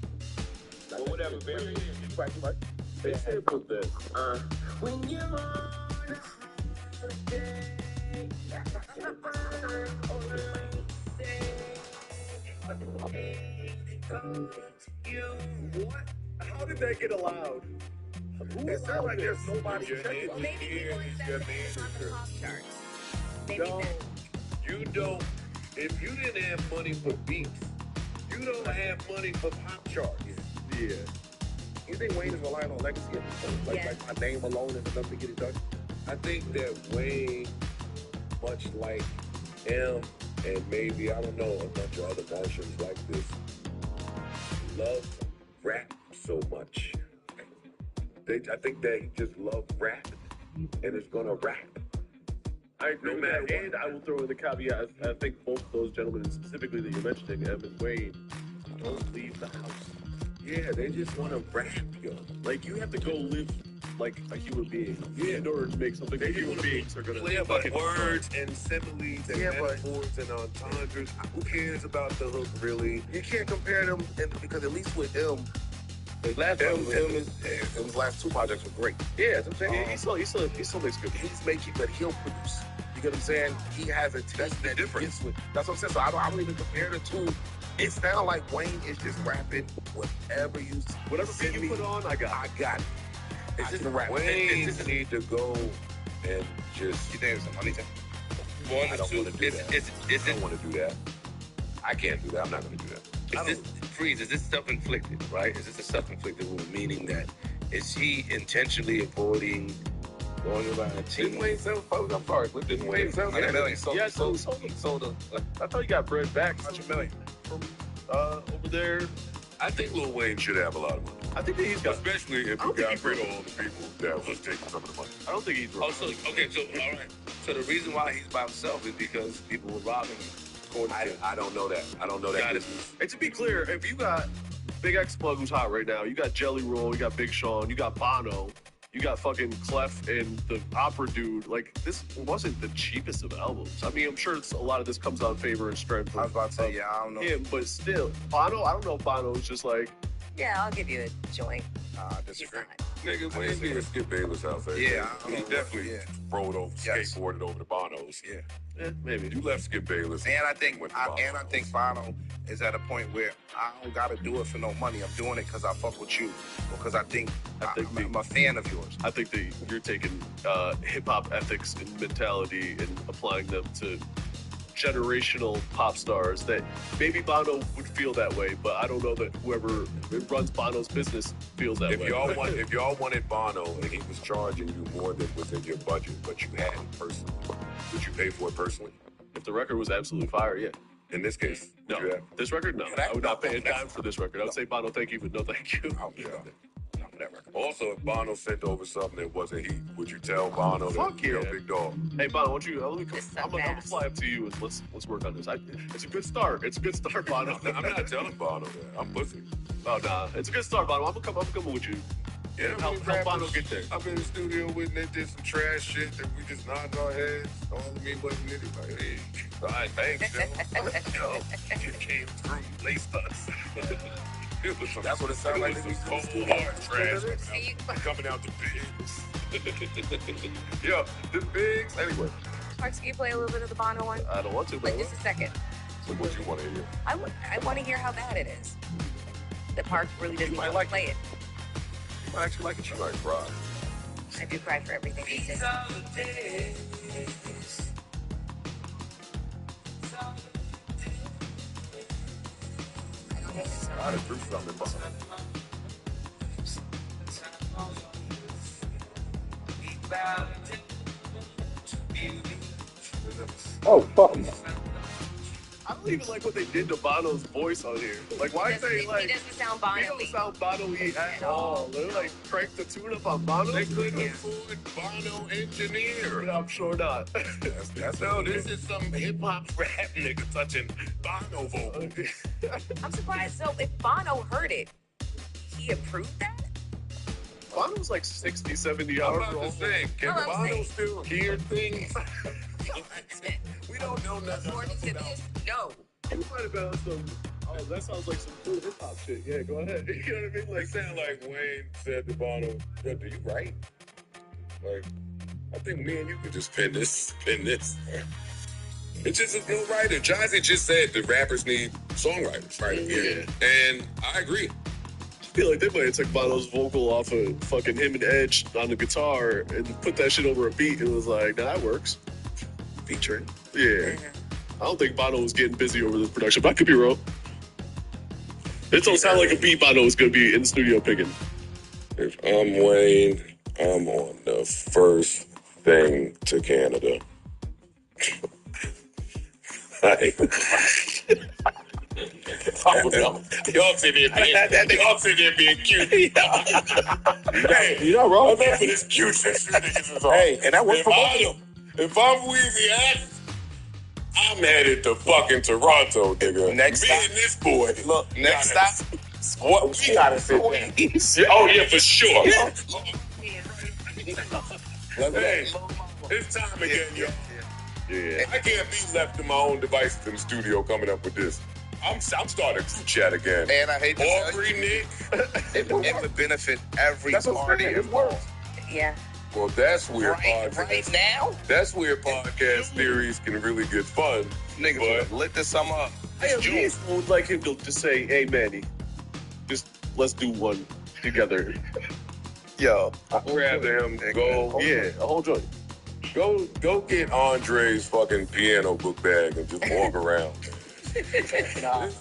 Or whatever variation. Right. They said put this. When you're on a day, what? How did that get allowed? It sounds like there's nobody checking. Well, maybe people said it's on the pop charts. Maybe No, you don't. If you didn't have money for beats, you don't have money for pop charts. Yeah. You think Wayne is relying on legacy at this point? Like my name alone is enough to get it done? I think that Wayne, much like M and maybe, I don't know, a bunch of other versions like this, love rap so much. I think they just love rap and is gonna rap. I agree with that, and I will throw in the caveat. I think both of those gentlemen, specifically that you're mentioning, Em and Wayne, don't leave the house. Yeah, they just want to rap, yo. Like, you have to go live like a human being in order to make something that human beings are gonna play about words and similes and metaphors and entendres. Who cares about the hook, really? You can't compare them, because at least with M, his last two projects were great. Yeah, that's what I'm saying. He still makes good. He's making, but he'll produce. You get what I'm saying? He has a team that difference. That's what I'm saying. So I don't even compare the two. It sounds like Wayne is just rapping whatever beat you put on, I got it. It's just a rap. Wayne need to go and just. You think it's a money thing? I don't want to do that. I don't want to do that. I can't do that. I'm not going to do that. Is this self-inflicted, right? Is this a self-inflicted wound, meaning that is he intentionally avoiding going around a team? Didn't Wayne sell? I'm sorry. Didn't Wayne sell? $100 million. Yeah, sold. I thought he got bread back. $100 million from over there. I think Lil Wayne should have a lot of money. I think that he's got, especially if you got rid of all the people that was taking some of the money. I don't think he's. All right. So the reason why he's by himself is because people were robbing him. I don't know that. I don't know that. And to be clear, if you got Big X Plug who's hot right now, you got Jelly Roll, you got Big Sean, you got Bono, you got fucking Clef and the Opera Dude. Like, this wasn't the cheapest of albums. I mean, I'm sure a lot of this comes on favor and strength. I was about to say, I don't know him, but still, Bono. I don't know if Bono is just like. Yeah, I'll give you a joint. I disagree. Nigga, Wayne be at Skip Bayless' house. Yeah, he definitely rode over, skateboarded over to Bono's. Yeah, maybe. You left Skip Bayless. And I think Bono is at a point where I don't gotta do it for no money. I'm doing it because I fuck with you, because I think I'm a fan of yours. I think that you're taking hip hop ethics and mentality and applying them to generational pop stars that maybe Bono would feel that way, but I don't know that whoever runs Bono's business feels that way. If y'all wanted Bono and he was charging you more than was in your budget, but you had it personally, would you pay for it personally? If the record was absolutely fire, yeah. In this case, no. This record, no. I would not pay a dime for this record. I would say Bono, thank you, but no thank you. Also, if Bono sent over something that wasn't heat, would you tell Bono that big dog? Hey Bono, why don't you? I'm gonna fly up to you and let's work on this. It's a good start. It's a good start, Bono. I'm not telling Bono that. I'm pussy. Oh nah, it's a good start, Bono. I'm coming with you. Yeah, help Bono get there. I've been in the studio with and they did some trash shit that we just nodded our heads. All of me wasn't in it. Like, hey, all right, thanks, yo. You came through, laced us. That's what it sounds like. It was some cold, hard trash coming out the bigs. Yeah, the bigs. Anyway. Parks, can you play a little bit of the Bono one? I don't want to, but just a second. So what you want to hear? I want to hear how bad it is. The Parks really doesn't want to play it. You might actually like it. You might cry. I do cry for everything he says. I had to do something about it. Oh, fuck. I don't even like what they did to Bono's voice on here. Like, why they like? It doesn't sound He don't sound Bono-y at all. They're like crank the tune up on Bono. They couldn't afford Bono engineer. I'm sure not. No, this is some hip hop rap nigga touching Bono vocal. I'm surprised. So if Bono heard it, he approved that? Bono's like 60, 70 I'm hours about to old. say, can No, I'm Bono saying- still hear things? We don't know nothing. According to this, no. You might have been on some. Oh, that sounds like some cool hip hop shit. Yeah, go ahead. You know what I mean? Like, sound like Wayne said to Bono, "What, do you write?" Like, I think me and you could just pin this. It's just a no writer. Jazzy just said the rappers need songwriters, right? Yeah. And I agree. I feel like they might have took Bono's vocal off of fucking him and Edge on the guitar and put that shit over a beat and was like, nah, that works. Featuring. Yeah. I don't think Bono was getting busy over this production, but I could be wrong. It don't sound like a beat Bono is going to be in the studio picking. If I'm Wayne, I'm on the first thing to Canada. Y'all sitting there being cute. Hey, you're not wrong. I'm not for this cute shit. Hey, and that worked for both. If I'm Weezy F, I'm headed to fucking Toronto, nigga. Next Me stop. and this boy. Look, next stop. What? We gotta sit down. Yeah, oh, yeah, for sure. Hey, it's time again, y'all. Yeah. I can't be left to my own devices in the studio coming up with this. I'm starting to chat again. And I hate to tell Aubrey, you, Nick. it would benefit every That's what I'm party saying. It involved. works. Yeah. Well, that's where Right now, That's where podcast theories can really get fun. niggas would lit this summer up. I at least would like him to just say, hey, Manny, just let's do one together. Yo, I'd rather him go. Yeah, a whole joint. Go get Andre's fucking piano book bag and just walk around. It's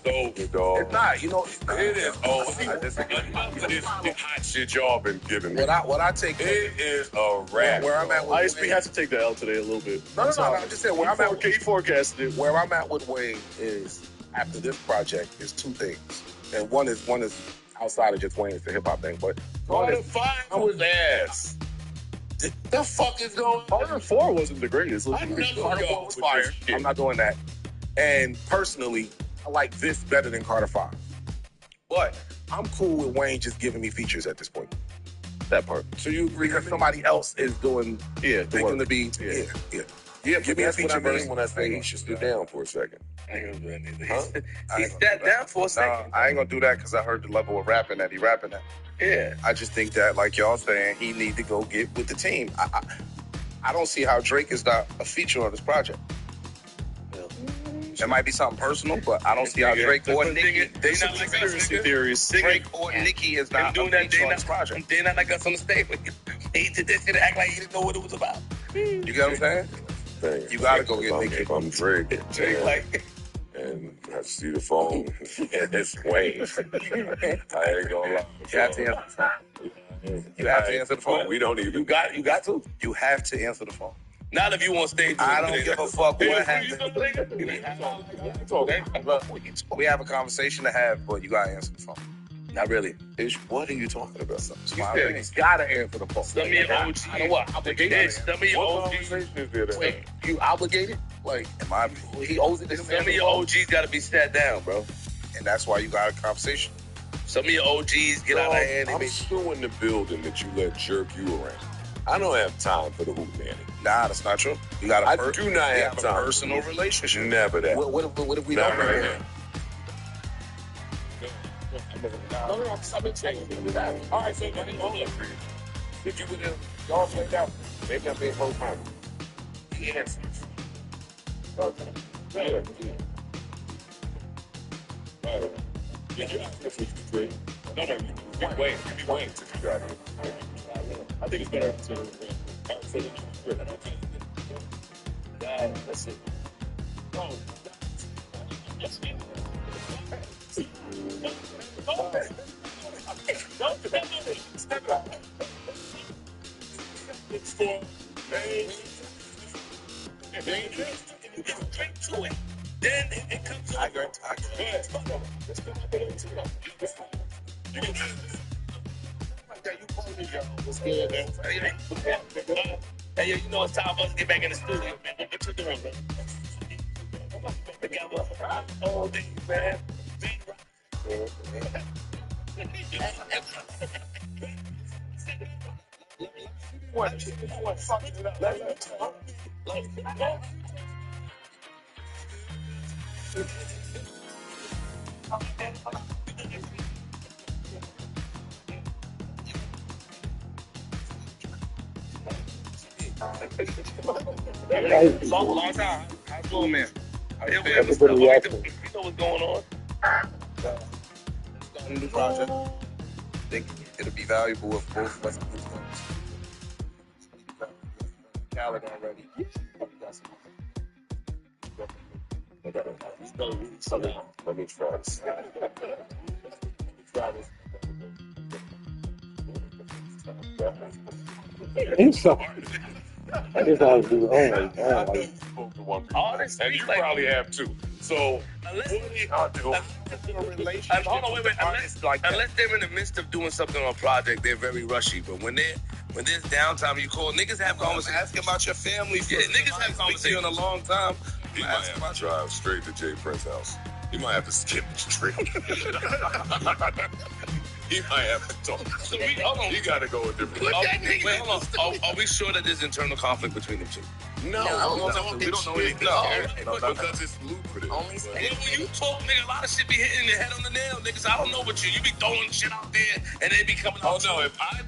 over, dog. it's not. You know, It is over. I disagree. Enough of this hot shit y'all been giving me. What I take It is a wrap. where I'm at with ISP Wayne, has to take the L today a little bit. No, I'm just saying where I'm at. He forecasted it. Where I'm at with Wayne is after this project is two things, and one is outside of just Wayne, it's the hip hop thing, but one Carter is 5 was ass. The fuck is going on? Carter 4 wasn't the greatest. I never Carter 4 was fire. I'm not doing that. And personally, I like this better than Carter 5. But I'm cool with Wayne just giving me features at this point. That part. So you agree because somebody else is doing Yeah, picking the beats. Yeah. Yeah, Give me a that's what feature I mean verse. when I say he should sit down for a second. I ain't gonna do that neither. Huh? He sat down for a second. I ain't gonna do that because I heard the level of rapping that he rapping at. Yeah. I just think that, like y'all saying, he need to go get with the team. I don't see how Drake is not a feature on this project. It might be something personal, but I don't see how Drake or Nicki. They not like conspiracy theories. Drake or Nicki is not a feature on this project. They not like us on the stage. He did this shit and act like he didn't know what it was about. You get what I'm saying? Dang, You gotta go get Nicki. If I'm Drake, Drake like, and I see the phone, and it's Wayne. I ain't gonna lie. You have to answer the phone. You have to answer the phone. We don't even. you got to. You have to answer the phone. Not if you on stage. I don't give a fuck what happened. Look, We have a conversation to have, but you gotta answer the phone. not really. What are you talking about? You gotta answer the phone. Some of your OGs. I know what? Obligated. Some of your What OGs. conversation is there? Wait, you obligated? Like, in my he owes it to Some of your OGs gotta be sat down, bro. and that's why you got a conversation. Some of your OGs get out of hand. I'm still in the building that you let jerk you around. I don't have time for the hoop nanny. Nah, that's not true. You got I do not have a time. personal relationship. Never that. What if we Not don't right right now. No, I've been saying that. All right, so did you with him? Y'all played out. Maybe I'm being whole time. He answers. Okay. Did you ask if we could trade? No, you be waiting. You be waiting till you got it. I think it's better to say that you let's see. No, yes, man. Step up. It's for dangerous. Drink to it. Then it comes over. I agree. You can like that. You call me, yo. What's good, man? Hey, yo, you know it's time for us to get back in the studio, man. What you doing, man? I'm about to put together all day, man. Long time. How's it going, man? That's a good reaction. You know what's going on? Starting a new project. I think it'll be valuable if both of us can get Khaled already. Let me try this. I just always do. Oh my god! Like, And you probably have too. So, unless they're in the midst of doing something on a project, they're very rushy. But when there's downtime, you call niggas have conversations. Ask about your family. Yeah, niggas have conversations in a long time. He might have to drive straight to Jay Prince's house. He might have to skip the street. He might have to talk. So hold on. You gotta go a different way. Wait, hold on. Are we sure that there's internal conflict between them two? No. We don't know anything. Because it's lucrative. Only when you talk, nigga, a lot of shit be hitting the head on the nail, niggas. I don't know what you be throwing shit out there, and they be coming out. Oh, no, if I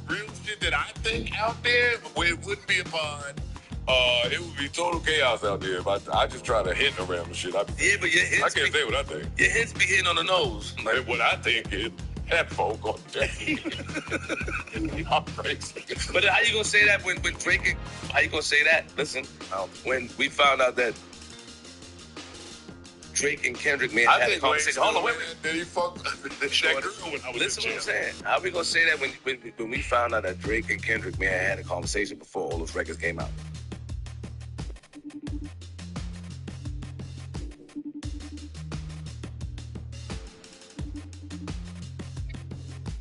threw real shit that I think out there, where it wouldn't be a pond, it would be total chaos out there. If I just try to hit around the shit. But your hits I can't say what I think. Your hits be hitting on the nose. Like, what I think is, that folk on deck. I'm crazy. But how you gonna say that when Drake? How you gonna say that? Listen, when we found out that Drake and Kendrick may have had a conversation. Hold on, wait. Did he fuck that girl when I was Listen what I'm saying. How we gonna say that when we found out that Drake and Kendrick may have had a conversation before all those records came out?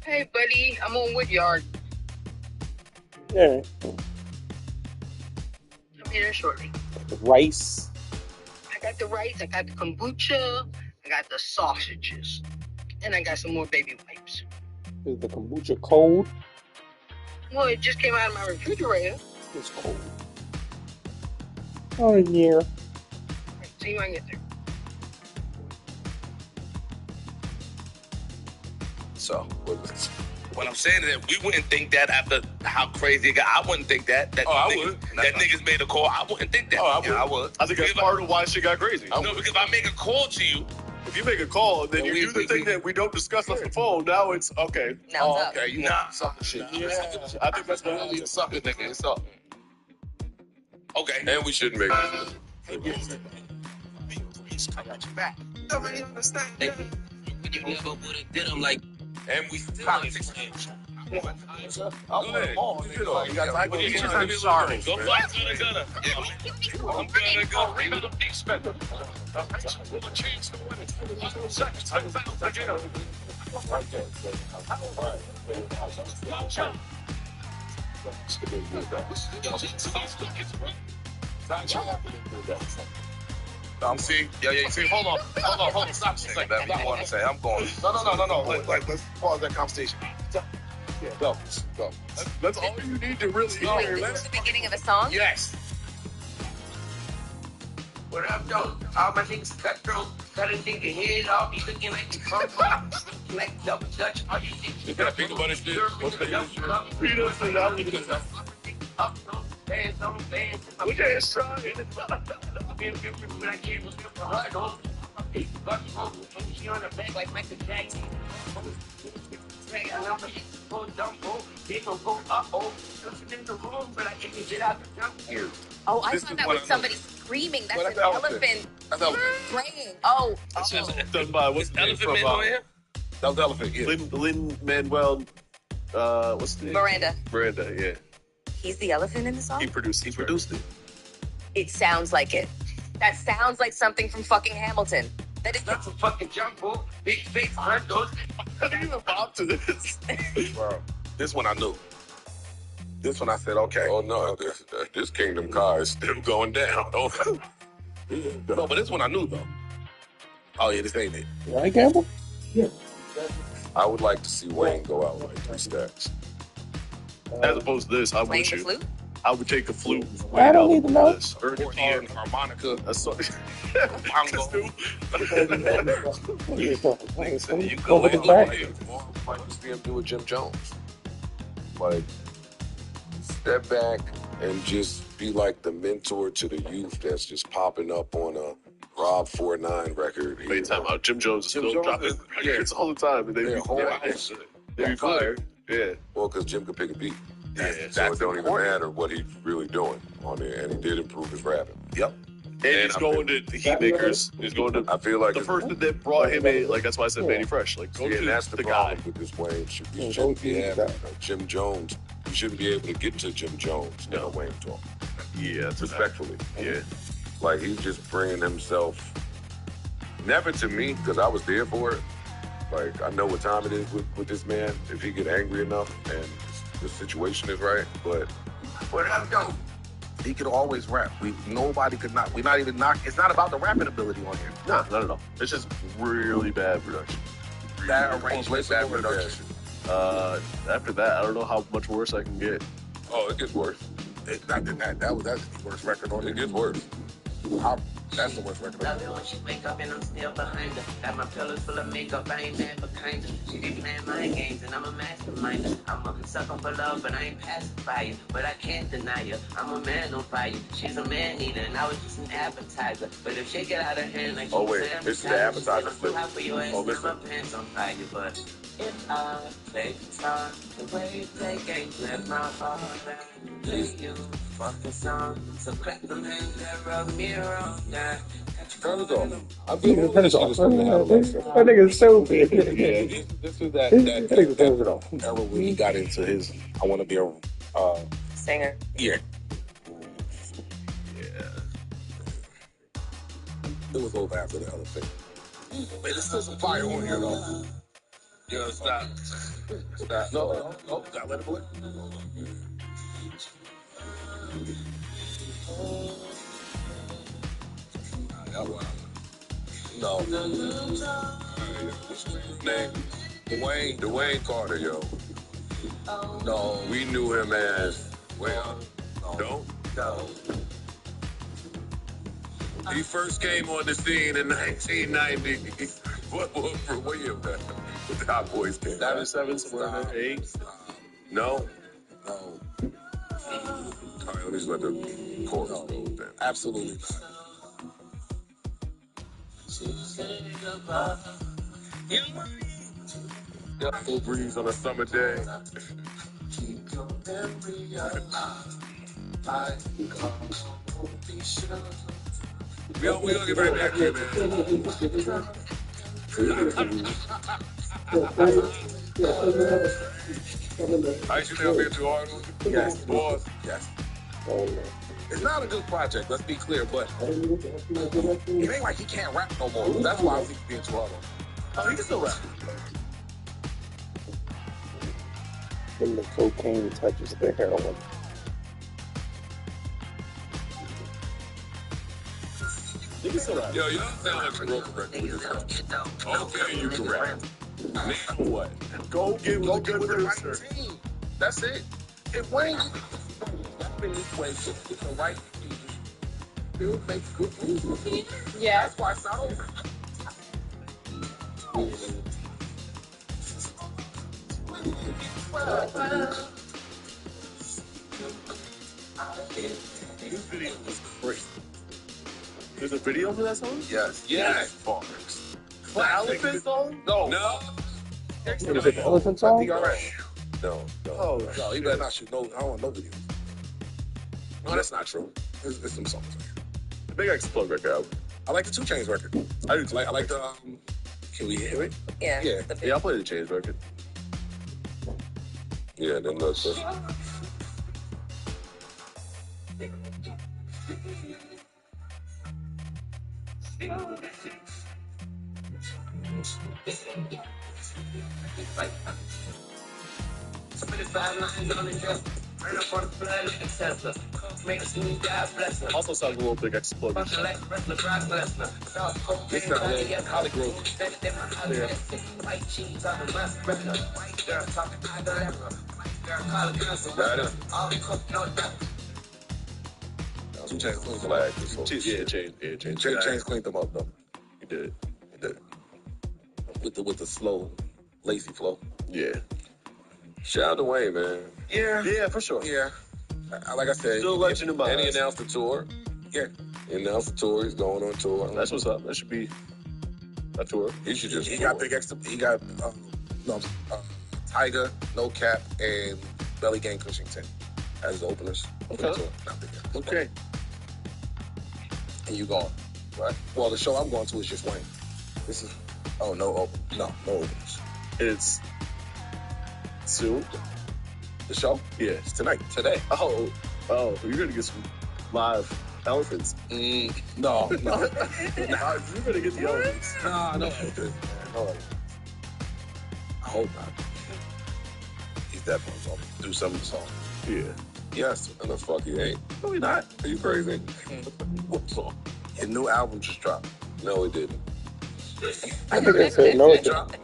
Hey, buddy, I'm on Woodyard. yeah, I'm here shortly. rice. I got the rice, I got the kombucha, I got the sausages, and I got some more baby wipes. Is the kombucha cold? Well, it just came out of my refrigerator. It's cold. Oh yeah. See you when I get there. So, what I'm saying is that we wouldn't think that after how crazy it got. I wouldn't think that. I would. That niggas made a call. I wouldn't think that. Oh, I would. Yeah, I would. I think that's part of why shit got crazy. No, because if I make a call to you, if you make a call, then you do the thing that we don't discuss on the phone. Now it's okay. Now it's up. Okay, you not sucking shit. Yeah, I think that's what You sucking, nigga. It's up. Okay. And we shouldn't make it. I got you back. I really understand. You never would have did them like. And we still politics. Go ahead. You got time. I'm sorry. Go fight to the gunner. I'm gonna go. Read the big spender. With a chance to win it. seconds. I found again. See, hold on, stop. Whatever you want to say, I'm going. No. Let's pause that conversation. Yeah, go. That's all you need to really hear. Wait, this is the beginning of a song? Yes. What up, though? All my niggas cut throat. Got a nigga head off. He looking like the front like double dutch. All you niggas. You got peanut butter shit? What's the Peanuts and that was up, no bands, on bands. We just trying. When I came with him for her, though. She on the back like Michael Jackson. They gon' go uh-oh. In the room, but I can't get out the jump here. Oh, I thought that was somebody screaming. That's an elephant praying. Oh. Done by what's the name Elephant Man on here? That was Elephant, yeah. Lin-Manuel, what's the name? Miranda, yeah. He's the elephant in the song? He produced it. It sounds like it. That sounds like something from fucking Hamilton. That is That's a fucking jump rope. Big face, red doors. How do you evolve to this? Bro, this one I knew. This one I said, okay. Oh no, this Kingdom car is still going down. No, but this one I knew though. Oh yeah, this ain't it. Right, Campbell? Yeah. I would like to see Wayne go out like 3 stacks. As opposed to this, I'm playing with the you. flute. I would take a flute. I don't need to know. This. Or Guitar, harmonica, That's so, bongo. You You go go with the in track. like you see him do with Jim Jones. Like, step back and just be like the mentor to the youth that's just popping up on a Rob 49 record. Wait, time out. Jim Jones is still dropping records all the time. And they be fire. Yeah. Well, because Jim could pick a beat. Yeah, So it don't even matter what he's really doing on there, and he did improve his rapping. Yep. And he's going to the Heat Makers. He's going to. I feel like the person that brought him in. Like that's why I said Manny Fresh. Like go to that's the the problem guy. with this Wayne. You shouldn't be having Jim Jones. You shouldn't be able to get to Jim Jones in a Wayne talk. Yeah, respectfully. Yeah. Like he's just bringing himself. Never to me, because I was there for it. Like I know what time it is with this man. If he get angry enough and the situation is right, but Yo, he could always rap. Nobody could not. We're not even knock. It's not about the rapping ability on here. Nah, not at all. It's just really bad production. Bad arrangement, bad production. After that, I don't know how much worse I can get. Oh, it gets worse. That's the worst record on it. It gets worse. That's the worst record. Love it when she wake up and I'm still behind her. Got my pillows full of makeup, I ain't mad but kinda. She be playing mind games and I'm a masterminder. I'm a sucker for love, but I ain't pacifier. But I can't deny her. I'm a man on fire. She's a man eater and I was just an appetizer. But if she get out of hand like Oh wait, this is the appetizer. for your ass, my pants on fire. But if I play guitar, the way you play games left my heart and play you fucking song. So clap them hands that rub me wrong. Turn it off. That nigga's so big. Yeah, this is that era when he got into his. I want to be a singer. Yeah. It was over after the other thing. Wait, there's still some fire on here though. Yo, stop. Stop. No, gotta let it play. No. What's his name? Dwayne Carter, yo. No. We knew him as, well, no? No. He first came on the scene in 1990. What year was that? The Hot Boys came. 97, somewhere in 8. No? No. All right, let me just let the chorus go with that. Absolutely not. Yeah, full breeze on a summer day. We gonna get right back here, man. I should never be too hard. Yes. Boss. Yes. It's not a good project, let's be clear, but it ain't like he can't rap no more. That's why I think he's being too hard on him. Oh, he can still rap. When the cocaine touches the heroin. You can still rap. Yo, y'all sound like a broken record. Okay, you can rap. Name what? Go get with a good producer. Team. That's it. If Wayne rapping this way with the right team, he'll make good music. Yeah. That's why it's not over. This video was great. There's a video for that song? Yes. Yes. Bars. The elephant song? No. No. Is it the elephant song? No. Oh, no, you better not shoot no. I don't want no videos. No, that's not true. There's some songs. The Big X Plug record album. I like the 2 Chainz record. I do too. I like the. Can we hear it? Yeah. Yeah. Yeah, I'll play the Chainz record. Yeah, then that's Also sounds a little big exploded. It's not little Hollywood. Yeah. Two Chainz cleaned flag this whole Yeah, Chainz. Chainz cleaned them up though. He did. With the slow, lazy flow. Yeah. Shout out to Wayne, man. Yeah, for sure. Yeah. Like I said, Still legend in my and he eyes. announced the tour. Yeah. He announced the tour. He's going on tour. That's what's up. That should be a tour. He should just. He got big extra. He got Tiger, No Cap, and Belly Gang Cushington as the openers. Okay. For the tour. Not big. Okay. And you going, right? Well, the show I'm going to is just Wayne. This is no openers. It's soon. The show? Yeah, it's tonight. Today. Oh, you're gonna get some live elephants. No. You're gonna get the elephants. No. I hope not. He's definitely going to do some of the song. Yeah. Yes, and the fuck he ain't. No, he's not. Are you crazy? What song? His new album just dropped. No, he didn't. I think I said no. It didn't.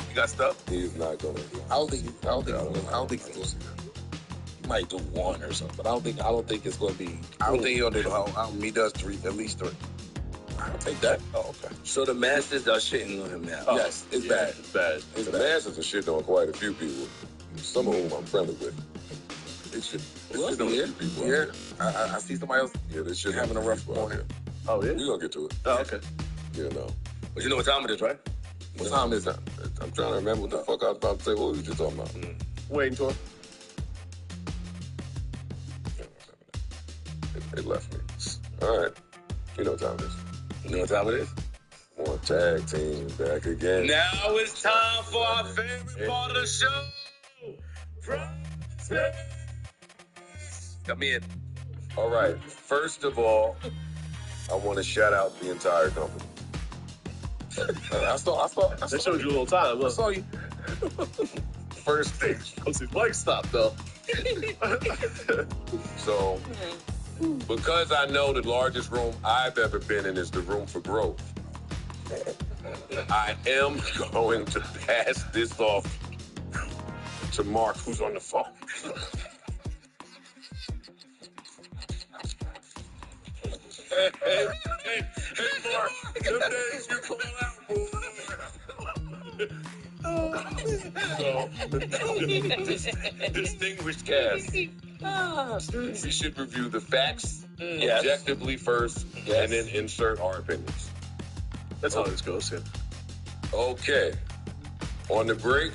You got stuff? He's not gonna. I don't think he's going to do it. He might do one or something, but I don't think it's going to be. I don't think he'll do the whole album. He does at least three. I'll take that. Oh, okay. So the masses are shitting on him now. Yes, it's bad. It's bad. The masses are shitting on quite a few people. Some of whom I'm friendly with. They shit on a few people. Yeah. I see somebody else They shit having a rough morning. Oh, yeah? We're gonna get to it. Oh, okay. You know. But you know what time it is, right? What time is that? I'm trying to remember what the fuck I was about to say. What were you just talking about? Waiting tour. They left me. All right. You know what time it is. You know what time it is? More tag team back again. Now it's time for our favorite part of the show. Come in. All right. First of all, I want to shout out the entire company. I saw. They showed you a little time. I Look. saw you. First thing. Once his mic stopped, though. So, because I know the largest room I've ever been in is the room for growth, I am going to pass this off to Mark, who's on the phone. Hey, Mark, them days you call out, boy. Distinguished cast. We should review the facts objectively first, and then insert our opinions. That's how this goes, yeah. Okay. On the break,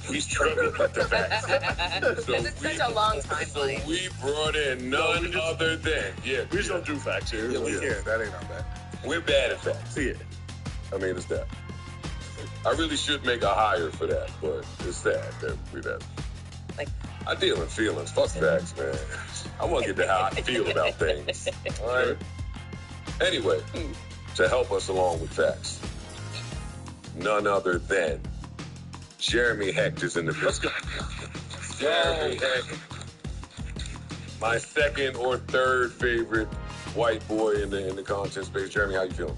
we struggled with the facts. Because it's such a long timeline. We brought in none other than, We just don't do facts here. Yeah, we can. That ain't not bad. we're bad at facts. Yeah. I mean, it's that. I really should make a hire for that, but it's sad that we that. Like, I deal in feelings. Fuck facts, man. I want to get to how I feel about things. All right. Anyway, to help us along with facts, none other than Jeremy Hecht is in the building. Jeremy Hecht, my second or third favorite white boy in the content space. Jeremy, how you feeling?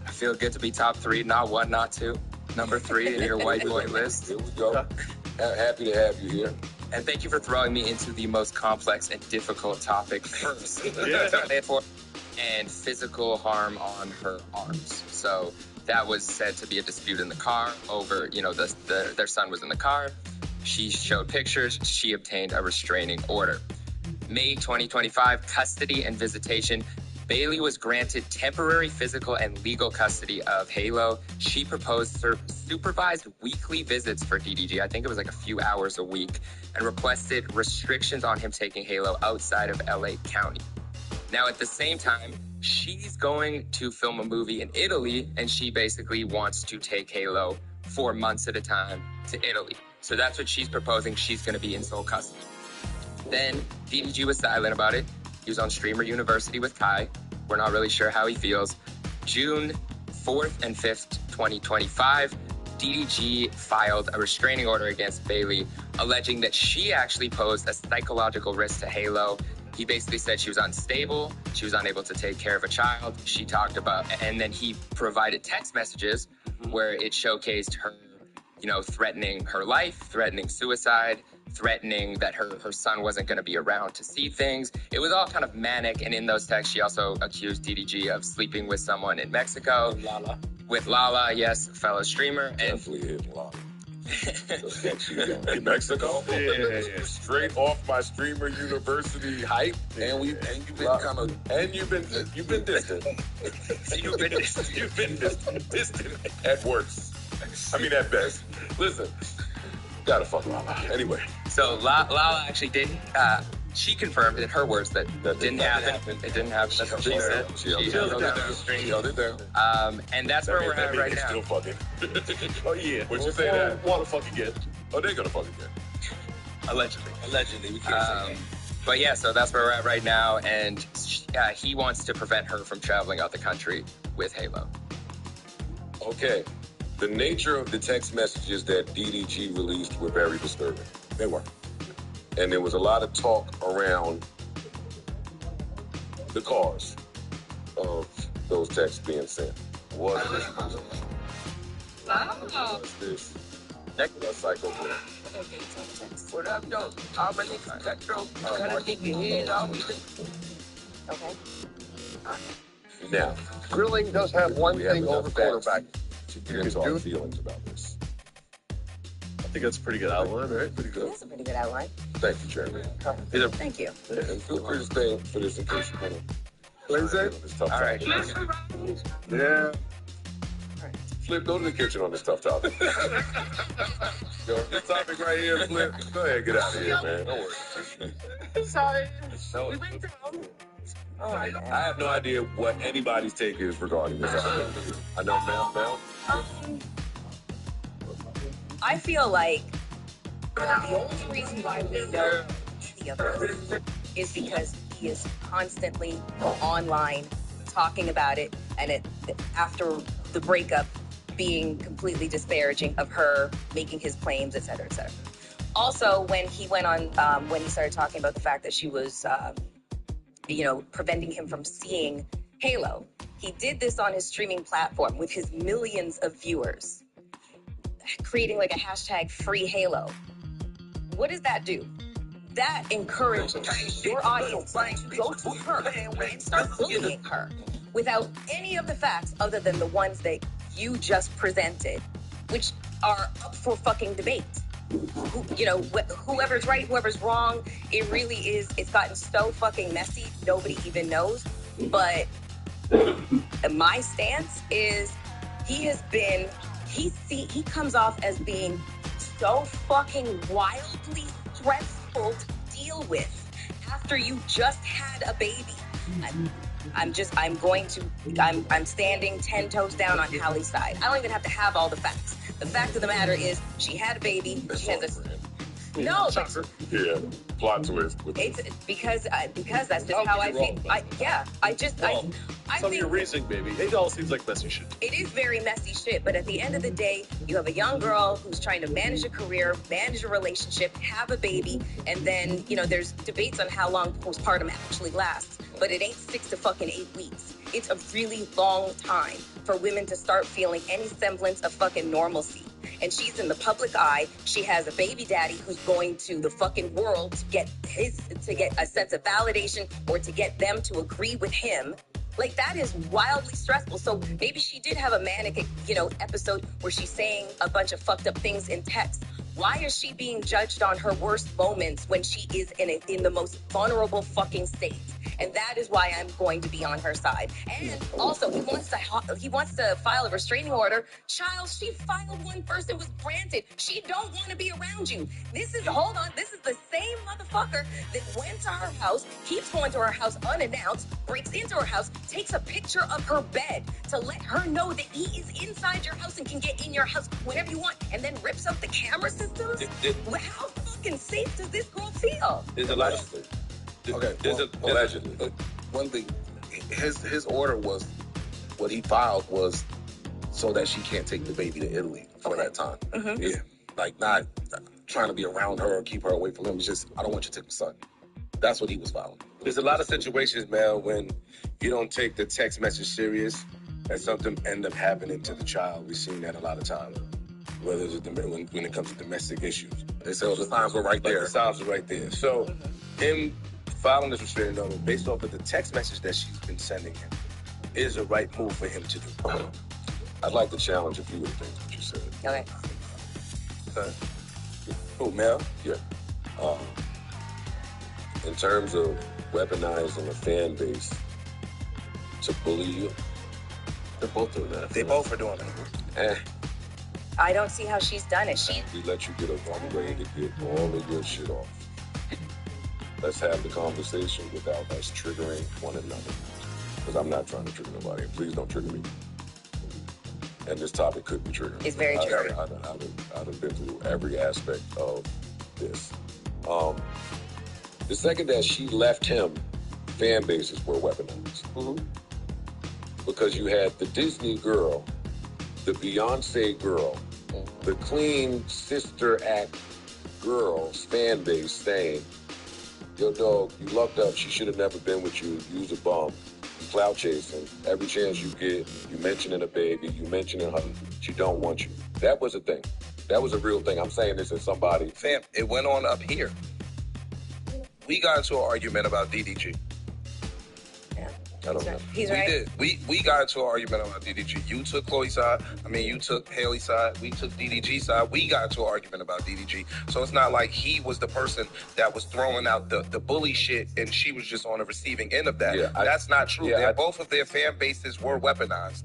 I feel good to be top 3, not 1, not 2. Number 3 in your white boy list. Here we go. Happy to have you here. And thank you for throwing me into the most complex and difficult topic first. And physical harm on her arms. So that was said to be a dispute in the car over, their son was in the car. She showed pictures. She obtained a restraining order. May 2025, custody and visitation. Bailey was granted temporary physical and legal custody of Halo. She proposed supervised weekly visits for DDG. I think it was like a few hours a week, and requested restrictions on him taking Halo outside of LA County. Now, at the same time, she's going to film a movie in Italy, and she basically wants to take Halo 4 months at a time to Italy. So that's what she's proposing. She's going to be in sole custody. Then DDG was silent about it. He was on Streamer University with Kai. We're not really sure how he feels. June 4th and 5th, 2025, DDG filed a restraining order against Bailey, alleging that she actually posed a psychological risk to Halo. He basically said she was unstable, she was unable to take care of a child. She talked about, and then he provided text messages where it showcased her, threatening her life, threatening suicide, threatening that her son wasn't going to be around to see things. It was all kind of manic, and in those texts, she also accused DDG of sleeping with someone in Mexico. With Lala, yes, fellow streamer. Definitely hit Lala. In Mexico? Yeah. Straight off my streamer university hype. And you've been distant. You've been distant at worst. I mean, at best. Listen, gotta fuck Lala. Anyway. So Lala actually didn't. She confirmed in her words that didn't happen. It didn't happen. That's what she said. She held it down. And that's where we're at right now. Still fucking. Oh yeah. Would you say that? Want to fuck again? Oh, they're gonna fuck again. Allegedly. We can't say that. But yeah, so that's where we're at right now, and he wants to prevent her from traveling out the country with Halo. Okay. The nature of the text messages that DDG released were very disturbing. They were. And there was a lot of talk around the cause of those texts being sent. Was this psychopath? What up, though? I'm a nigga Petro. Gotta take your head off. Okay. Now, Grilling does have one thing over quarterback. To get into our feelings about this. I think that's a pretty good outline, right? Pretty good. That's a pretty good outline. Thank you, Jeremy. Thank you. And feel free to stay for this in case you want to. What is that? All right. Yeah. Flip, go to the kitchen on this tough topic. Yo, this topic right here, Flip. Go ahead, get out of here, man. Don't worry. Sorry. No, We went down. I have no idea what anybody's take is regarding this. I know Mel. I feel like the only reason why we know any of this is because he is constantly online talking about it, and after the breakup being completely disparaging of her, making his claims, et cetera, et cetera. Also, when he went on, when he started talking about the fact that she was, preventing him from seeing Halo, he did this on his streaming platform with his millions of viewers, creating like a hashtag free Halo. What does that do? That encourages your audience to go to her and start bullying her without any of the facts other than the ones that you just presented, which are up for fucking debate. Whoever's right, whoever's wrong, it really is, it's gotten so fucking messy, nobody even knows. But my stance is he comes off as being so fucking wildly stressful to deal with after you just had a baby. I'm standing 10 toes down on Hallie's side. I don't even have to have all the facts. The fact of the matter is, she had a baby. She has a no. Yeah, plot twist. It's because that's just how I feel. I Some of your reasoning, baby. It all seems like messy shit. It is very messy shit, but at the end of the day, you have a young girl who's trying to manage a career, manage a relationship, have a baby, and then there's debates on how long postpartum actually lasts. But it ain't 6 to fucking 8 weeks. It's a really long time for women to start feeling any semblance of fucking normalcy. And she's in the public eye. She has a baby daddy who's going to the fucking world to get a sense of validation or to get them to agree with him. Like, that is wildly stressful. So maybe she did have a manic, episode where she's saying a bunch of fucked up things in text. Why is she being judged on her worst moments when she is in the most vulnerable fucking state? And that is why I'm going to be on her side. And also, he wants to file a restraining order. Child, she filed one first and was granted. She don't want to be around you. This is the same motherfucker that went to her house, keeps going to her house unannounced, breaks into her house, takes a picture of her bed to let her know that he is inside your house and can get in your house whenever you want, and then rips up the camera systems? How fucking safe does this girl feel? Allegedly. One thing, his order was what he filed was so that she can't take the baby to Italy for that time. Mm-hmm. Yeah, like not trying to be around her or keep her away from him. It's just, I don't want you to take my son. That's what he was filing. There's a lot of situations, man, when you don't take the text message serious and something end up happening to the child. We've seen that a lot of times, whether it's when it comes to domestic issues. So the signs were right there. The signs were right there. So him filing this restraining order based off of the text message that she's been sending him is a right move for him to do. I'd like to challenge a few of the things that you said. Okay. Who, Mel? Yeah. In terms of weaponizing a fan base to bully you, they're both doing that. They both are doing it. I don't see how she's done it. We let you get a one way to get all of your shit off. Let's have the conversation without us triggering one another. Because I'm not trying to trigger nobody. Please don't trigger me. And this topic could be triggering. It's very triggering. I've been through every aspect of this. The second that she left him, fan bases were weaponized. Mm-hmm. Because you had the Disney girl, the Beyonce girl, the clean sister act girls fan base saying, yo, dog, you lucked up. She should have never been with you. You's a bum. You clout chasing. Every chance you get, you mentioning a baby, you mentioning her. She don't want you. That was a thing. That was a real thing. I'm saying this as somebody. Fam, it went on up here. We got into an argument about DDG. I don't know. He's we right. did. We got into an argument about DDG. You took Chloe's side. You took Haley's side. We took DDG's side. We got into an argument about DDG. So it's not like he was the person that was throwing out the bully shit and she was just on the receiving end of that. Yeah, That's not true. yeah, Both of their fan bases were weaponized.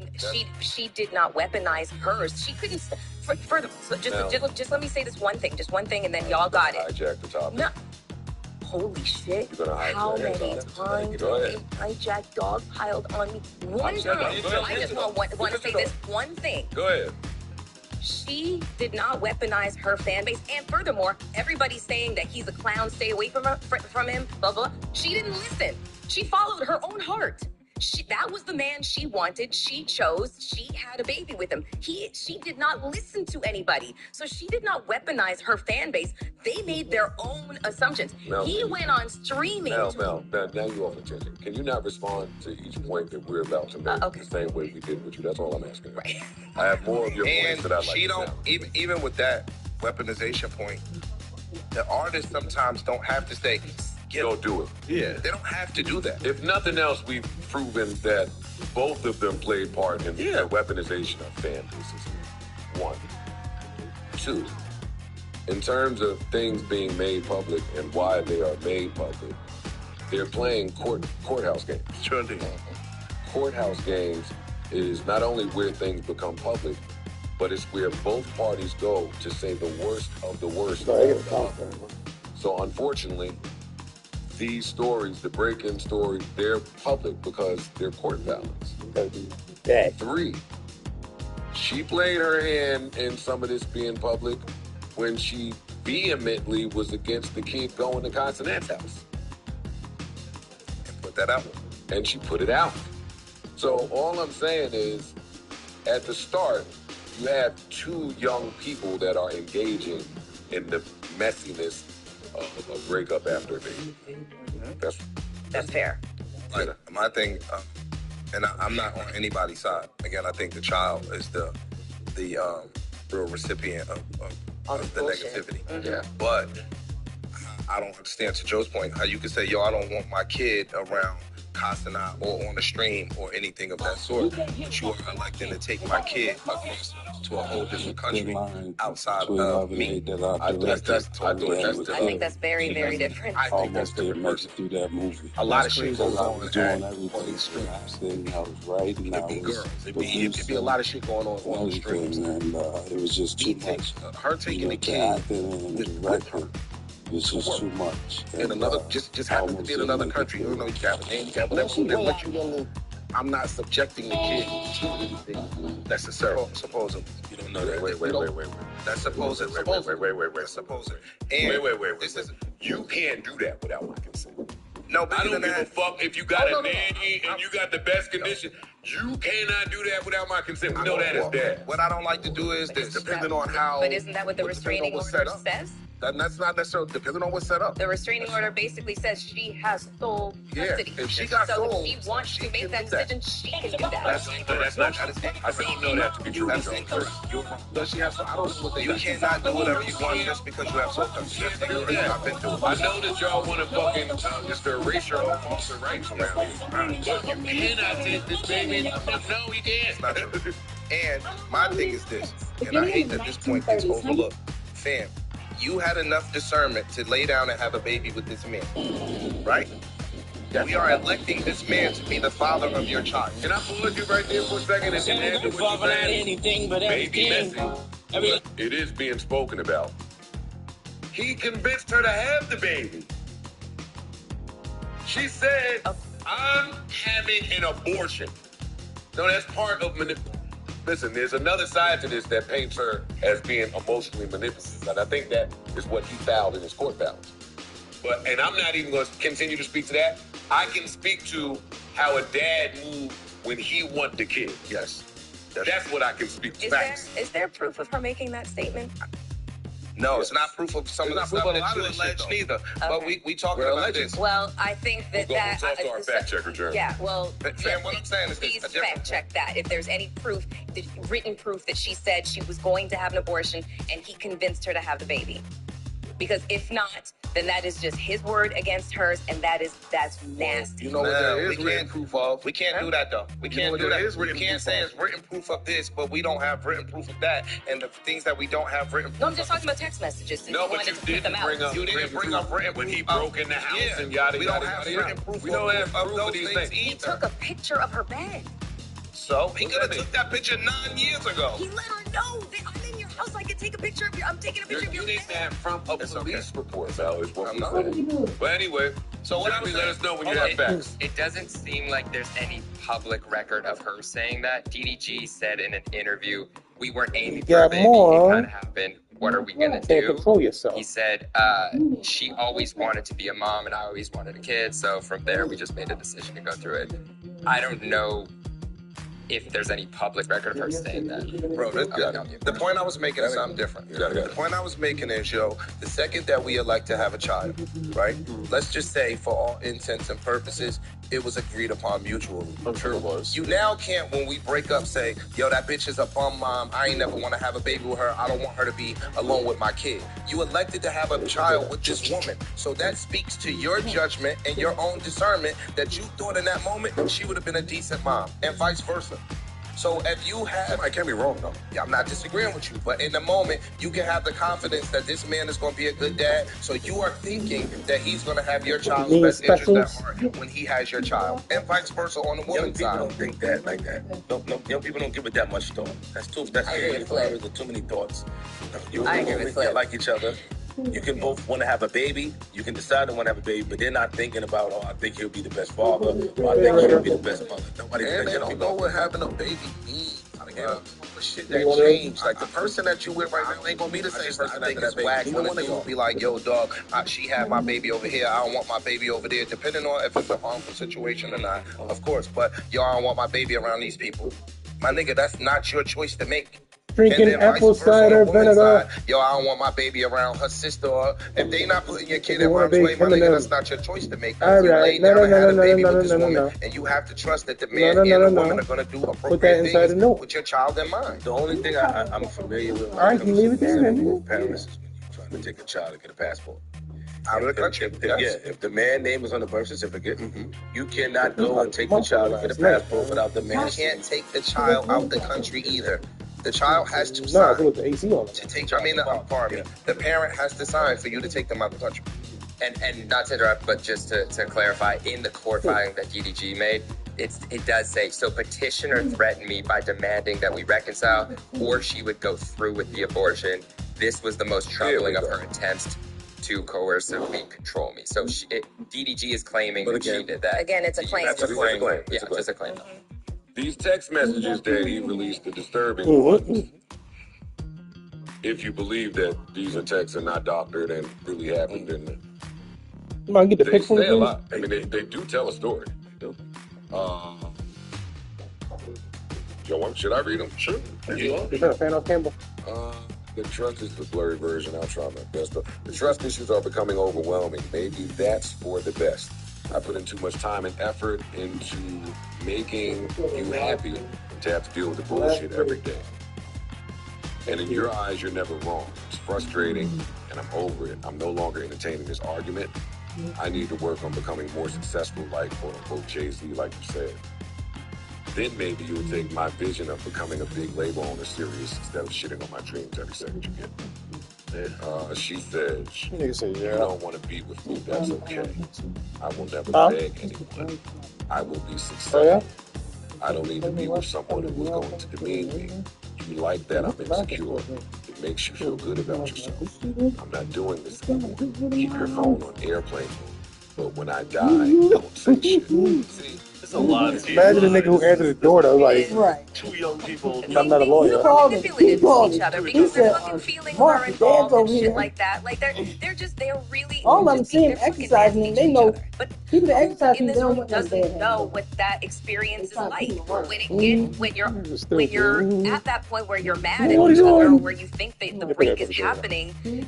She did not weaponize hers. She couldn't. Further, so just let me say this one thing, and then y'all got it. Hijack the topic. No. Holy shit. You're gonna How hijack many the topic. times Go ahead. a hijack dog piled on me? One time. I just want to say this one thing. Go ahead. She did not weaponize her fan base. And furthermore, everybody's saying that he's a clown, stay away from him, blah, blah. She didn't listen. She followed her own heart. That was the man she wanted. She chose. She had a baby with him. She did not listen to anybody. So she did not weaponize her fan base. They made their own assumptions. He went on streaming. Now you're off the tangent. Can you not respond to each point that we're about to make the same way we did with you? That's all I'm asking. Right. I have more of your points that I'd like she to don't challenge. even with that weaponization point, the artists sometimes don't have to say, don't do it. Yeah. They don't have to do that. If nothing else, we've proven that both of them played part in the weaponization of fan bases. One. Two, in terms of things being made public and why they are made public, they're playing courthouse games. Sure do. Courthouse games is not only where things become public, but it's where both parties go to say the worst of the worst. So unfortunately, these stories, the break-in stories, they're public because they're court balance. Three, she played her hand in some of this being public when she vehemently was against the kid going to Consonant's house. And put that out. And she put it out. So all I'm saying is, at the start, you have two young people that are engaging in the messiness of a breakup after a baby. That's fair. Like, my thing, and I'm not on anybody's side. Again, I think the child is the real recipient of the negativity. Yeah. But I don't understand, to Joe's point, how you could say, yo, I don't want my kid around Consonant or on the stream or anything of that sort. But you are electing to take my kid across to a whole different country outside of me. I think that's very, very different. I think that's different. Through that movie. A lot of shit goes on doing everything. I was sitting, I was writing, I was It'd be a lot of shit going on the streams. And it was just too much. Her taking the kid with her. It's just too much. In another, just happen to be in another country. You know, you got a name, you got whatever. I'm not subjecting the kid to anything necessarily. Supposing. You don't know that. Wait. That's supposing. Wait. Supposing. Wait. You can't do that without my consent. No, I don't give a fuck if you got a nanny and you got the best condition. You cannot do that without my consent. We know that as dad. What I don't like to do is this, depending on how. But isn't that what the restraining order says? That's not necessarily depending on what's set up. The restraining order basically says she has sole custody. If she got so sole, if she wants to make that decision, she can do that. That's not true. I don't know that to be true. Does she have sole? I don't know what they. You cannot do whatever you want just because you have sole custody. I've been through it. I know that y'all want to fucking just erase your own faults and rights around here. But you cannot take this baby. No, you can't. It's not true. And my thing is this, and I hate that this point gets overlooked. Fam, you had enough discernment to lay down and have a baby with this man, right? We are electing this man to be the father of your child. Can I pause you right there for a second and answer what you said? Anything but Baby messy. But it is being spoken about. He convinced her to have the baby. She said, I'm having an abortion. No, that's part of manipulation. Listen, there's another side to this that paints her as being emotionally manipulative, and I think that is what he filed in his court balance. And I'm not even going to continue to speak to that. I can speak to how a dad moved when he wanted a kid. Yes. That's what I can speak to. Is there proof of her making that statement? No, it's not proof of some of the stuff that you allege neither. But we talking about this. Well, I think that We'll talk to our fact checker, Jeremy. Yeah, well, Sam, what I'm saying is please fact check that. If there's any proof, written proof that she said she was going to have an abortion and he convinced her to have the baby. Because if not, then that is just his word against hers, and that's nasty. You know what there is written proof of? We can't do that, though. We can't do that. You can't say it's written proof of this, but we don't have written proof of that, and the things that we don't have written proof No, I'm just talking about text messages. No, but you didn't bring up. You didn't bring up written when proof he broke in the house and yada we yada don't have yada. written proof We don't have of proof of those these things things. He took a picture of her bed. So he could have took that picture 9 years ago. He let her know that I'm in your house. I can take a picture of you. I'm taking a picture of your bed. That from a police report, Val, is what I'm we not. said. But anyway, so let us know when you have facts. It doesn't seem like there's any public record of her saying that. DDG said in an interview, we weren't aiming for a baby. It kind of happened. What are we going to do? Control yourself. He said she always wanted to be a mom and I always wanted a kid. So from there, we just made a decision to go through it. I don't know if there's any public record of her saying that. Bro, the point I was making is something different. The point I was making is, the second that we elect to have a child, right? Let's just say, for all intents and purposes, it was agreed upon mutually. I'm sure it was. You now can't, when we break up, say, yo, that bitch is a bum mom. I ain't never want to have a baby with her. I don't want her to be alone with my kid. You elected to have a child with this woman. So that speaks to your judgment and your own discernment that you thought in that moment she would have been a decent mom, and vice versa. So if you have... I can't be wrong, though. Yeah, I'm not disagreeing with you, but in the moment, you can have the confidence that this man is going to be a good dad, so you are thinking that he's going to have your child's best interest at heart when he has your child, and vice versa on the woman's side. Young people don't think that like that. No, young people don't give it that much thought. That's too many flowers and too many thoughts. You like each other. You can both want to have a baby. You can decide to want to have a baby, but they're not thinking about, I think he'll be the best father, or I think he'll be the best mother. Nobody and they thinks don't know what having a baby means. Shit that changed. Like the person that you with right now ain't gonna be the same person after that baby. You want to be like, yo, dog, she had my baby over here. I don't want my baby over there. Depending on if it's a harmful situation or not, of course. But yo, I don't want my baby around these people. My nigga, that's not your choice to make. Drinking apple cider vinegar. Yo, I don't want my baby around her sister. Or if they not putting your kid in harm's way, my nigga, that's not your choice to make. You laid down and had a baby with this woman, and you have to trust that the man and the woman are going to do appropriate things with your child in mind. The only thing I'm familiar with All right, you leave it there, then. parents is when you're trying to take a child to get a passport. Out of the country. If the man name is on the birth certificate, you cannot go and take the child and get a passport without the man. You can't take the child out the country either. The child has to sign to take. Pardon me. The parent has to sign for you to take them out the country. And not to interrupt, but just to clarify, in the court filing that DDG made, it does say, so petitioner threatened me by demanding that we reconcile, or she would go through with the abortion. This was the most troubling of her attempts to coercively control me. So DDG is claiming that she did that. Again, it's a claim. That's a claim. Yeah, it's just a claim. These text messages that he released, the disturbing ones, if you believe that these are texts and not doctored and really happened, then they say a lot. I mean, they do tell a story. They do. Should I read them? Sure. You been a fan of Campbell? The trust is the blurry version. I'll try my best. But the trust issues are becoming overwhelming. Maybe that's for the best. I put in too much time and effort into making you happy to have to deal with the bullshit every day. And in your eyes, you're never wrong. It's frustrating, and I'm over it. I'm no longer entertaining this argument. I need to work on becoming more successful, like quote-unquote Jay-Z, like you said. Then maybe you would take my vision of becoming a big label owner serious instead of shitting on my dreams every second you get. She says, you don't want to be with me, that's okay. I will never beg anyone. I will be successful. I don't need to be with someone who is going to demean me. You like that I'm insecure. It makes you feel good about yourself. I'm not doing this anymore. Keep your phone on airplane mode. But when I die, don't say shit. See? It's a lot of Imagine the nigga who answered the door though, like, two young people. I'm not a lawyer. Manipulative to each other because their fucking feelings are involved and shit like that. Like they're really all I'm seeing exercising and they know but people that exercise in this they don't room want that doesn't bad. know what that experience is like. When you're at that point where you're mad at each other or where you think that the break is happening and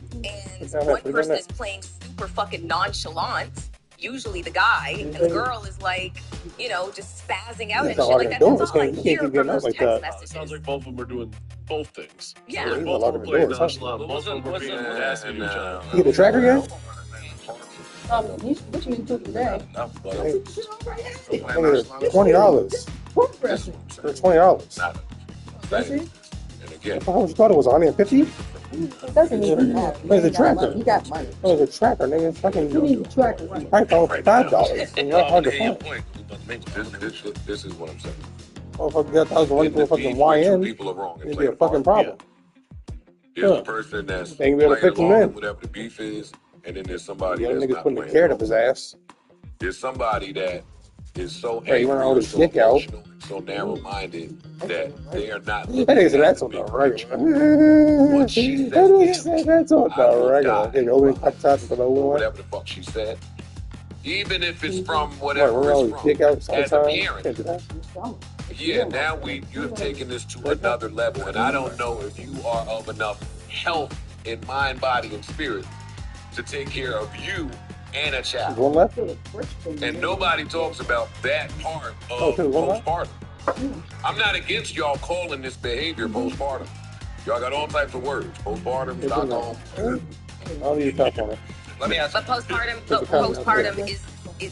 one person is playing super fucking nonchalant. Usually the guy and the girl is like, you know, just spazzing out and shit like that. That's all I hear from those text messages. Sounds like both of them are doing both things. Yeah. So both of them are playing nonchalant. Both of them are being nasty to each other. You get the tracker yet? What you took today? $20. For $20. And again, How much you thought it was? 150? It doesn't even matter. Where's the tracker? You got money. Oh, the tracker, nigga. Fucking. You need the tracker. I thought $5. And you're hard to find. this is what I'm saying. Oh, if I got $1,000 for a fucking YN, it'd be a fucking problem. There's a person that's They ain't be able to playing fix him along in. with whatever the beef is, and then there's somebody Yeah, that's niggas not putting the playing. carrot up his ass. There's somebody that is so Hey, you want angry all or this so dick out? emotional, so narrow-minded that they are not That nigga said that's on the regular. What she said That nigga is, said that's on I the will regular. die. Okay, open cut shots for the or one. whatever the fuck she said. Even if it's from What, whatever we're all it's from. dick out As a sometime? parent, Can't do that. yeah, now you have taken this to another level, and I don't know if you are of enough health in mind, body, and spirit to take care of you and a child. One left? And nobody talks about that part Oh, of so one left? postpartum. I'm not against y'all calling this behavior postpartum. Y'all got all types of words. Postpartum, Stockholm. I'll leave the top on it. Let me ask But postpartum is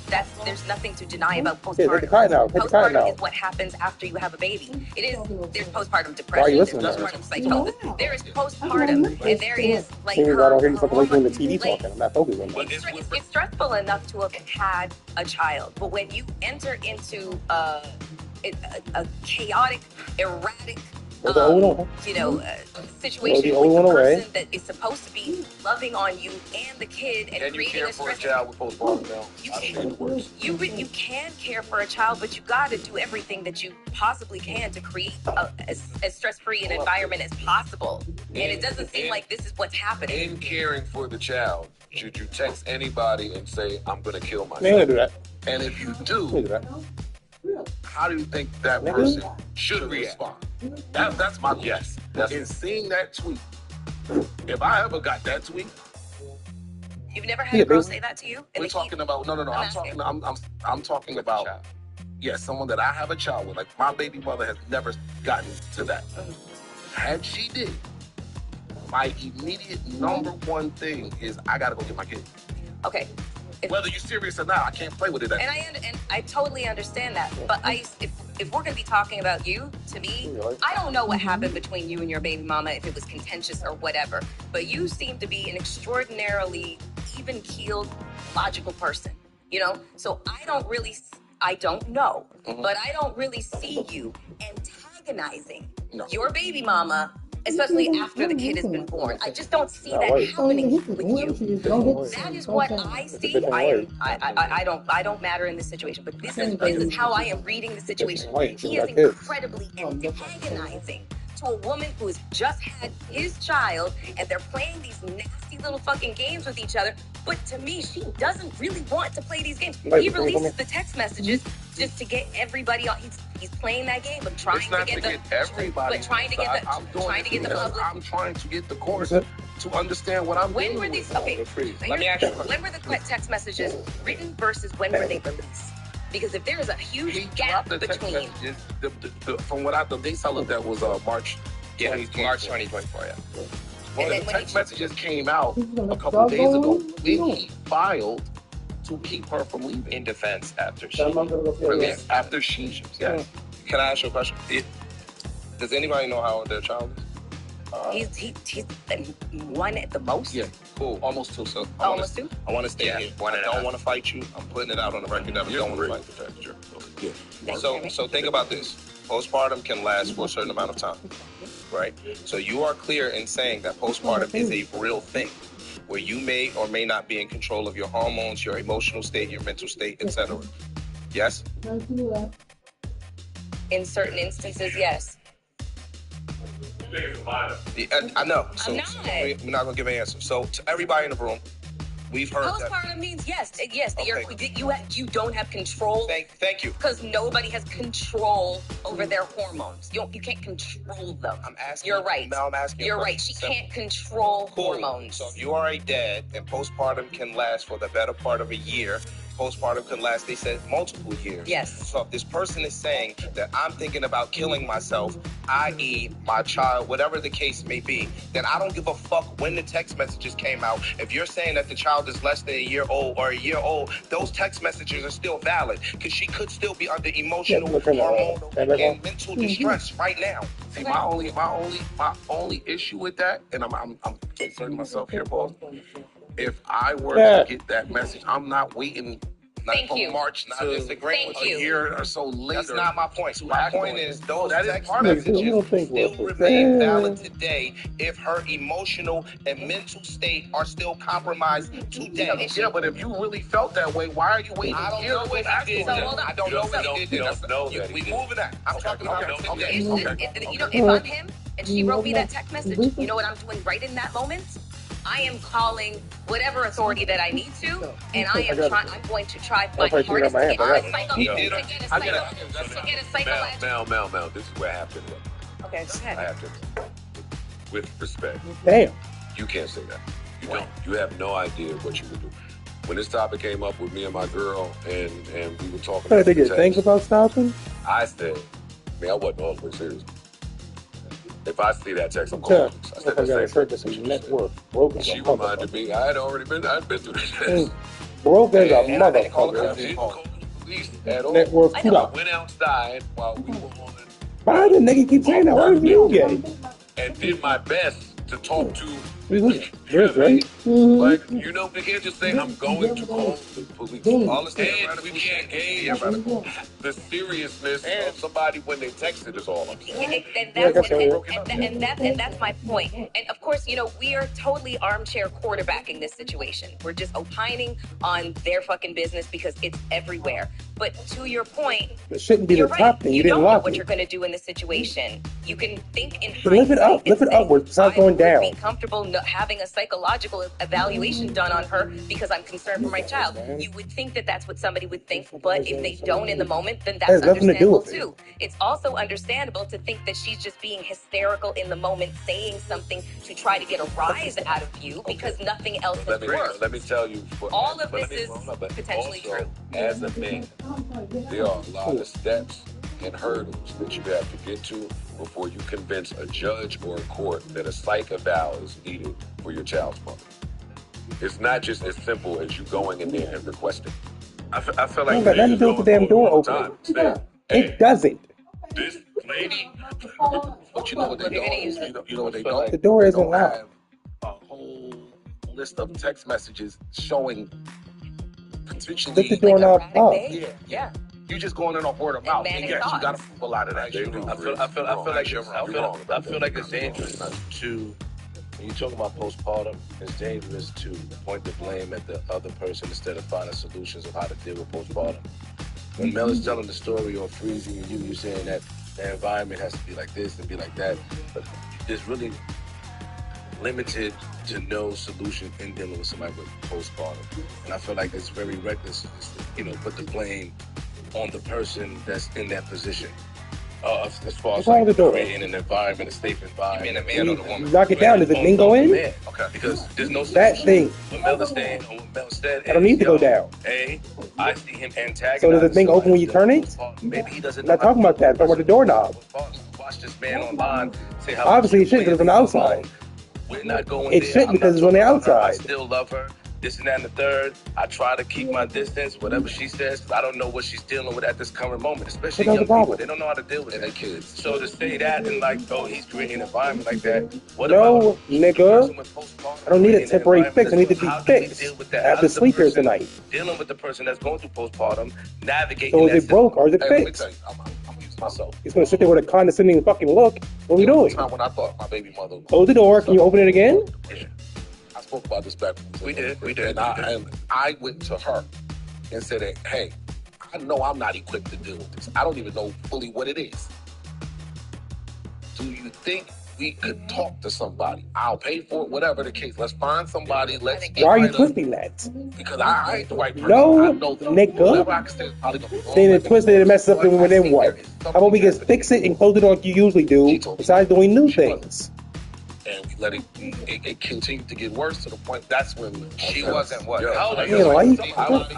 that's there's nothing to deny about Yeah, take the postpartum. kite now. Take the kite Postpartum now. is what happens after you have a baby. There's postpartum Why are depression, you there's listening to postpartum psychosis, there is postpartum, and there is like Seeing as I don't hear you her fucking away from the hormone- TV talking. I'm not focused on that. it's stressful enough to have had a child, but when you enter into a chaotic, erratic, Put the old one. situation Throw the with old the one away. person that is supposed to be loving on you and the kid and Can you creating care a for a stress. child with postpartum now? I don't think it works. You can care for a child, but you got to do everything that you possibly can to create as stress-free an environment as possible. And it doesn't seem like this is what's happening. In caring for the child, should you text anybody and say, I'm going to kill myself? Man, do that. And if you Man, do, do that. how do you think that person should respond? That's my guess. In seeing that tweet, if I ever got that tweet, You've never had a girl say that to you? we're talking about no. I'm talking about someone that I have a child with. Like my baby mother has never gotten to that. Had she did, my immediate number one thing is I gotta go get my kid. Okay. Whether you're serious or not, I can't play with it. And I totally understand that. But if we're going to be talking about you, to me, I don't know what happened between you and your baby mama, if it was contentious or whatever. But you seem to be an extraordinarily even-keeled, logical person. You know? So I don't know, but I don't really see you antagonizing your baby mama, especially after the kid has been born. I just don't see that happening with you. That is what I see. I don't matter in this situation, but this is how I am reading the situation. He is incredibly antagonizing to a woman who has just had his child, and they're playing these nasty little fucking games with each other. But to me, she doesn't really want to play these games. He releases the text messages just to get everybody on. He's playing that game of trying It's not to get everybody. but trying to get the I'm doing trying to get the public. I'm trying to get the course to understand what I'm When dealing were these? with. Okay, Let me ask you. when were the text messages written versus when were they released? Because if there is a huge gap The text between. messages, from what the dates I looked at was March. Yeah, March 2024. Yeah. Well, the text messages came out a couple of days ago when he filed to keep her from leaving. In defense after she. Released after she. Yes. Can I ask you a question? Does anybody know how old their child is? He's one at the most. Yeah, cool. Almost two. So Almost two? I want to stay here. I don't want to fight you. I'm putting it out on the record that I don't want to fight the temperature. Yeah. So think about this. Postpartum can last for a certain amount of time, right? So you are clear in saying that postpartum is a real thing, where you may or may not be in control of your hormones, your emotional state, your mental state, etc. Yes? In certain instances, yes. I know. So I'm not. we're not gonna give an answer. So to everybody in the room, we've heard that. Postpartum means yes, that you don't have control. Thank you. Because nobody has control over their hormones. You can't control them. I'm asking. You're right. Now I'm asking. You're right. She can't control hormones. So if you are a dad and postpartum can last for the better part of a year, postpartum can last, they said, multiple years. Yes. So if this person is saying that I'm thinking about killing myself, i.e. my child, whatever the case may be, then I don't give a fuck when the text messages came out. If you're saying that the child is less than a year old or a year old, those text messages are still valid because she could still be under emotional, hormonal, and mental distress right now. See, my only issue with that, and I'm inserting myself here, boss. If I were to get that message, I'm not waiting from March to a year or so later. That's not my point. To My act point on is it. those That is text part of it. messages still remain valid today if her emotional and mental state are still compromised today. Yeah, but if you really felt that way, why are you waiting? I don't know what he did. I don't know what he did. We moving that. I'm talking about If I'm him and she wrote me that text message, you know what I'm doing right in that moment? I am calling whatever authority that I need to, and I'm going to try my hardest to get a psychological. Mel, this is what happened. Okay, go ahead. I have to, with respect. Damn. You can't say that. You don't. You have no idea what you would do. When this topic came up with me and my girl, and we were talking. Did they get things about stopping? I said, I wasn't all the way serious. If I see that text, I'm calling. I said the same thing. She reminded me I'd been through this. Broke as a motherfucker. She didn't call the police at all. Net worth I went outside while we were on. Why the nigga keep saying that? Why is you gay? And did my best to talk to. There's right. Like, you can't just say I'm going to call the police. And we can't gauge the seriousness of somebody when they texted is all I'm saying. And that's my point. And of course, we are totally armchair quarterbacking this situation. We're just opining on their fucking business because it's everywhere. But to your point, it shouldn't be the top thing. You didn't don't know lock what it. you're going to do in this situation. You can think in Lift it up. Lift it upwards. Stop going down. Be comfortable having a psychological evaluation done on her because I'm concerned for my child. You would think that that's what somebody would think, but if they don't in the moment, then that's understandable too. It's also understandable to think that she's just being hysterical in the moment, saying something to try to get a rise out of you because nothing else has worked. Let me tell you. All of this is potentially true. As a man, there are a lot of steps and hurdles that you have to get to before you convince a judge or a court that a psych eval is needed for your child's mother. It's not just as simple as you going in there and requesting. I feel like got nothing to do with the damn door opening. It doesn't. This lady. But you know what they don't? You know what they don't? The door isn't locked. Have a whole list of text messages showing potentially. Lift the doorknob up. Yeah. You just going in off word of mouth. And yes, you got to prove a lot of that. I feel like it's dangerous to. When you talk about postpartum, it's dangerous to point the blame at the other person instead of finding solutions of how to deal with postpartum. When Mel is telling the story or freezing you're saying that the environment has to be like this and be like that, but there's really limited to no solution in dealing with somebody with postpartum. And I feel like it's very reckless to, put the blame on the person that's in that position. As far What's as wrong like with the door? creating an environment, a safe environment. You mean the man or the woman? You knock it down, does the thing go in? Man. Okay. Because there's no That solution. thing. What Mel is saying, and what Mel said I don't need to go down. A, I see him antagonizing. So does the thing open when you turn it? Maybe he doesn't I'm not talking about that. I'm talking about the doorknob. watch this man online say how Obviously, it shouldn't because it's on the outside. we're not going It there. shouldn't I'm because not it's on the talking about her. I outside. still love her. This and that and the third. I try to keep my distance, whatever she says, 'cause I don't know what she's dealing with at this current moment, especially What's young the problem? people. They don't know how to deal with their kids. So to say that and like, oh, he's creating an environment like that. What No, about nigga. I don't need a temporary fix. I need to be how do we fixed. deal with I that? have How to does the sleep here person tonight. dealing with the person that's going through postpartum, navigating So is that it broke or is it Hey, let me fixed? tell you, I'm using myself. He's gonna sit there with a condescending fucking look. What are we doing? Time when I thought my baby mother. Close the door. Can you open it again? Yeah. I spoke about this back. We did. And I went to her and said, hey, I know I'm not equipped to deal with this. I don't even know fully what it is. Do you think we could talk to somebody? I'll pay for it, whatever the case. Let's find somebody. Let's. Why are you twisting that? Because I ain't the right person. No, I know nigga. whoever I can say is probably gonna be wrong. Then it twisted and messed up, and then what? How about we just fix it and close it like you usually do, besides doing new things? And we let it continue to get worse to the point that's when She wasn't what? Yeah. How old are Yeah, you? like-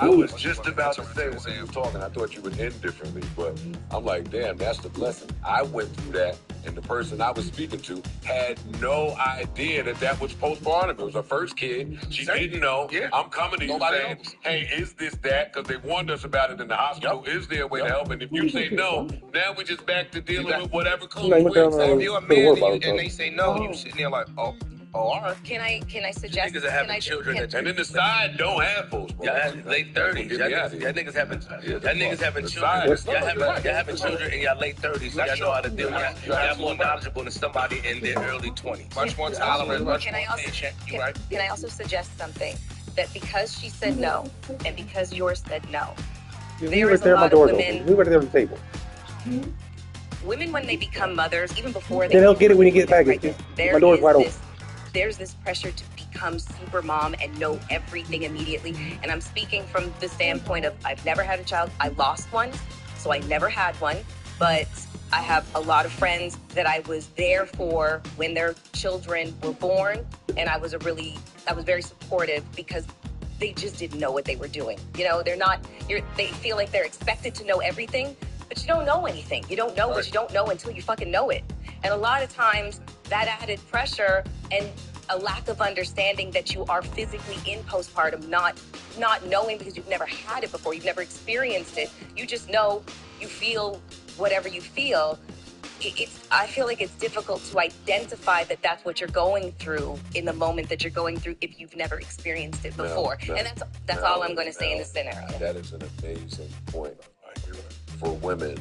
I was just about to say when you were talking, I thought you would end differently, but I'm like, damn, that's the blessing. I went through that, and the person I was speaking to had no idea that was postpartum. It was her first kid. She didn't know. Yeah. I'm coming to you Nobody saying, knows. hey, is this that? Because they warned us about it in the hospital. Is there a way to help? And if you say no, now we just back to dealing with whatever comes Like, what with. the- So if you're a the man word and, about and it, they say no, you sitting there like, oh, all right. Can I suggest? Niggas are having children And then the side don't have postpartum. Y'all late 30s. Get me out of here. Y'all niggas having The children. side. Y'all having children in y'all late 30s. So y'all know how to deal with it. Y'all more knowledgeable than somebody in their early 20s. Much more tolerant, much Can more I also patient. You can, right? can I also suggest something? That because she said no, and because yours said no, We there right is a there, my lot of door's women. open. We right there at the table. Women, when they become mothers, even before they Then he'll get it when he gets back. pregnant, My door's wide open. there's this pressure to become super mom and know everything immediately. And I'm speaking from the standpoint of I've never had a child. I lost one, so I never had one. But I have a lot of friends that I was there for when their children were born, and I was very supportive because they just didn't know what they were doing. You know, they feel like they're expected to know everything, but you don't know anything. You don't know what you don't know until you fucking know it. And a lot of times that added pressure and a lack of understanding that you are physically in postpartum, not knowing because you've never had it before, you've never experienced it. You just know you feel whatever you feel. I feel like it's difficult to identify that that's what you're going through in the moment that you're going through if you've never experienced it before. And that's all I'm going to say in this scenario. That is an amazing point for women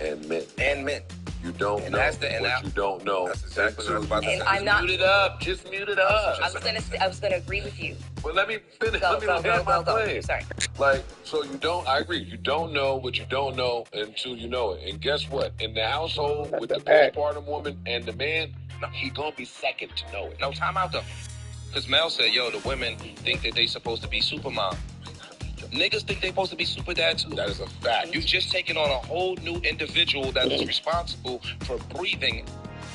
and men. And men. You don't And know that's what you don't know. That's exactly what I was about to And say. I'm not. Mute it up. Just mute it up. I was gonna agree with you. But let me finish. Go, Let me go, land go, my go, go. plane. Sorry. Like, so you don't, I agree. You don't know what you don't know until you know it. And guess what? In the household with the postpartum woman and the man, he gonna be second to know it. No, time out though. Because Mel said, yo, the women think that they supposed to be super mom. Niggas think they supposed to be super dad too. That is a fact. You've just taken on a whole new individual that is responsible for breathing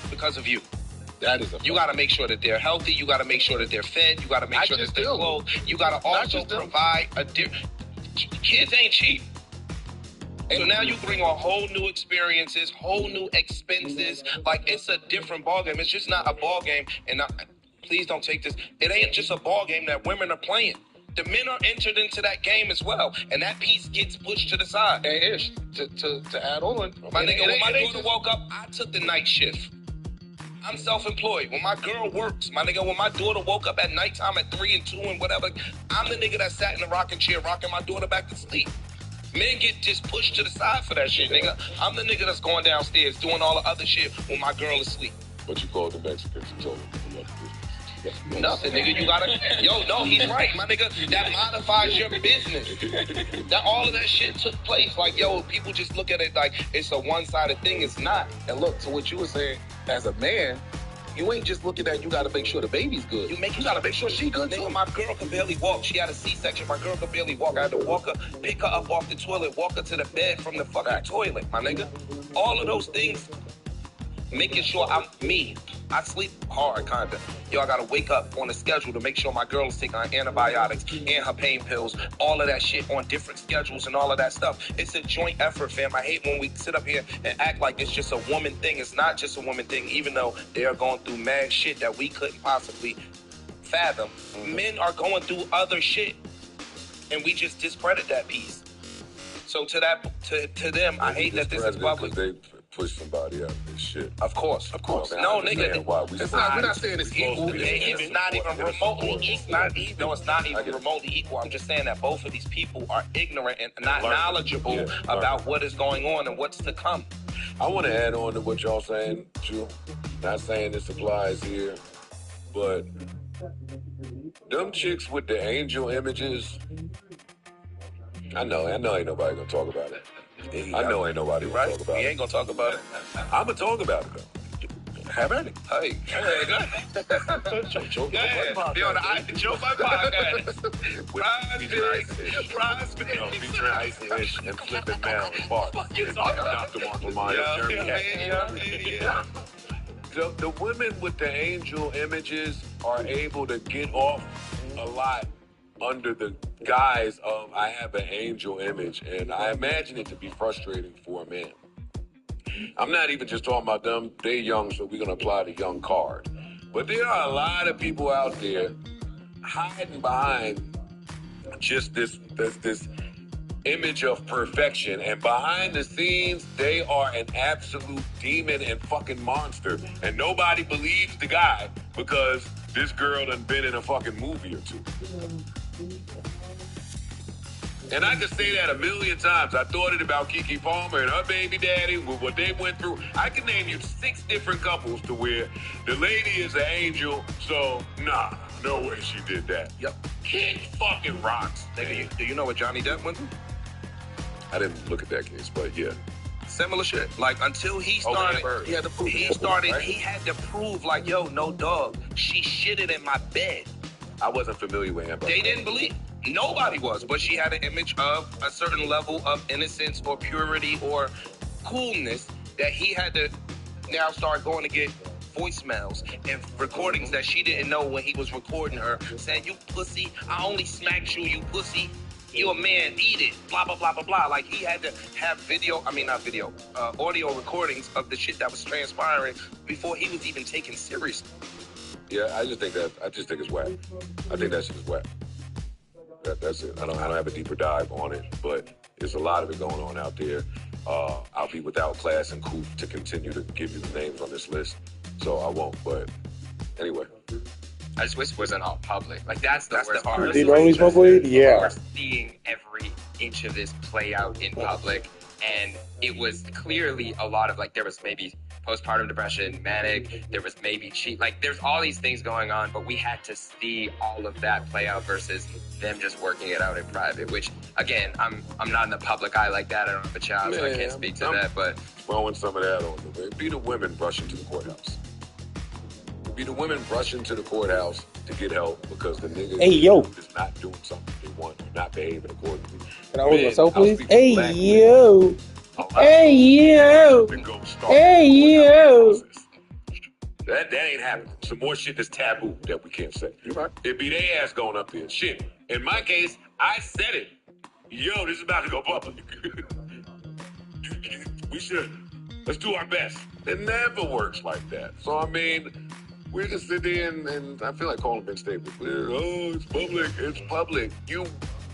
because of you. That is a fact. You got to make sure that they're healthy. You got to make sure that they're fed. You got to make sure that they're clothed. You got to also provide kids ain't cheap. So now you bring on whole new experiences, whole new expenses. Like, it's a different ballgame. It's just not a ballgame. And please don't take this. It ain't just a ballgame that women are playing. The men are entered into that game as well, and that piece gets pushed to the side. Hey, Ish, to add on, My nigga, when my daughter woke up, I took the night shift. I'm self-employed. When my girl works, my nigga, when my daughter woke up at nighttime at 3 and 2 and whatever, I'm the nigga that sat in the rocking chair rocking my daughter back to sleep. Men get just pushed to the side for that shit, nigga. I'm the nigga that's going downstairs doing all the other shit when my girl is asleep. But you called the Mexicans and told them to love the business. Nothing, nigga. You gotta. Yo, no, he's right, my nigga. That modifies your business. That all of that shit took place. Like, yo, people just look at it like it's a one-sided thing. It's not. And look, to what you were saying, as a man, You ain't just looking at, you got to make sure the baby's good. You got to make sure she good, too. My girl could barely walk. She had a C-section. My girl could barely walk. I had to walk her, pick her up off the toilet, walk her to the bed from the fucking toilet, my nigga. All of those things, making sure I'm me. I sleep hard, kinda. Yo, I gotta wake up on a schedule to make sure my girl is taking her antibiotics and her pain pills, all of that shit on different schedules and all of that stuff. It's a joint effort, fam. I hate when we sit up here and act like it's just a woman thing. It's not just a woman thing, even though they are going through mad shit that we couldn't possibly fathom. Men are going through other shit, and we just discredit that piece. So to them, I hate that this is public. They push somebody out of this shit. Of course. No, nigga. We're not saying it's equal. It's not even remotely equal. No, it's not even remotely equal. I'm just saying that both of these people are ignorant and not knowledgeable about what is going on and what's to come. I want to add on to what y'all saying, too. Not saying this applies here, but them chicks with the angel images, I know ain't nobody gonna talk about it. I know ain't nobody gonna talk about it. We ain't gonna talk about it. I'm gonna talk about it, though. Have at it. Hey, go ahead. Joe Be on the Joe Bud podcast. Prize Pig. Featuring Ice and Flippin' Mel and Bart. What you talking about? Dr. Marshall Myers, Yeah. The women with the angel images are able to get off a lot under the guise of I have an angel image, and I imagine it to be frustrating for a man. I'm not even just talking about them. They're young, so we're going to apply the young card. But there are a lot of people out there hiding behind just this image of perfection, and behind the scenes, they are an absolute demon and fucking monster. And nobody believes the guy because this girl done been in a fucking movie or two. And I could say that a million times. I thought it about Keke Palmer and her baby daddy, what they went through. I can name you 6 different couples to where the lady is an angel, so nah, no way she did that. Yep. Kid fucking rocks. Nigga, do you know what Johnny Depp went through? I didn't look at that case, but yeah. Similar shit. Like, until he started, he had to prove, like, yo, no dog, she shitted in my bed. I wasn't familiar with him. They didn't believe. Nobody was, but she had an image of a certain level of innocence or purity or coolness that he had to now start going to get voicemails and recordings that she didn't know when he was recording her, saying, you pussy, I only smacked you, you pussy. You a man, eat it, blah, blah, blah, blah, blah. Like, he had to have audio recordings of the shit that was transpiring before he was even taken seriously. Yeah, I just think it's whack. I think that shit is whack. That's it. I don't have a deeper dive on it, but there's a lot of it going on out there. I'll be without class and Koof to continue to give you the names on this list, so I won't. But anyway. I just wish it wasn't all public. Like, that's the worst part. Did only public? Yeah. We're seeing every inch of this play out in public, and it was clearly a lot of, like, there was maybe postpartum depression, manic, there was maybe like, there's all these things going on, but we had to see all of that play out versus them just working it out in private, which, again, I'm not in the public eye like that. I don't have a child, so I can't speak to that, but... Throwing some of that on the way. Be the women rushing to the courthouse. Be the women rushing to the courthouse to get help because the nigga is not doing something they want, not behaving accordingly. Can I hold myself, please? Hey, yo! Hey, yo! Hey, yo! That ain't happening. Some more shit that's taboo that we can't say. You're right. It be they ass going up there. Shit. In my case, I said it. Yo, this is about to go public. Let's do our best. It never works like that. So, I mean... We're just sitting there and I feel like calling Ben Staples. It's public. It's public.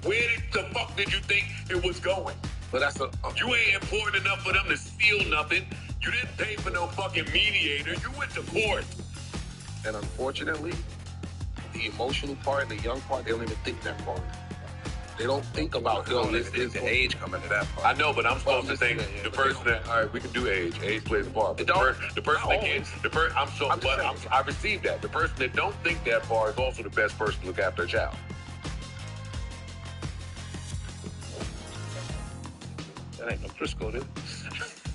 Where the fuck did you think it was going? But you ain't important enough for them to steal nothing. You didn't pay for no fucking mediator. You went to court. And unfortunately, the emotional part, the young part, they don't even think that far. They don't think about the age coming to that part. I know, but I'm supposed to think the person that, all right, we can do age. Age plays a part. But the person that can't, I received that. The person that don't think that far is also the best person to look after a child. That ain't no Crisco, dude.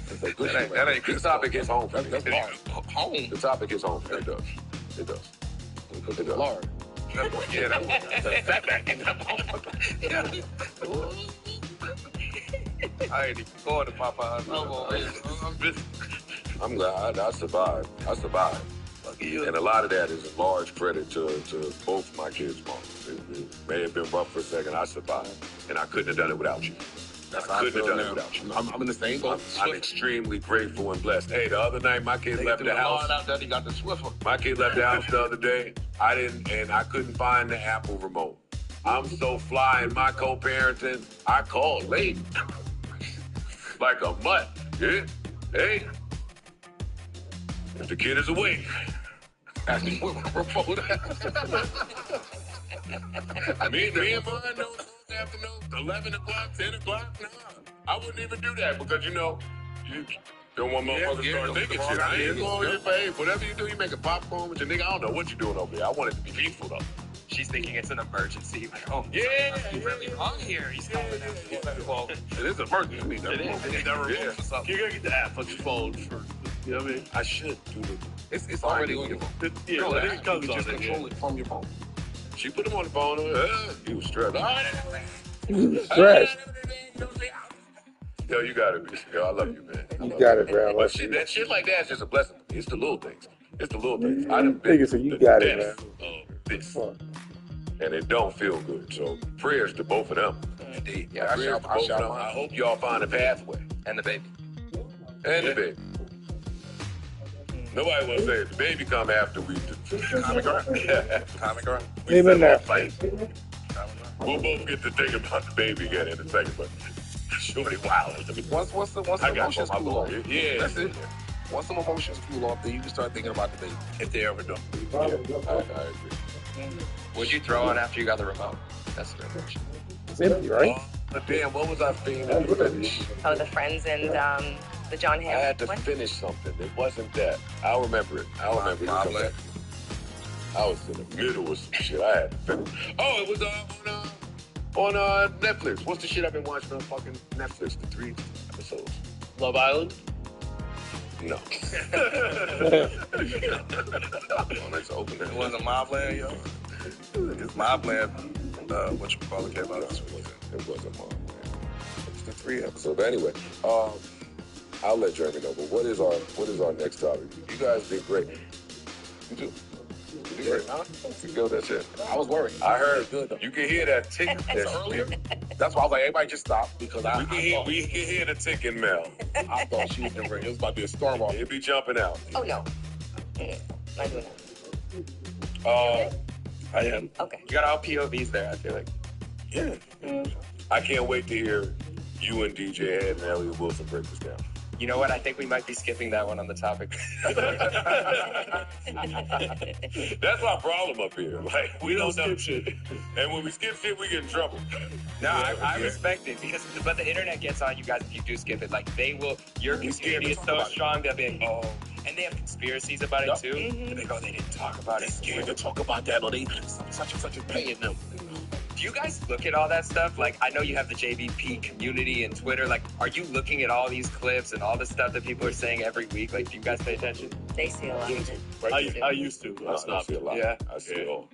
It's a good That shit. ain't The topic is home for me. That's hard. Home. The topic is home. It does. It does. It does. Lord. Yeah, that's a fatback in that motherfucker. I ain't even going to Popeyes no more. I'm glad I survived. I survived. And a lot of that is a large credit to both my kids' moms. It may have been rough for a second. I survived. And I couldn't have done it without you. That's I couldn't have done it without you. I'm in the same boat. I'm extremely grateful and blessed. Hey, the other night my kid left the house. Out there, he got the Swiffer. My kid left the house the other day. I couldn't find the Apple remote. I'm so fly in my co-parenting, I called late. Like a mutt. Yeah. Hey. If the kid is awake. Ask me what remote. Me and mine don't afternoon, 11 o'clock, 10 o'clock. Nah, I wouldn't even do that because, you don't want motherfuckers to start thinking shit. I ain't going to pay. Whatever you do, you making popcorn with your nigga. I don't know what you're doing over there. I want it to be peaceful, though. She's thinking it's an emergency. Like, oh, yeah, he's really wrong here. He's calling out. Well, it is an emergency. I mean, that remote for something. You gotta get the app on your phone first. You know what I mean? I should do it. It's already on your phone. Yeah, no, it comes you just on control it from your phone. She put him on the phone. He was stressed. Stressed. Yo, you got it, bitch. Yo, I love you, man. You got it, bro. But that shit like that is just a blessing. It's the little things. It's the little things. I done Nigga said you got it, man. Of this. And it don't feel good. So prayers to both of them. Indeed. Yeah, prayers to both of them. I hope y'all find a pathway. And the baby. And the baby. Nobody will say the baby come after we do. Comic ground. Leave it there. We'll both get to think about the baby again in a second, but shorty wild. Once the emotions cool off. Yeah. That's it. Once some emotions cool off, then you can start thinking about the baby, if they ever do. Yeah, I agree. What'd you throw on after you got the remote? That's the question. It's empty, right? Damn, what was I feeling to finish? Oh, the Friends and the John Hamm. I had to finish something. It wasn't that. I'll remember it. I was in the middle of some shit. I had to finish. Oh, it was on Netflix. What's the shit I've been watching on fucking Netflix? The 3 episodes. Love Island? No. Let's open it. It wasn't Mobland, yo. It's Mobland. What you call it came out this week. It wasn't Mobland. It's the 3 episodes. But anyway, I'll let Jeremy know. But what is our next topic? You guys did great. You too. You did great. Huh? You killed that shit. I was worried. I heard. You can hear that tick. Earlier. That's why I was like, everybody just stop because we can hear the ticking, Mel. I thought she was getting ready. It was about to be a storm off. It'd be jumping out. Oh no. Not doing that. I am. Okay. You got all POVs there, I feel like. Yeah. I can't wait to hear you and DJ Ed and Elliot Wilson break this down. You know what? I think we might be skipping that one on the topic. That's my problem up here. Like, we don't know shit. And when we skip shit, we get in trouble. No, I respect it but the internet gets on you guys if you do skip it. Like, your community is so strong, they'll be like, oh. And they have conspiracies about it too. And they go, they didn't talk about it. They're scared to talk about that, but such and such is paying them. Do you guys look at all that stuff? Like, I know you have the JVP community and Twitter. Like, are you looking at all these clips and all the stuff that people are saying every week? Like, do you guys pay attention? They see a lot. I used to. I see a lot. Yeah. I see it all.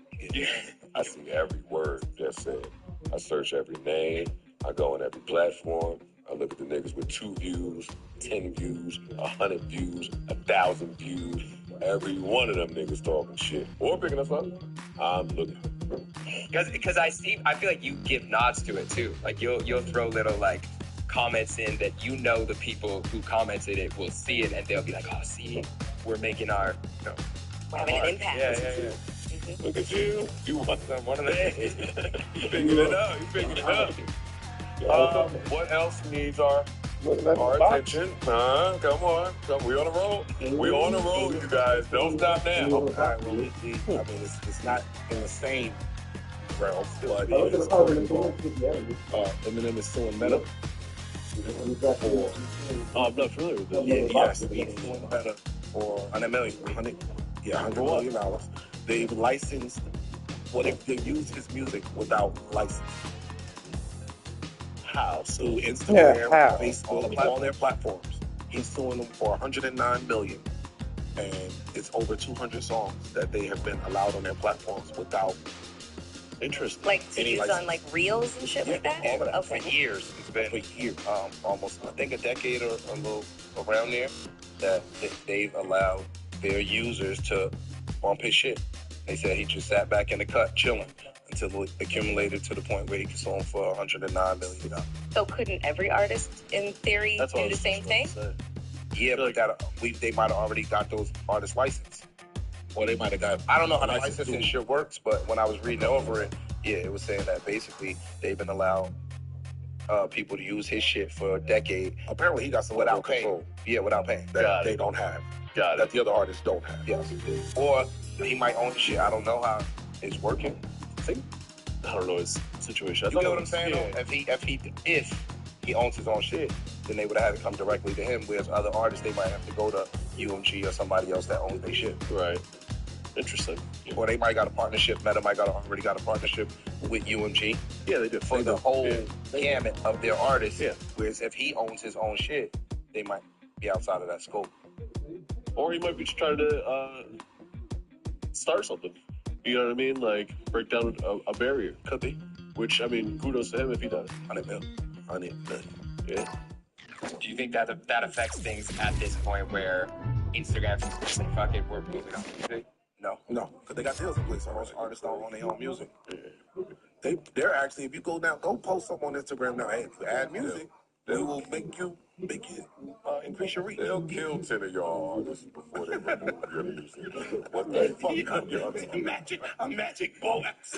I see every word that's said. I search every name. I go on every platform. I look at the niggas with 2 views, 10 views, 100 views, 1,000 views. Every one of them niggas talking shit or picking us up. I'm looking. Because I feel like you give nods to it too. Like you'll throw little like comments in that the people who commented it will see it and they'll be like, oh, see, we're making our, we're having an impact. Yeah. Look at you. You want one of the You figured it out. You figured it out. What else needs our attention? Come on. We on the road. We on the road, you guys. Don't stop now. All right, well, it's not in the same realm, but Eminem is suing Meta. I'm not familiar with this. Yeah, yes, he's suing Meta for $100 million. They've licensed, they use his music without license. How? So Instagram, Facebook, all their platforms. He's suing them for $109 million, and it's over 200 songs that they have been allowed on their platforms without interest. Like to any use license. on like reels and shit like that? All of that. Oh, for years. It's been for years. Almost, I think, a decade or a little around there that they've allowed their users to bump his shit. They said he just sat back in the cut chilling until it accumulated to the point where he could sell them for $109 million. So couldn't every artist, in theory, do the same thing? Yeah, but they might have already got those artists licensed. Or they might have got. I don't know how the licensing shit works, but when I was reading over it, yeah, it was saying that basically they've been allowed people to use his shit for a decade. Apparently, he got some without paying. Yeah, without paying. That they don't have. That the other artists don't have. Yes. Or he might own the shit. I don't know how it's working. I don't know his situation. You know what I'm saying? Yeah. If he owns his own shit, then they would have had to come directly to him. Whereas other artists, they might have to go to UMG or somebody else that owns their shit. Right. Interesting. Or they might got a partnership. Meta might already got a partnership with UMG. Yeah, they do. For the whole gamut of their artists. Yeah. Whereas if he owns his own shit, they might be outside of that scope. Or he might be just trying to start something. You know what I mean? Like, break down a barrier. Could be. Which, I mean, kudos to him if he does. $100 million. Yeah. Do you think that affects things at this point where Instagram's just like, fuck it, we're moving on music? No, because they got deals in place. So most artists don't own their own music. They're actually, if you go post something on Instagram now, hey, if you add music, they will make you increase your reach. They'll kill 10 of your artists before they remove your music. What the fuck? I'm Magic Box.